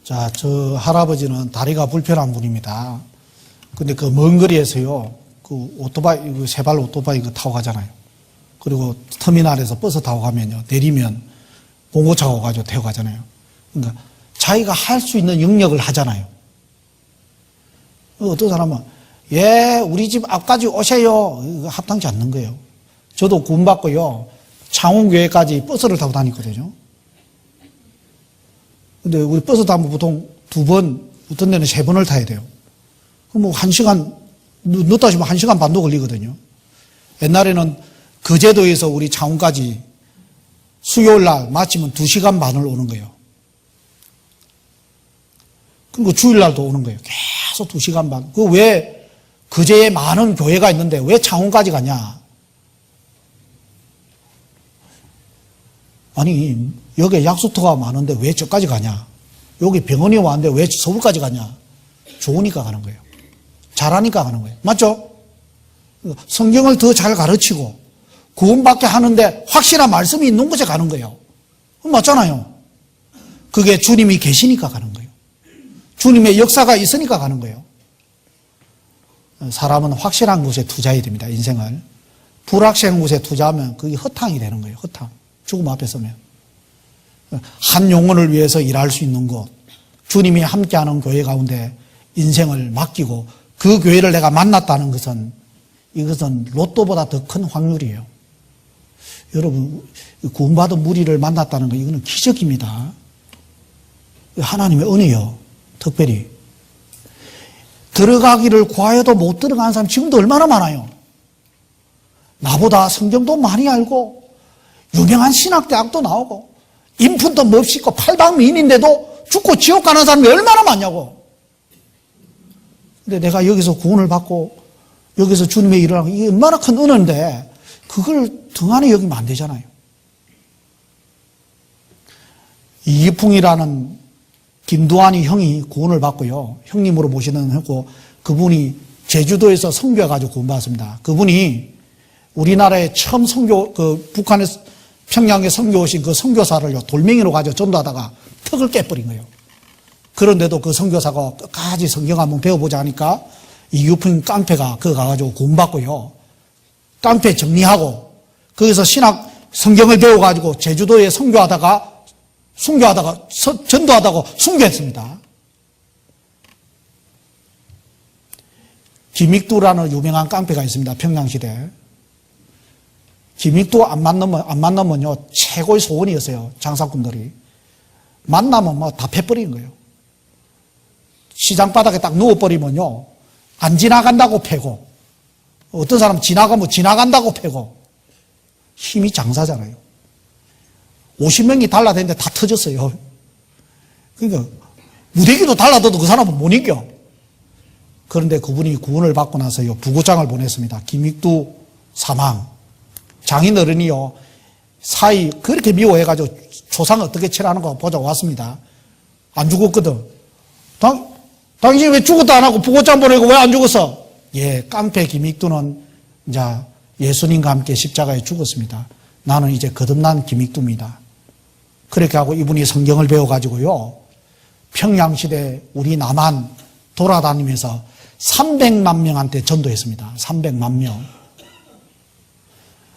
자, 저 할아버지는 다리가 불편한 분입니다. 근데 그 먼 거리에서요, 그 오토바이, 그 세발 오토바이 그 타고 가잖아요. 그리고 터미널에서 버스 타고 가면요, 내리면 봉고차가 오가지고 태워 가잖아요. 그러니까 자기가 할 수 있는 영역을 하잖아요. 어떤 사람은, 예, 우리 집 앞까지 오세요. 이거 합당치 않는 거예요. 저도 구원받고요, 창원교회까지 버스를 타고 다녔거든요. 근데 우리 버스 타면 보통 2번, 어떤 데는 3번을 타야 돼요. 그럼 뭐 1시간, 늦다 싶으면 1시간 반도 걸리거든요. 옛날에는 그 제도에서 우리 창원까지 수요일 날 마치면 2시간 반을 오는 거예요. 그리고 주일 날도 오는 거예요. 계속 2시간 반. 그 왜 그제에 많은 교회가 있는데 왜 창원까지 가냐? 아니, 여기 약수터가 많은데 왜 저까지 가냐? 여기 병원이 왔는데 왜 서울까지 가냐? 좋으니까 가는 거예요. 잘하니까 가는 거예요. 맞죠? 성경을 더 잘 가르치고 구원받게 하는데 확실한 말씀이 있는 곳에 가는 거예요. 맞잖아요. 그게 주님이 계시니까 가는 거예요. 주님의 역사가 있으니까 가는 거예요. 사람은 확실한 곳에 투자해야 됩니다. 인생을. 불확실한 곳에 투자하면 그게 허탕이 되는 거예요. 허탕. 죽음 앞에 서면. 한 영혼을 위해서 일할 수 있는 곳, 주님이 함께하는 교회 가운데 인생을 맡기고 그 교회를 내가 만났다는 것은 이것은 로또보다 더 큰 확률이에요. 여러분, 구원받은 무리를 만났다는 거 이거는 기적입니다. 하나님의 은혜요. 특별히 들어가기를 구하여도 못 들어가는 사람 지금도 얼마나 많아요. 나보다 성경도 많이 알고 유명한 신학대학도 나오고 인품도 멋있고 팔방미인인데도 죽고 지옥 가는 사람이 얼마나 많냐고. 근데 내가 여기서 구원을 받고 여기서 주님의 일을 하고 이게 얼마나 큰 은혜인데 그걸 등한히 여기면 안 되잖아요. 이기풍이라는 김두한이 형이 구원을 받고요. 형님으로 모시는 했고 그분이 제주도에서 선교해가지고 구원받았습니다. 그분이 우리나라에 처음 북한에서 평양에 선교 오신 그 선교사를요, 돌멩이로 가지고 전도하다가 턱을 깨버린 거예요. 그런데도 그 선교사가 끝까지 성경 한번 배워보자 하니까 이규풍 깡패가 그거 가가지고 구원받고요. 깡패 정리하고 거기서 성경을 배워가지고 제주도에 선교하다가 전도하다가 순교했습니다. 김익두라는 유명한 깡패가 있습니다. 평양시대에. 김익두 안 만나면요, 최고의 소원이었어요. 장사꾼들이. 만나면 뭐 다 패버리는 거예요. 시장 바닥에 딱 누워버리면요, 안 지나간다고 패고, 어떤 사람 지나가면 지나간다고 패고, 힘이 장사잖아요. 50명이 달라대는데 다 터졌어요. 그러니까, 무대기도 달라둬도 그 사람은 못 이겨. 그런데 그분이 구원을 받고 나서요, 부고장을 보냈습니다. 김익두 사망. 장인 어른이요, 사이 그렇게 미워해가지고 조상 어떻게 칠하는 거 보자고 왔습니다. 안 죽었거든. 당신이 왜 죽었다 안 하고 부고장 보내고 왜 안 죽었어? 예, 깡패 김익두는 이제 예수님과 함께 십자가에 죽었습니다. 나는 이제 거듭난 김익두입니다. 그렇게 하고 이분이 성경을 배워가지고요, 평양시대 우리 남한 돌아다니면서 300만 명한테 전도했습니다. 300만 명.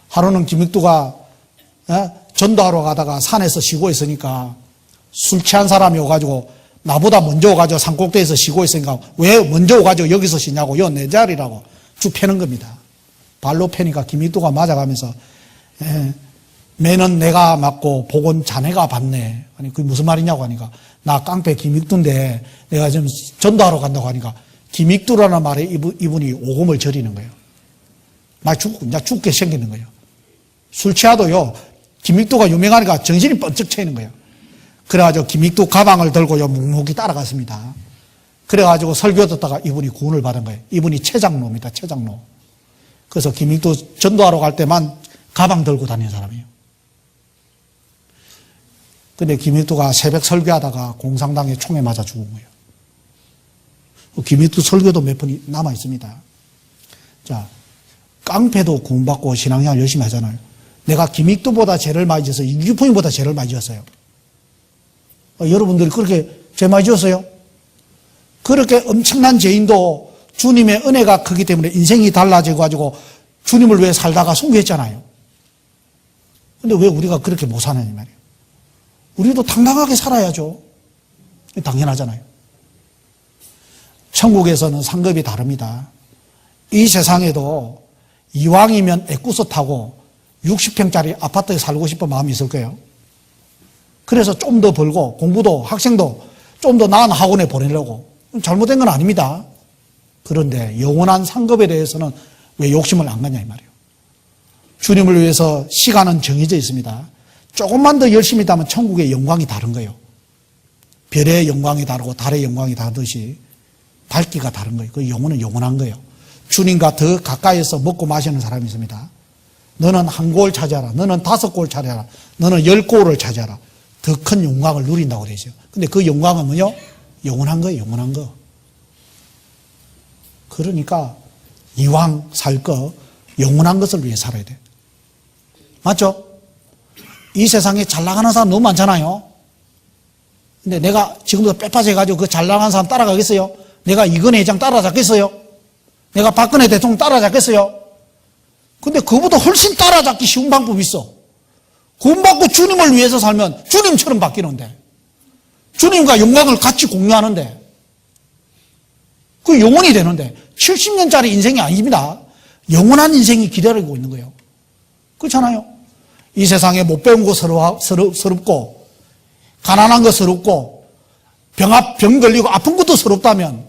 하루는 김익두가 전도하러 가다가 산에서 쉬고 있으니까 술 취한 사람이 오가지고 나보다 먼저 오가지고 산꼭대기에서 쉬고 있으니까 왜 먼저 오가지고 여기서 쉬냐고, 여 내 자리라고 쭉 패는 겁니다. 발로 패니까 김익두가 맞아가면서 매는 내가 맞고 복은 자네가 받네. 아니 그게 무슨 말이냐고 하니까 나 깡패 김익두인데 내가 지금 전도하러 간다고 하니까 김익두라는 말에 이분이 오금을 저리는 거예요. 막 죽게 생기는 거예요. 술 취하도요, 김익두가 유명하니까 정신이 번쩍 차이는 거예요. 그래가지고 김익두 가방을 들고요, 묵묵히 따라갔습니다. 그래가지고 설교 듣다가 이분이 구원을 받은 거예요. 이분이 최장로입니다, 최장로. 그래서 김익두 전도하러 갈 때만 가방 들고 다니는 사람이에요. 근데 김익두가 새벽 설교하다가 공산당에 총에 맞아 죽은 거예요. 김익두 설교도 몇 번 남아 있습니다. 자, 깡패도 구원받고 신앙생활 열심히 하잖아요. 내가 김익두보다 죄를 많이 지어서 이규풍보다 죄를 많이 지었어요. 여러분들이 그렇게 죄 많이 지었어요? 그렇게 엄청난 죄인도 주님의 은혜가 크기 때문에 인생이 달라져가지고 주님을 위해 살다가 순교했잖아요. 근데 왜 우리가 그렇게 못 사느냐 말이에요. 우리도 당당하게 살아야죠. 당연하잖아요. 천국에서는 상급이 다릅니다. 이 세상에도 이왕이면 애꾸서 타고 60평짜리 아파트에 살고 싶은 마음이 있을 거예요. 그래서 좀 더 벌고 공부도 학생도 좀 더 나은 학원에 보내려고. 잘못된 건 아닙니다. 그런데 영원한 상급에 대해서는 왜 욕심을 안 갖냐 이 말이에요. 주님을 위해서 시간은 정해져 있습니다. 조금만 더 열심히 하면 천국의 영광이 다른 거예요. 별의 영광이 다르고 달의 영광이 다르듯이 밝기가 다른 거예요. 그 영혼은 영원한 거예요. 주님과 더 가까이서 먹고 마시는 사람이 있습니다. 너는 한 골 차지하라. 너는 5골 차지하라. 너는 10골을 차지하라. 더 큰 영광을 누린다고 되죠. 근데 그 영광은 뭐요? 영원한 거예요. 영원한 거. 그러니까 이왕 살 거 영원한 것을 위해 살아야 돼. 맞죠? 이 세상에 잘 나가는 사람 너무 많잖아요. 근데 내가 지금부터 빼빠져가지고 그 잘 나가는 사람 따라가겠어요? 내가 이건희 회장 따라잡겠어요? 내가 박근혜 대통령 따라잡겠어요? 근데 그보다 훨씬 따라잡기 쉬운 방법이 있어. 구원받고 주님을 위해서 살면 주님처럼 바뀌는데, 주님과 영광을 같이 공유하는데, 그 영원이 되는데, 70년짜리 인생이 아닙니다. 영원한 인생이 기다리고 있는 거예요. 그렇잖아요. 이 세상에 못 배운 거 서럽고, 가난한 거 서럽고, 병 걸리고 아픈 것도 서럽다면,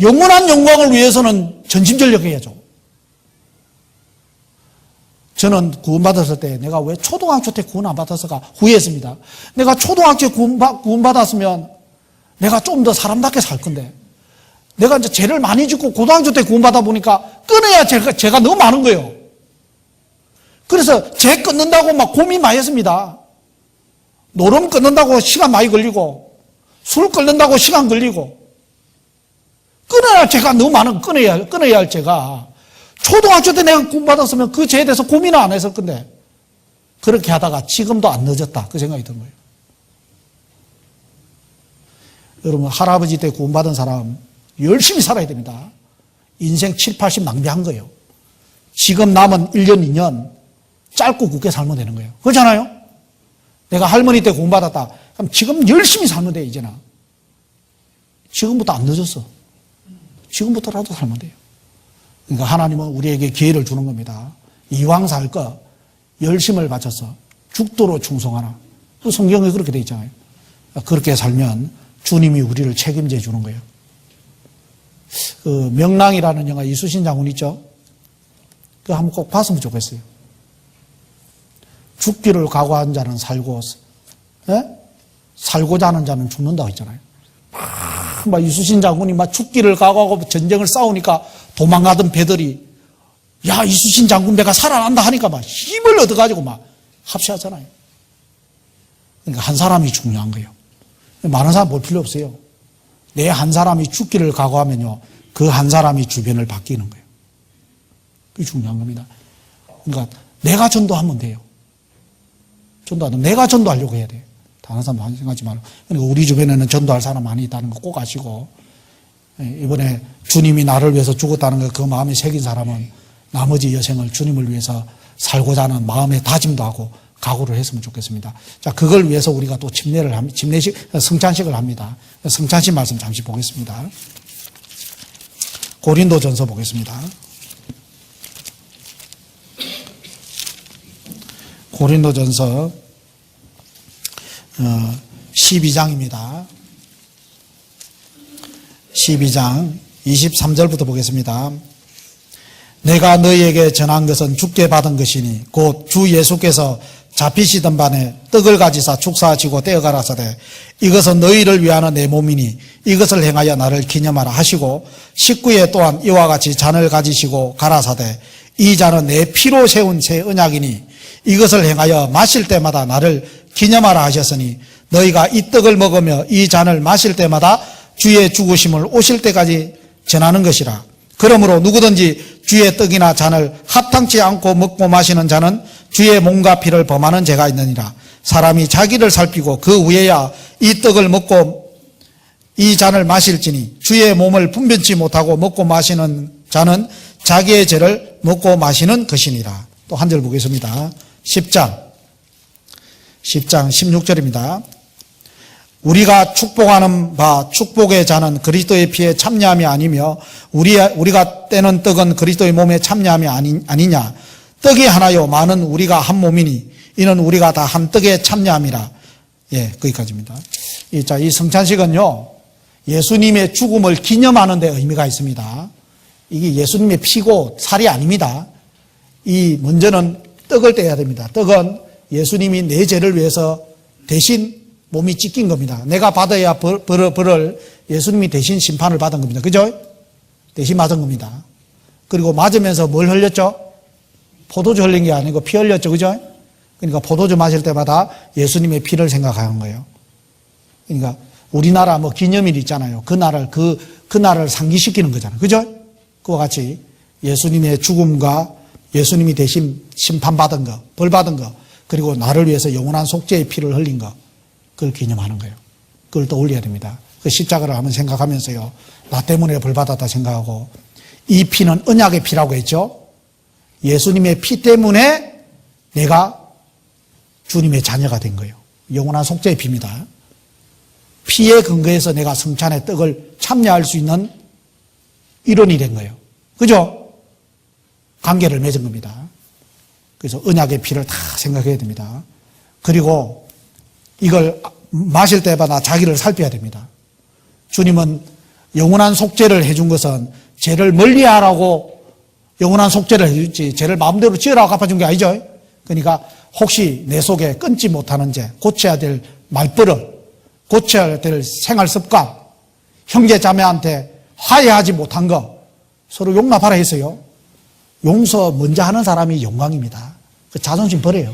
영원한 영광을 위해서는 전심전력 해야죠. 저는 구원받았을 때 내가 왜 초등학교 때 구원 안 받았을까 후회했습니다. 내가 초등학교 때 구원받았으면 내가 좀 더 사람답게 살 건데, 내가 이제 죄를 많이 짓고 고등학교 때 구원받아 보니까 끊어야 죄가 너무 많은 거예요. 그래서 죄 끊는다고 막 고민 많이 했습니다. 노름 끊는다고 시간 많이 걸리고, 술 끊는다고 시간 걸리고, 끊어야 죄가 너무 많은, 끊어야 할 죄가. 초등학교 때 내가 구원받았으면 그 죄에 대해서 고민을 안 했을 건데, 그렇게 하다가 지금도 안 늦었다. 그 생각이 드는 거예요. 여러분, 할아버지 때 구원받은 사람 열심히 살아야 됩니다. 인생 7, 80 낭비한 거예요. 지금 남은 1년, 2년 짧고 굵게 살면 되는 거예요. 그렇잖아요? 내가 할머니 때 구원받았다. 그럼 지금 열심히 살면 돼, 이제는. 지금부터 안 늦었어. 지금부터라도 살면 돼요. 그러니까 하나님은 우리에게 기회를 주는 겁니다. 이왕 살 거 열심을 바쳐서 죽도록 충성하라. 성경에 그렇게 돼 있잖아요. 그렇게 살면 주님이 우리를 책임져 주는 거예요. 그 명랑이라는 영화 이수신 장군 있죠? 그거 한번 꼭 봤으면 좋겠어요. 죽기를 각오한 자는 살고, 살고자 하는 자는 죽는다고 했잖아요. 막 이수신 장군이 막 죽기를 각오하고 전쟁을 싸우니까 도망가던 배들이, 야, 이수신 장군 배가 살아난다 하니까 막 힘을 얻어가지고 막 합세하잖아요. 그러니까 한 사람이 중요한 거예요. 많은 사람 볼 필요 없어요. 내 한 사람이 죽기를 각오하면요, 그 한 사람이 주변을 바뀌는 거예요. 그게 중요한 겁니다. 그러니까 내가 전도하면 돼요. 전도하면 내가 전도하려고 해야 돼요. 다른 사람 많이 생각하지 말고. 그러니까 우리 주변에는 전도할 사람 많이 있다는 거 꼭 아시고, 이번에 주님이 나를 위해서 죽었다는 거 그 마음에 새긴 사람은 나머지 여생을 주님을 위해서 살고자 하는 마음의 다짐도 하고 각오를 했으면 좋겠습니다. 자, 그걸 위해서 우리가 또 성찬식을 합니다. 성찬식 말씀 잠시 보겠습니다. 고린도전서 보겠습니다. 고린도전서 12장입니다. 12장 23절부터 보겠습니다. 내가 너희에게 전한 것은 주께 받은 것이니 곧 주 예수께서 잡히시던 밤에 떡을 가지사 축사하시고 떼어 가라사대 이것은 너희를 위하는 내 몸이니 이것을 행하여 나를 기념하라 하시고 19에 또한 이와 같이 잔을 가지시고 가라사대 이 잔은 내 피로 세운 새 언약이니 이것을 행하여 마실 때마다 나를 기념하라 하셨으니 너희가 이 떡을 먹으며 이 잔을 마실 때마다 주의 죽으심을 오실 때까지 전하는 것이라. 그러므로 누구든지 주의 떡이나 잔을 합당치 않고 먹고 마시는 자는 주의 몸과 피를 범하는 죄가 있느니라. 사람이 자기를 살피고 그 후에야 이 떡을 먹고 이 잔을 마실지니 주의 몸을 분변치 못하고 먹고 마시는 자는 자기의 죄를 먹고 마시는 것이니라. 또 한 절 보겠습니다. 10장 16절입니다. 우리가 축복하는 바 축복의 잔은 그리스도의 피에 참여함이 아니며 우리가 떼는 떡은 그리스도의 몸에 참여함이 아니냐. 떡이 하나요 많은 우리가 한 몸이니 이는 우리가 다 한 떡에 참여함이라. 예, 거기까지입니다. 자, 이 성찬식은요 예수님의 죽음을 기념하는 데 의미가 있습니다. 이게 예수님의 피고 살이 아닙니다. 먼저는 떡을 떼야 됩니다. 떡은 예수님이 내 죄를 위해서 대신 몸이 찢긴 겁니다. 내가 받아야 벌을 예수님이 대신 심판을 받은 겁니다. 그죠? 대신 맞은 겁니다. 그리고 맞으면서 뭘 흘렸죠? 포도주 흘린 게 아니고 피 흘렸죠. 그죠? 그러니까 포도주 마실 때마다 예수님의 피를 생각하는 거예요. 그러니까 우리나라 기념일 있잖아요. 그날을 상기시키는 거잖아요. 그죠? 그와 같이 예수님의 죽음과 예수님이 대신 심판받은 거, 벌 받은 거, 그리고 나를 위해서 영원한 속죄의 피를 흘린 거, 그걸 기념하는 거예요. 그걸 떠올려야 됩니다. 그 십자가를 한번 생각하면서요. 나 때문에 벌 받았다 생각하고 이 피는 언약의 피라고 했죠. 예수님의 피 때문에 내가 주님의 자녀가 된 거예요. 영원한 속죄의 피입니다. 피에 근거해서 내가 성찬의 떡을 참여할 수 있는 일원이 된 거예요. 그죠? 관계를 맺은 겁니다. 그래서 언약의 피를 다 생각해야 됩니다. 그리고 이걸 마실 때마다 자기를 살펴야 됩니다. 주님은 영원한 속죄를 해준 것은 죄를 멀리하라고 영원한 속죄를 해줬지 죄를 마음대로 지으라고 갚아준 게 아니죠. 그러니까 혹시 내 속에 끊지 못하는 죄, 고쳐야 될 말버릇, 고쳐야 될 생활 습관, 형제 자매한테 화해하지 못한 거 서로 용납하라 했어요. 용서 먼저 하는 사람이 영광입니다. 그 자존심 버려요.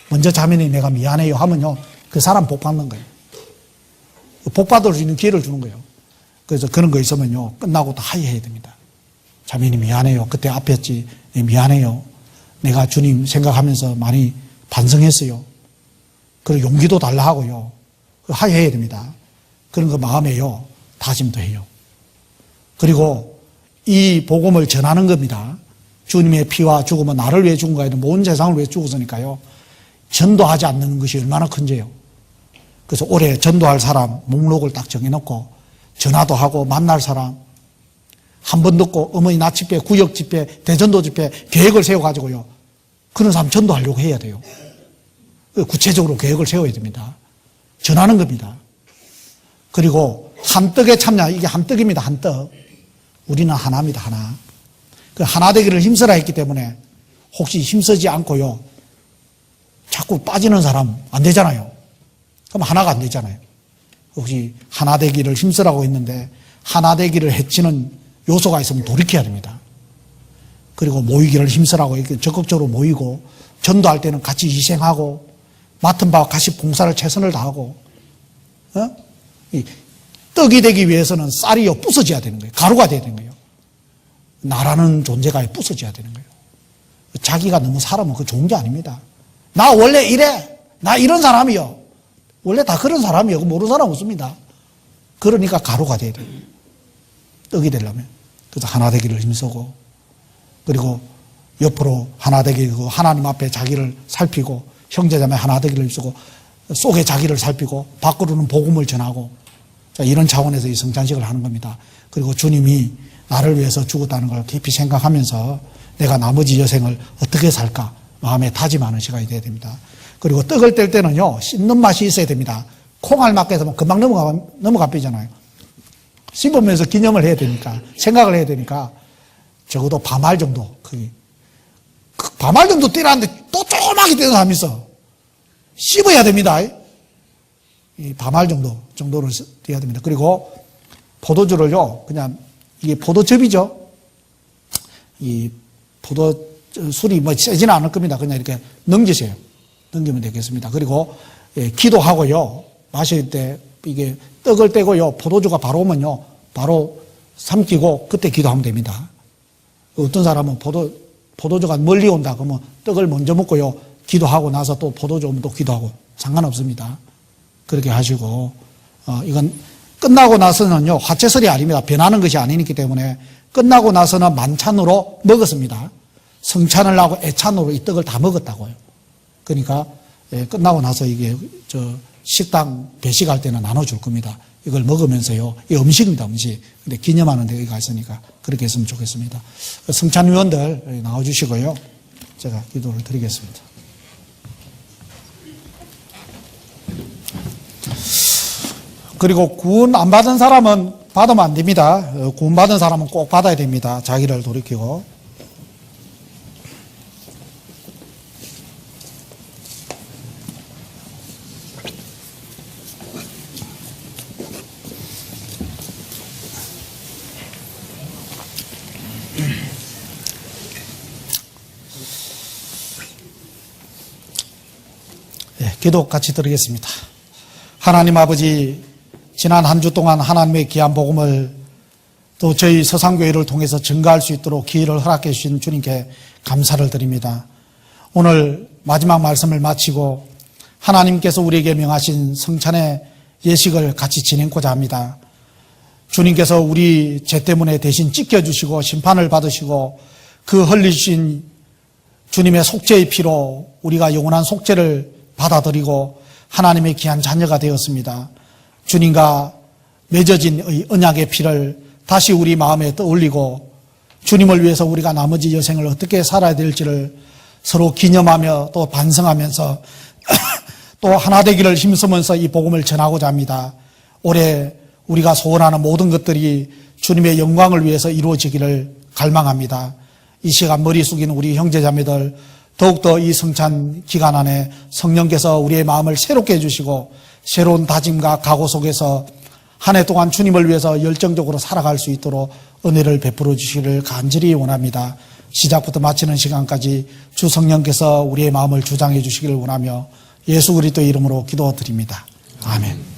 먼저 자매니 내가 미안해요 하면요 그 사람 복 받는 거예요. 복 받을 수 있는 기회를 주는 거예요. 그래서 그런 거 있으면요 끝나고 다 화해해야 됩니다. 자매니 미안해요. 그때 아팠지. 네, 미안해요. 내가 주님 생각하면서 많이 반성했어요. 그리고 용기도 달라 하고요. 화해해야 됩니다. 그런 거 마음에요 다짐도 해요. 그리고 이 복음을 전하는 겁니다. 주님의 피와 죽음은 나를 위해 죽은 거 아니라 온 세상을 위해 죽었으니까요. 전도하지 않는 것이 얼마나 큰 죄요. 그래서 올해 전도할 사람 목록을 딱 정해놓고 전화도 하고 만날 사람 한 번 듣고 어머니 나 집회, 구역 집회, 대전도 집회 계획을 세워가지고요. 그런 사람 전도하려고 해야 돼요. 구체적으로 계획을 세워야 됩니다. 전하는 겁니다. 그리고 한 떡에 참여, 이게 한 떡입니다. 한 떡. 우리는 하나입니다. 하나. 그 하나 되기를 힘쓰라 했기 때문에 혹시 힘쓰지 않고요. 자꾸 빠지는 사람 안 되잖아요. 그럼 하나가 안 되잖아요. 혹시 하나 되기를 힘쓰라고 했는데 하나 되기를 해치는 요소가 있으면 돌이켜야 됩니다. 그리고 모이기를 힘쓰라고 이렇게 적극적으로 모이고 전도할 때는 같이 희생하고 맡은 바와 같이 봉사를 최선을 다하고 이 떡이 되기 위해서는 쌀이요 부서져야 되는 거예요. 가루가 돼야 되는 거예요. 나라는 존재가 부서져야 되는 거예요. 자기가 너무 살아면 그거 좋은 게 아닙니다. 나 원래 이래. 나 이런 사람이요. 원래 다 그런 사람이요. 모르는 사람 없습니다. 그러니까 가루가 돼야 돼요. 떡이 되려면. 그래서 하나 되기를 힘쓰고 그리고 옆으로 하나 되기고 하나님 앞에 자기를 살피고 형제자매 하나 되기를 힘쓰고 속에 자기를 살피고 밖으로는 복음을 전하고 자, 이런 차원에서 이 성찬식을 하는 겁니다. 그리고 주님이 나를 위해서 죽었다는 걸 깊이 생각하면서 내가 나머지 여생을 어떻게 살까 마음에 다짐하는 시간이 돼야 됩니다. 그리고 떡을 뗄 때는요 씹는 맛이 있어야 됩니다. 콩알 맞게 금방 넘어가 삐잖아요. 씹으면서 기념을 해야 되니까 생각을 해야 되니까 적어도 밤알 정도 그 밤알 정도 떼라는데 또 조그맣게 떼는 사람이 있어. 씹어야 됩니다. 이 밤알 정도를 떼야 됩니다. 그리고 포도주를요 그냥 이게 포도즙이죠. 이 포도술이 세지는 않을 겁니다. 그냥 이렇게 넘기세요. 넘기면 되겠습니다. 그리고 기도하고요 마실 때 이게 떡을 떼고요 포도주가 바로 오면요 바로 삼키고 그때 기도하면 됩니다. 어떤 사람은 포도주가 멀리 온다 그러면 떡을 먼저 먹고요 기도하고 나서 또 포도주 오면 또 기도하고 상관없습니다. 그렇게 하시고 이건 끝나고 나서는요, 화채설이 아닙니다. 변하는 것이 아니기 때문에 끝나고 나서는 만찬으로 먹었습니다. 성찬을 하고 애찬으로 이 떡을 다 먹었다고요. 그러니까 끝나고 나서 이게 식당 배식할 때는 나눠줄 겁니다. 이걸 먹으면서요. 이 음식입니다, 음식. 근데 기념하는 데가 있으니까 그렇게 했으면 좋겠습니다. 성찬위원들 나와주시고요. 제가 기도를 드리겠습니다. 그리고 구원 안 받은 사람은 받으면 안 됩니다. 구원 받은 사람은 꼭 받아야 됩니다. 자기를 돌이키고. 기도 같이 드리겠습니다. 하나님 아버지, 지난 한 주 동안 하나님의 귀한 복음을 또 저희 서상교회를 통해서 증가할 수 있도록 기회를 허락해 주신 주님께 감사를 드립니다. 오늘 마지막 말씀을 마치고 하나님께서 우리에게 명하신 성찬의 예식을 같이 지내고자 합니다. 주님께서 우리 죄 때문에 대신 찢겨주시고 심판을 받으시고 그 흘리신 주님의 속죄의 피로 우리가 영원한 속죄를 받아들이고 하나님의 귀한 자녀가 되었습니다. 주님과 맺어진 언약의 피를 다시 우리 마음에 떠올리고 주님을 위해서 우리가 나머지 여생을 어떻게 살아야 될지를 서로 기념하며 또 반성하면서 또 하나 되기를 힘쓰면서 이 복음을 전하고자 합니다. 올해 우리가 소원하는 모든 것들이 주님의 영광을 위해서 이루어지기를 갈망합니다. 이 시간 머리 숙인 우리 형제자매들 더욱더 이 성찬 기간 안에 성령께서 우리의 마음을 새롭게 해주시고 새로운 다짐과 각오 속에서 한 해 동안 주님을 위해서 열정적으로 살아갈 수 있도록 은혜를 베풀어 주시기를 간절히 원합니다. 시작부터 마치는 시간까지 주 성령께서 우리의 마음을 주장해 주시기를 원하며 예수 그리스도 이름으로 기도드립니다. 아멘.